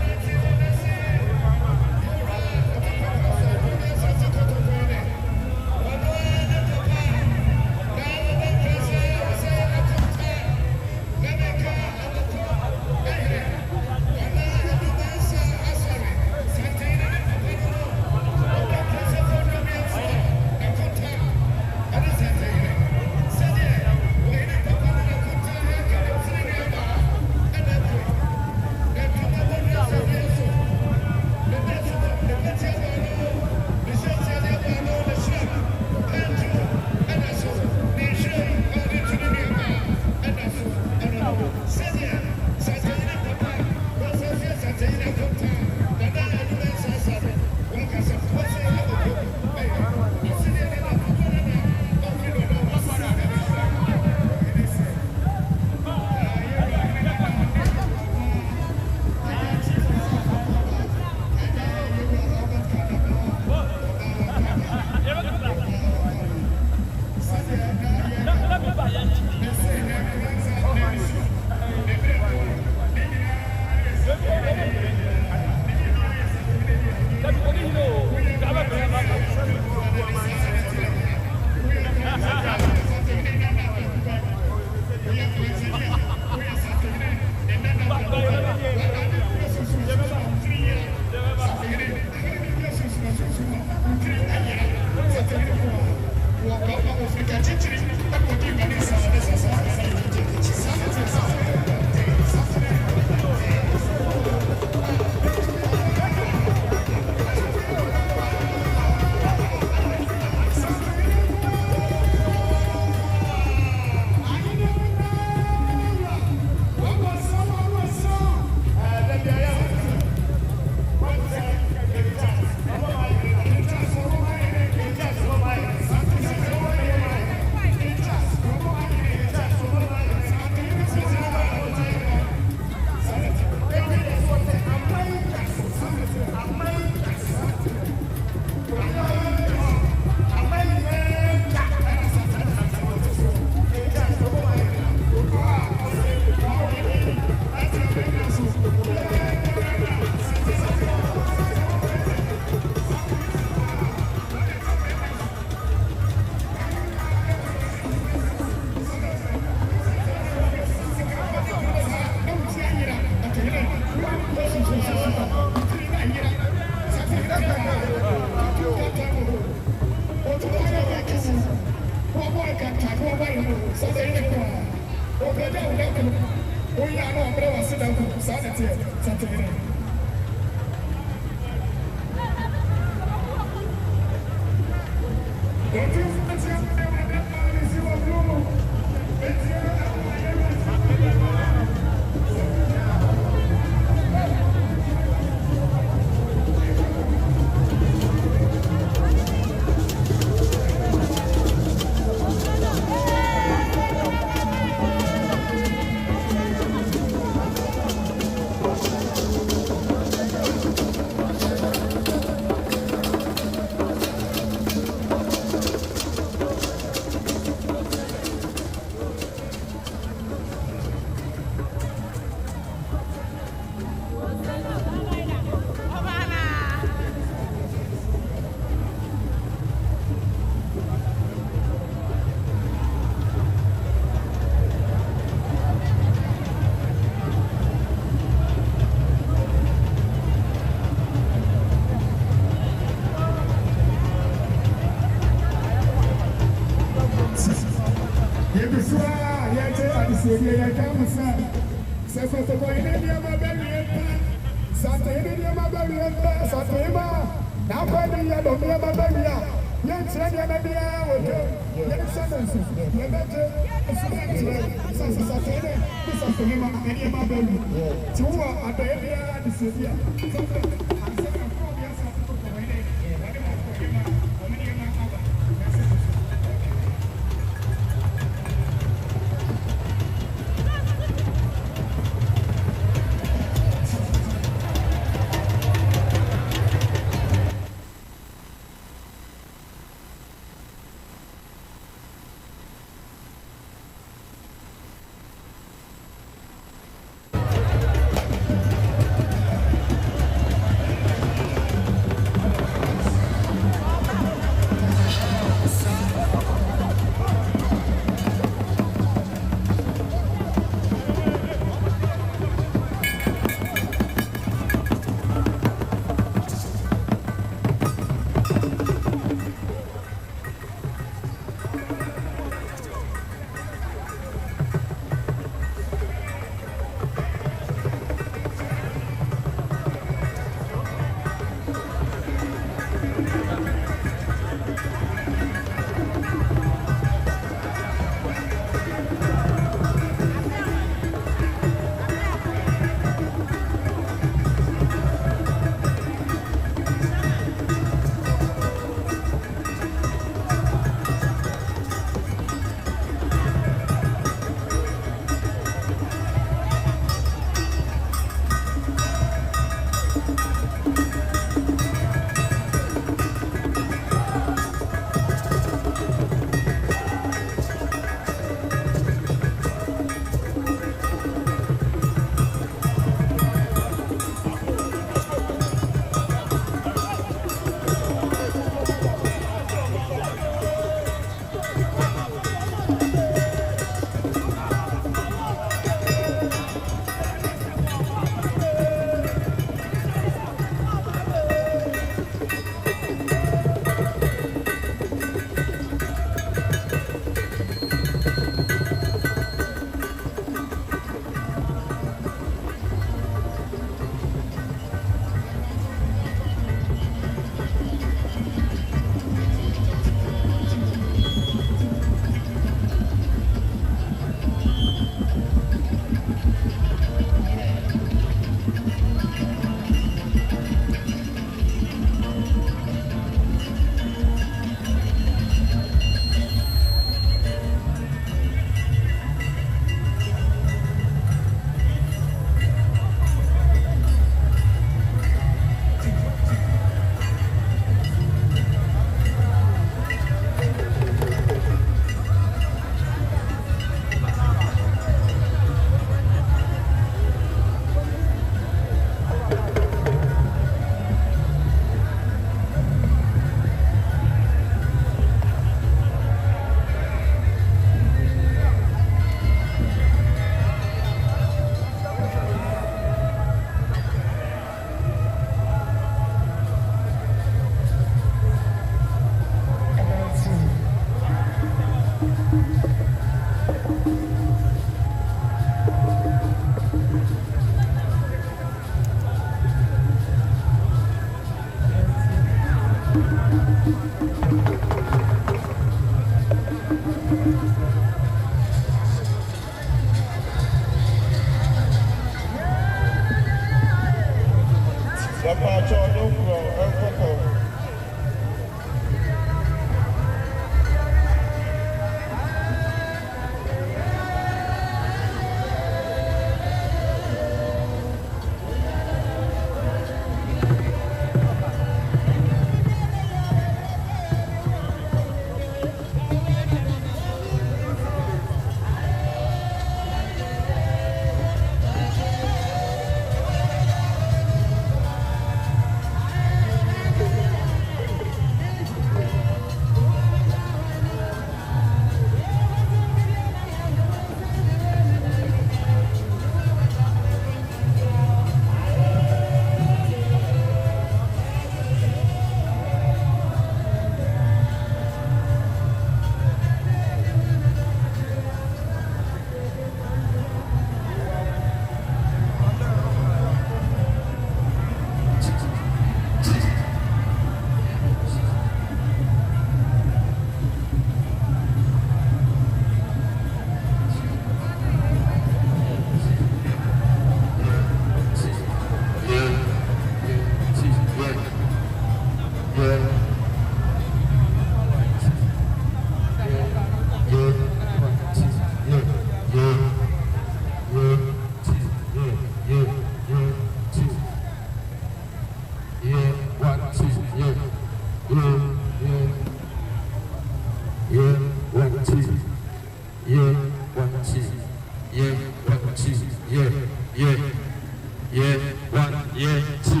Yeah, 2,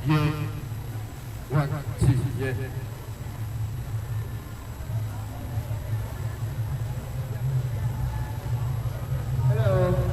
yeah. 1, 2, yeah. Hello.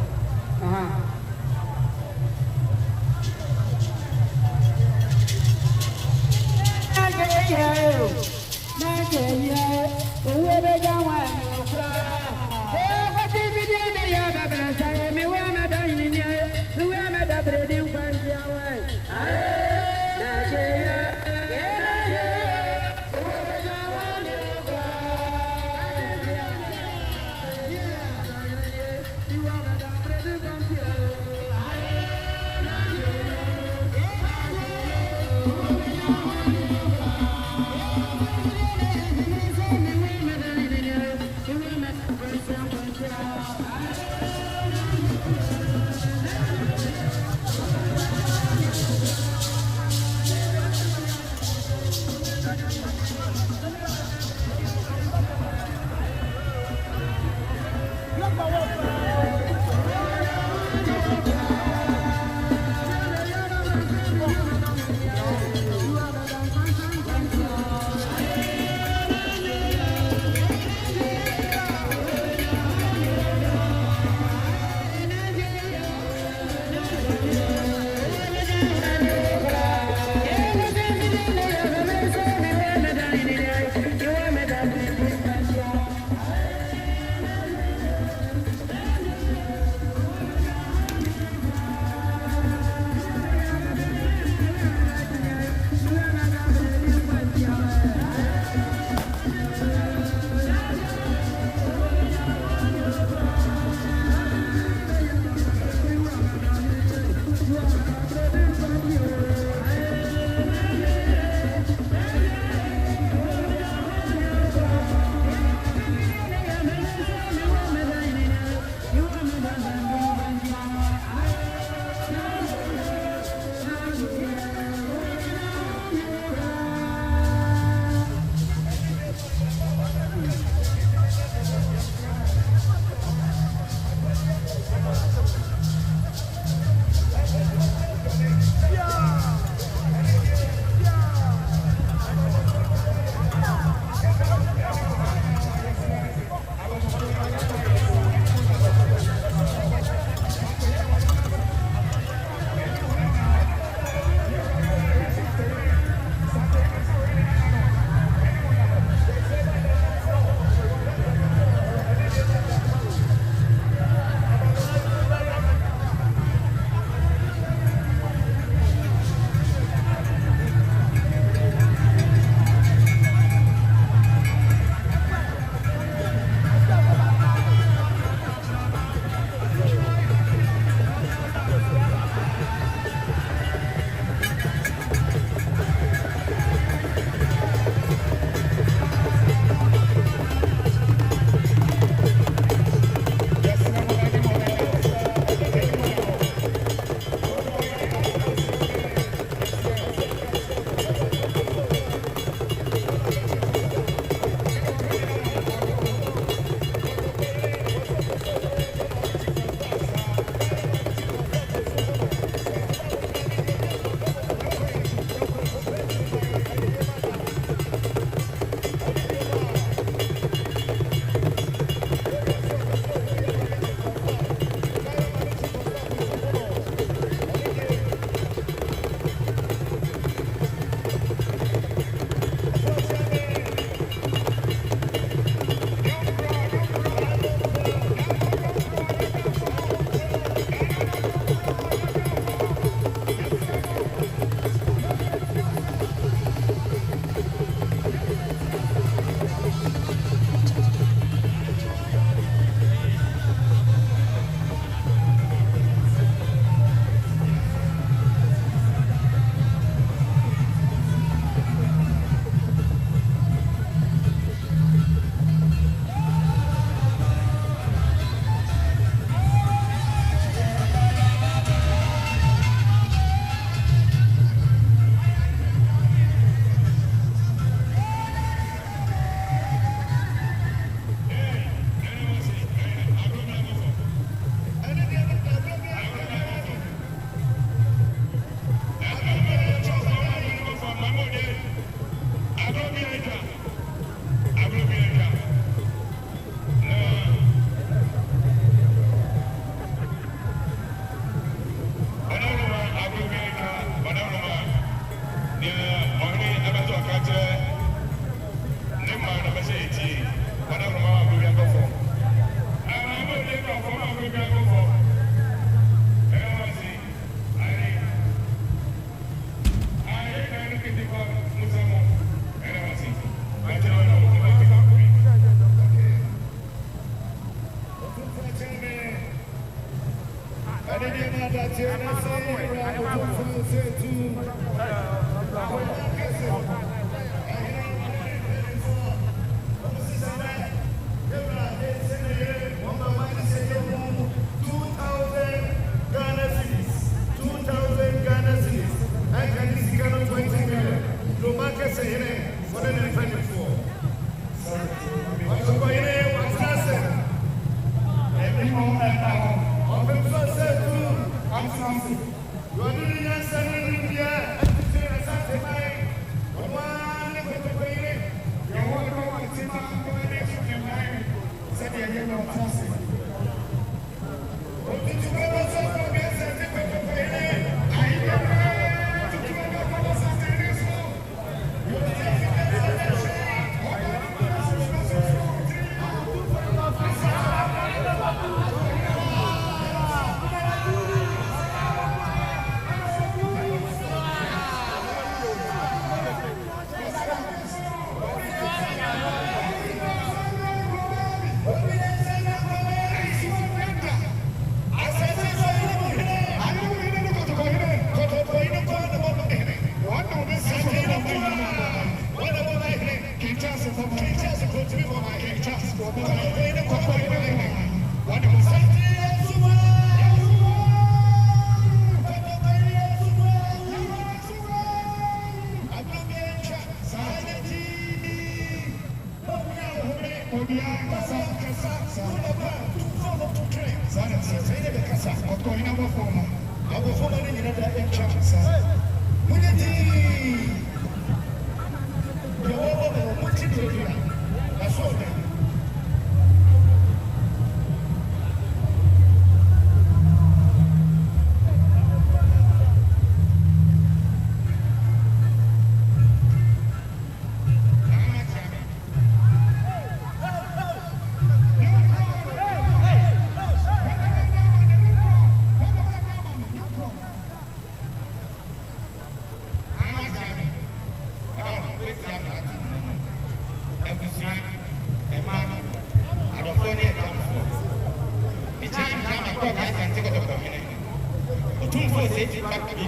Otumfuo Osei ti fakiri.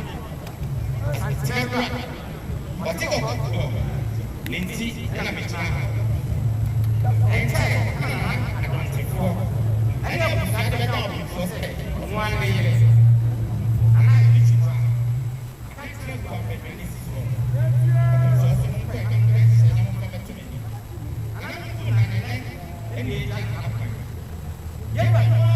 Asantehene. Otiko kokoɔ. Linti kana mechina. Ente kana Adutwumwaa. Ɛna busa de bɛda Otumfuo sɛ ɔno an ne yere. Ana yi ti fa. Akatire kwa bɛbɛni so. Otumfuo so mo kɔ ɛka mbɛ sɛ na mo kɔ bɛtumi. Ana mo tu na ne ne ɛna yi ta apa. Yɛ ba no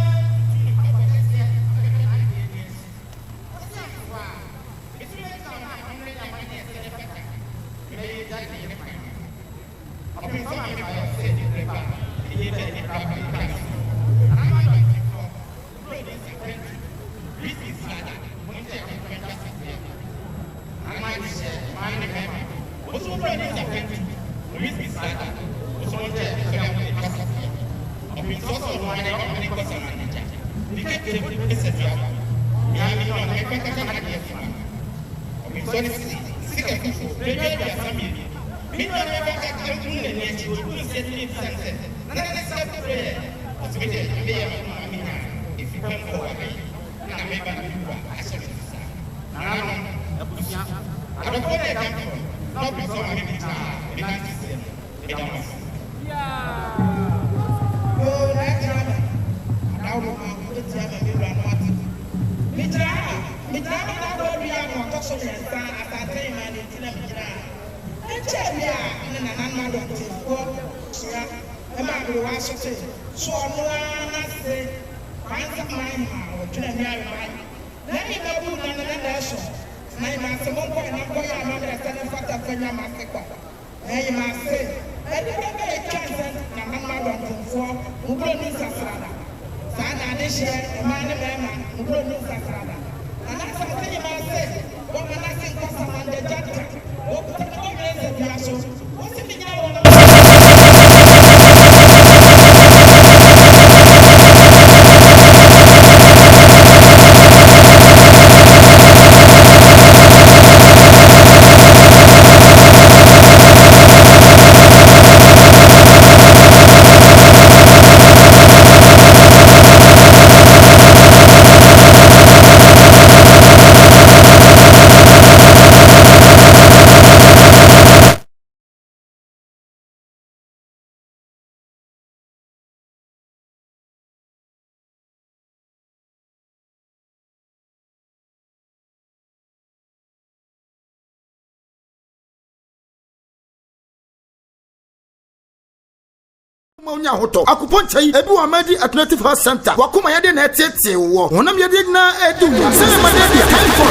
Maunya hoto akuponcha yi ebi wa madi alternative health center wakuma yade na etete wo wonam yade na edu sele madade time for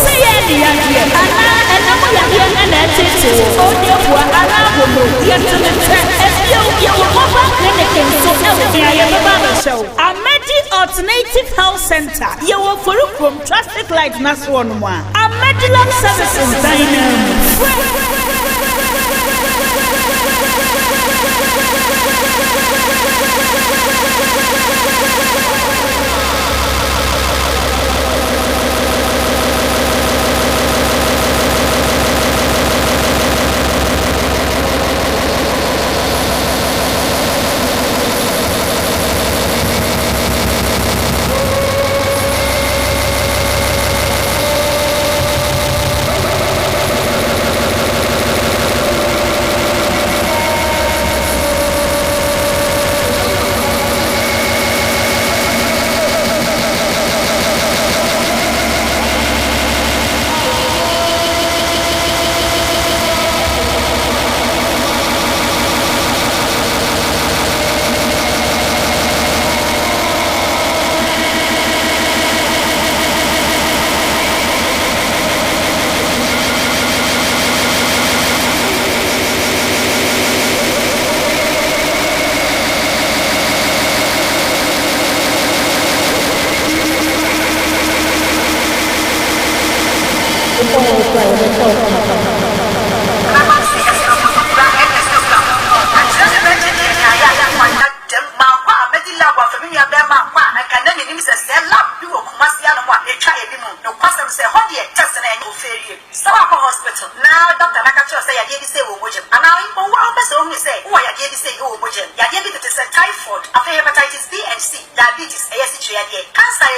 say any yade ana enamo yade na etete wo odefo ara bomo yete nte efie ye wo mobile clinic so e ya baba na show Amedi Alternative Health Center ye wo foru from traffic light na so no mo Amedi Lab Services dynamic hepatitis B and C, diabetes, cancer,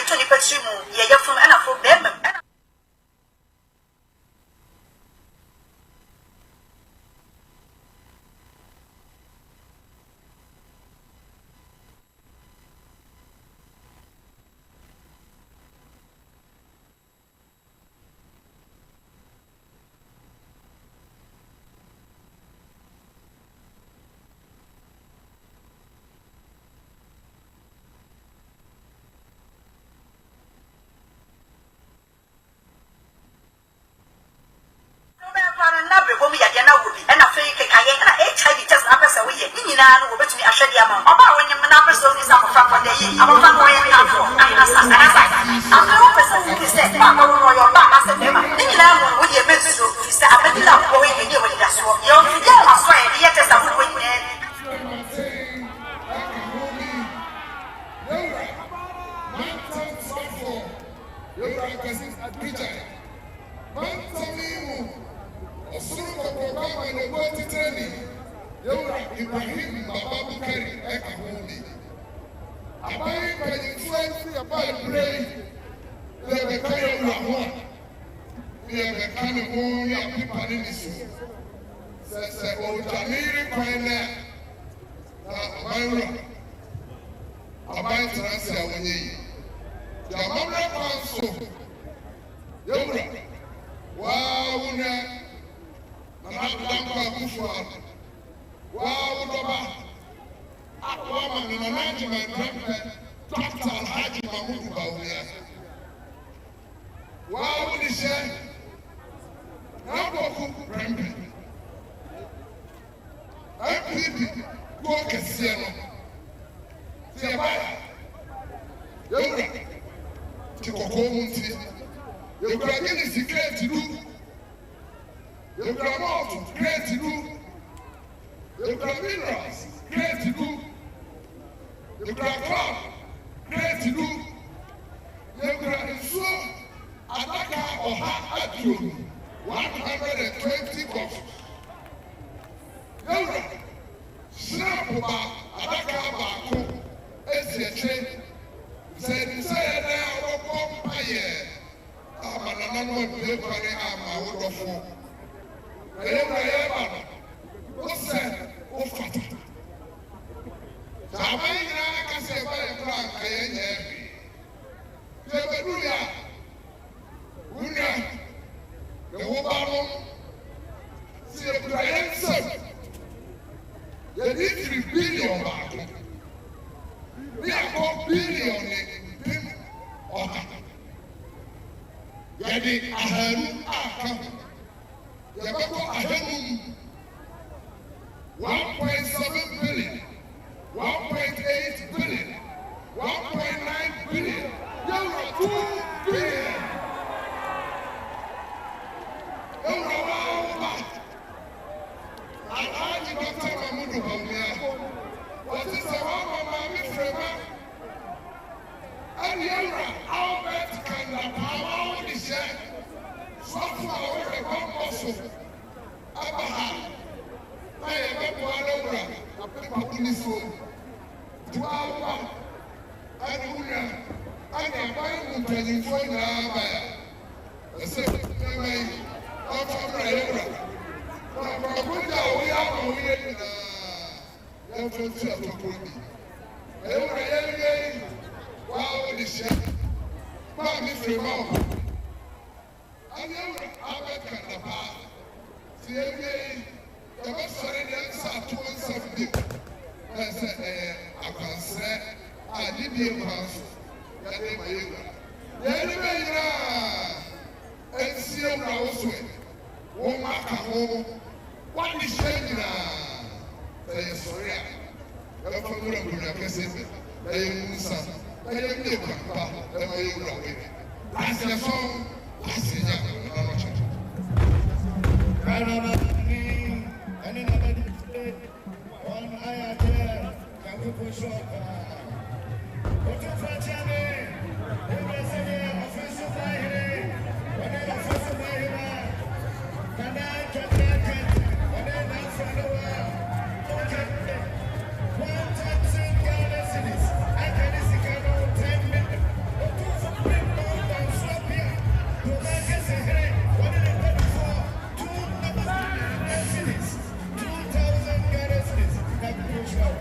Yadi Aharu Akam. Yabako Ahanum 1.7 billion, 1.8 billion, 1.9 billion, you're 2 billion. You're Alhaji Dr. Mahmoud Bamia. What is the one of my Mifrema? And you're Albert Kandapama on the shed. Software away from Mosul. Abaha. I am a Guadalajara. I pick up in this room. 12 and Una. And I'm buying 24 now. The second way of Abraham. But we are going to wow, the shed. Mammy Fremont. I never have a bar. See, the best surrender 217. I said, I can say, I did the house. That is my Yanni, and see a house. One mark home. What is changing? They are sorry. I'm from the Buddha. They are son. They are new. They are away. As a song, as a young and another one higher there. Can we push up? Otumfuo Chame. Offensive fire. Offensive fire. Can I get that? And then that's for the world. Okay. 1,000 Ghana cities. I can see 10 minutes. Otumfuo people don't stop here. Asantehene. 2 cities. 2,000 Ghana cities. That push up.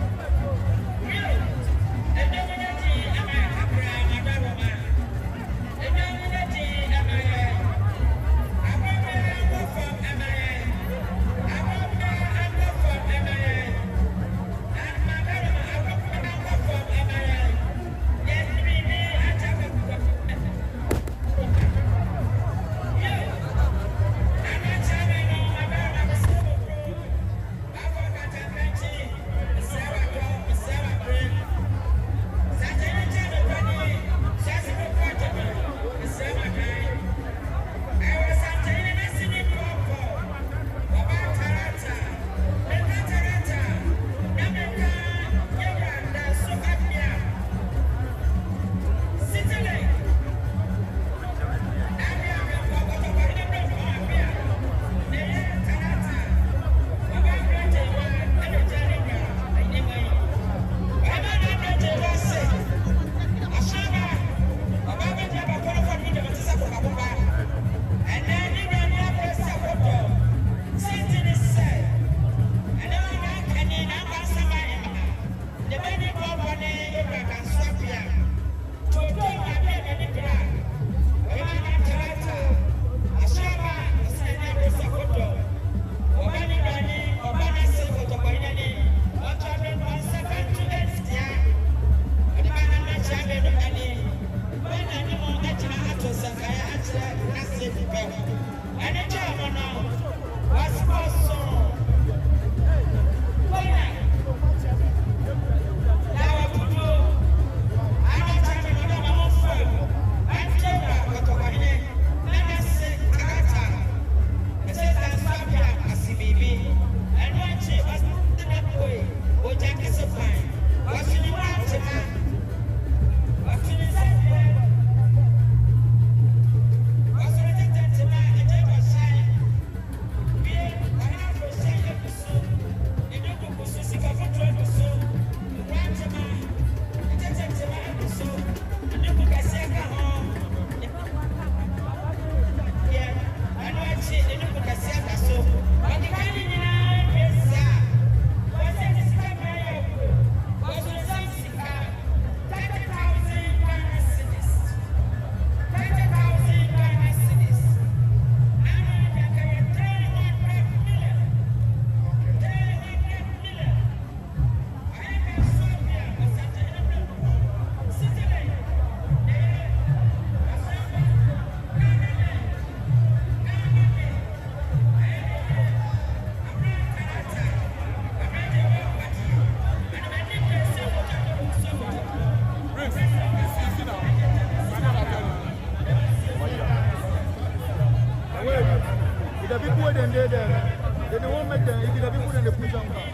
people than they won't make them. If the people than they push them down.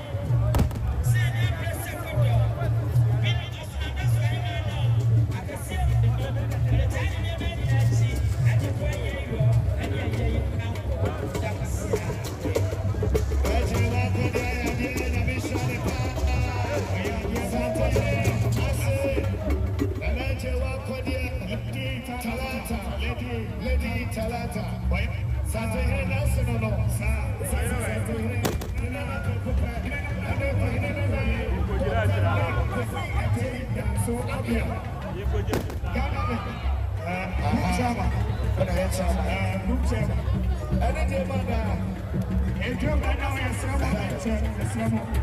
Lady Talata, Asantehene Nelson no so up here. Group chairman. Anything but you come right now, yes, you come right now.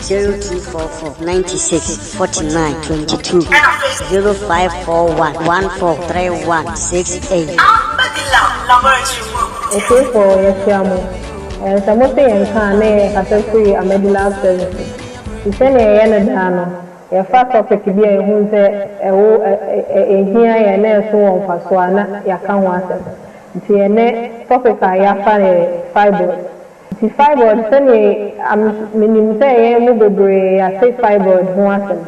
(0244-96-49-22) 0541-143168. Otumfuo yɛhyiamu. Sɛ mote yɛn ka ne yɛkasa firi Amedilab services. Sɛnea yɛyɛ no daa no, yɛfa topic bi a yɛhu sɛ ɛhia yɛn na ɛso wɔ mfaso a na yɛaka ho asɛm. Nti yɛne topic a yɛafa ne fibroid. Nti fibroid sɛnea menim sɛ yɛn mu bebree yɛase fibroid ho asɛm.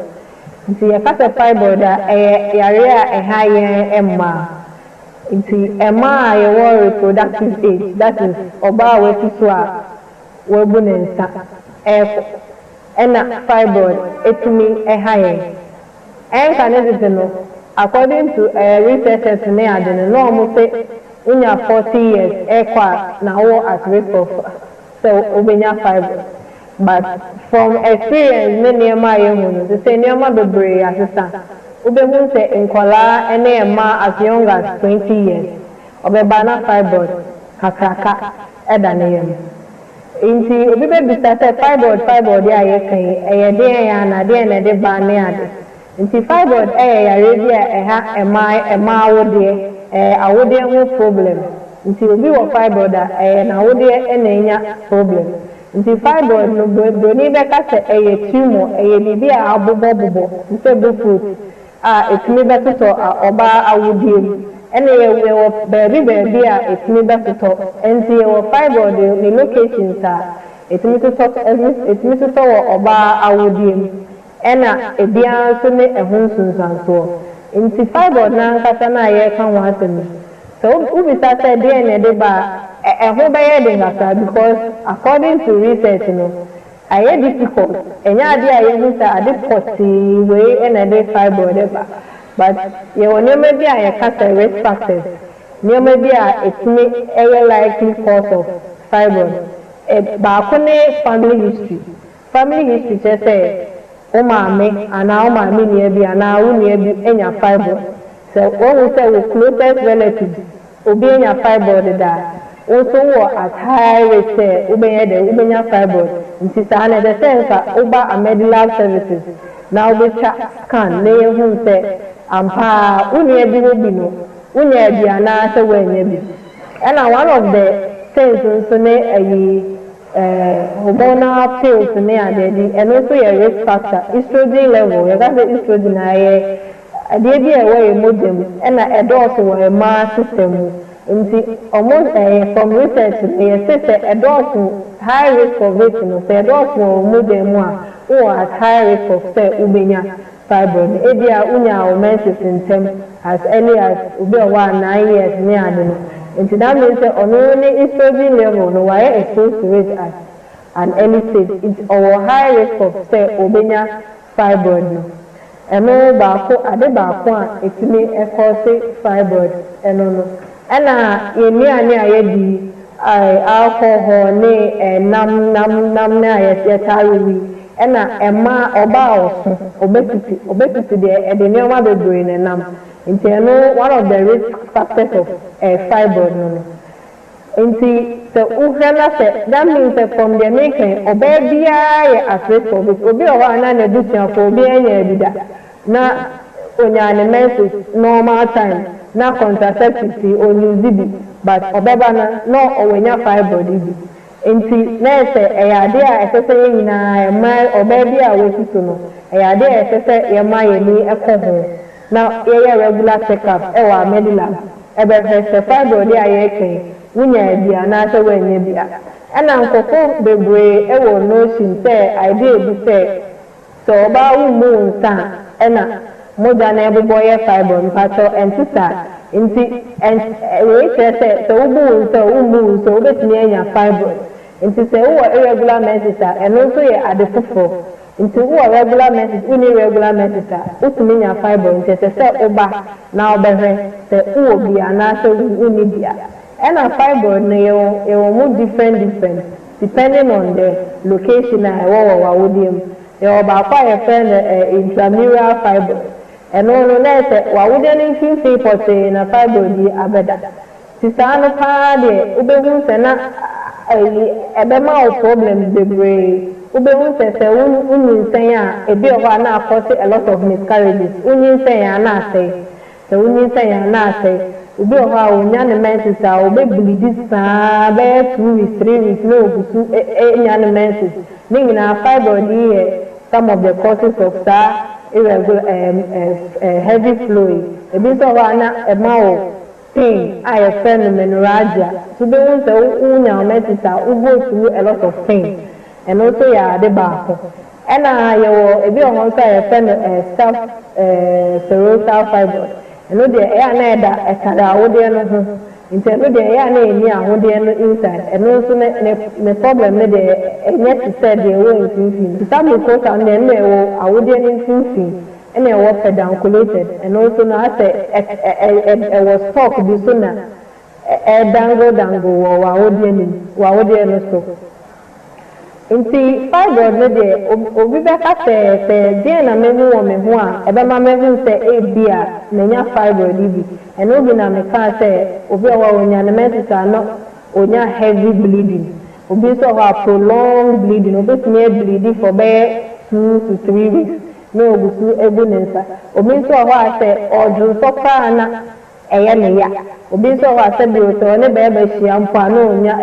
Nti yɛfa sɛ fibroid a ɛyɛ yare a ɛha yɛn mmaa. Nti ɛma a yɛwɔ reproductive age, that is ɔbaa a wasi so a wabu ne nsa ɛkɔ ɛna fibroid etumi ɛha yɛn ɛnka ne tete no according to researchers ne ade no na ɔmo sɛ unya 40 years ekwa na wo at risk of so ubenya fibroid. But from experience ne niema ye hu no say niema bebre assistant ubehu say nkola ene ma as young as 20 years obeba na fibroid kakaka eda ne yem inti obi be bisa say fibroid ya ye kan eye de ya na de na de ba ne ade inti fibroid ya ready ha ema awode awode ho problem inti obi wo fibroid na awode enya problem nti fibroid no broni be ka se tumor bibi a abobobobo nse do fruit etimi be to oba awudie ene ye wo baby a etimi be to nti ye wo fibroid the locations etimi to wo oba awudie ena ebia so ne ehunsunsanso nti fibroid na nkasa na ye kan wa asem so ubisa say dey na dey ba who buy the ngasa because according to research I difficult enya ade a ye hu say ade poti we and ade fibroid but ye won me bi a ye kasa risk factors me bi a etimi likely cause of fibroid ba ko ne family history say o ma me ana o ma me ne bi ana wo ne bi enya fibroid so when we say we closest relatives obi enya fibroid da also at high risk ubenya fibroid nti sa na the sense uba a medical services now we scan na hu say ampa unya bi obi no unya bi ana se wanya bi and one of the things so ne hormonal pills ne adedi and also a risk factor estrogen level you got the estrogen aye ade bi e we modem and a dose we ma system nti almost from research they say a dose high risk of it no say dose no modem or at high risk of say ubenya fibroid ebia unya o menses intem as early as ubi 9 years ni ade no nti that means say ono ni estrogen level no why exposed to it at an early stage it's our high risk of say ubenya fibroid no eno ba ko ade ba ko a etimi cause fibroid eno no ana yeni ani ayedi alcohol ne nam na ayetari ena ema oba oso obesity de edeni oma bebre ne nam nti eno one of the risk factors of fibroid no nti so uhela se that means that from the making obebia ye at risk of it obi o ana na dutia for obi enya bida na onya ne menses normal time na contraceptive on uzibi but obeba na no owenya fibroid bi enti na ese eyade a esese nyina ema obebi a wesiso no eyade a esese yema yeni ekoho na ye regular check up e wa medical ebe se fibroid a ye ken wunya bia na se wanya bia ana nkofo bebre e wo no shin say idea bi say so ba wu mu nsa ena moja na ebe boye fibroid mpato entisa nti we say so ubu so obetini enya fibroid nti say wo irregular menses eno so ye adefofo nti wo regular menses uni regular menses utumi nya fibroid nti say oba na obehwe say wo bia na so uni bia and a fibroid na yo mo different depending on the location na wo wodium yo ba kwa ye friend intramural fibroid and no nese wa wudeni finfi pote na fibroid abeda tisano pa de ubehu se na ebema o problem bebre ubehu se unyin a ebi o na cause a lot of miscarriages unyin ya na say se unyin ya na say ubi o ha onya ne menses a obe bleed sa be 2 weeks 3 weeks no ogusu enya ne menses ninga fibroid here some of the causes of irregular heavy flowing ebi so wa na emao pain I phenomenologia so be won say unya menses a go through a lot of pain and also ya de baako ena yewo ebi o ho say self serosal fibroid eno de ya na eda ekada awode no ho nti eno de ya na eni awode no inside eno so ne problem ne de enye ti say de wo infinity some ko kan ne ne wo awode no infinity ene wo pedunculated eno so na say was stock bi so na dango wa wode no so nti fibroid no de obi beka se de na mehu wo me ho a ebe ma mehu se ebi a nanya fibroid bi eno obi na me ka se obi wa onya na metisa no onya heavy bleeding obi so ha prolonged bleeding obi tumi bleeding for be 2 to 3 weeks no ogusu ebu nensa obi so ha se odru so ka na eye ne ya obi so ha se bi o so ne be hia mpa no onya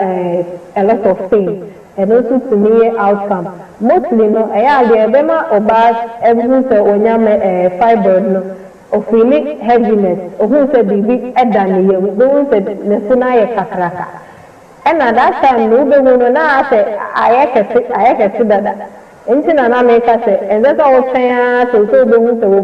a lot of pain and also to me outcome mostly no aya be ma oba ebu se onya me fibroid no o feeling heaviness o hu se bibi eda ne ye we hu se ne sina ye kakraka and at that time no be no na say ayeke dada nti na make say and that's all say so be hu se wo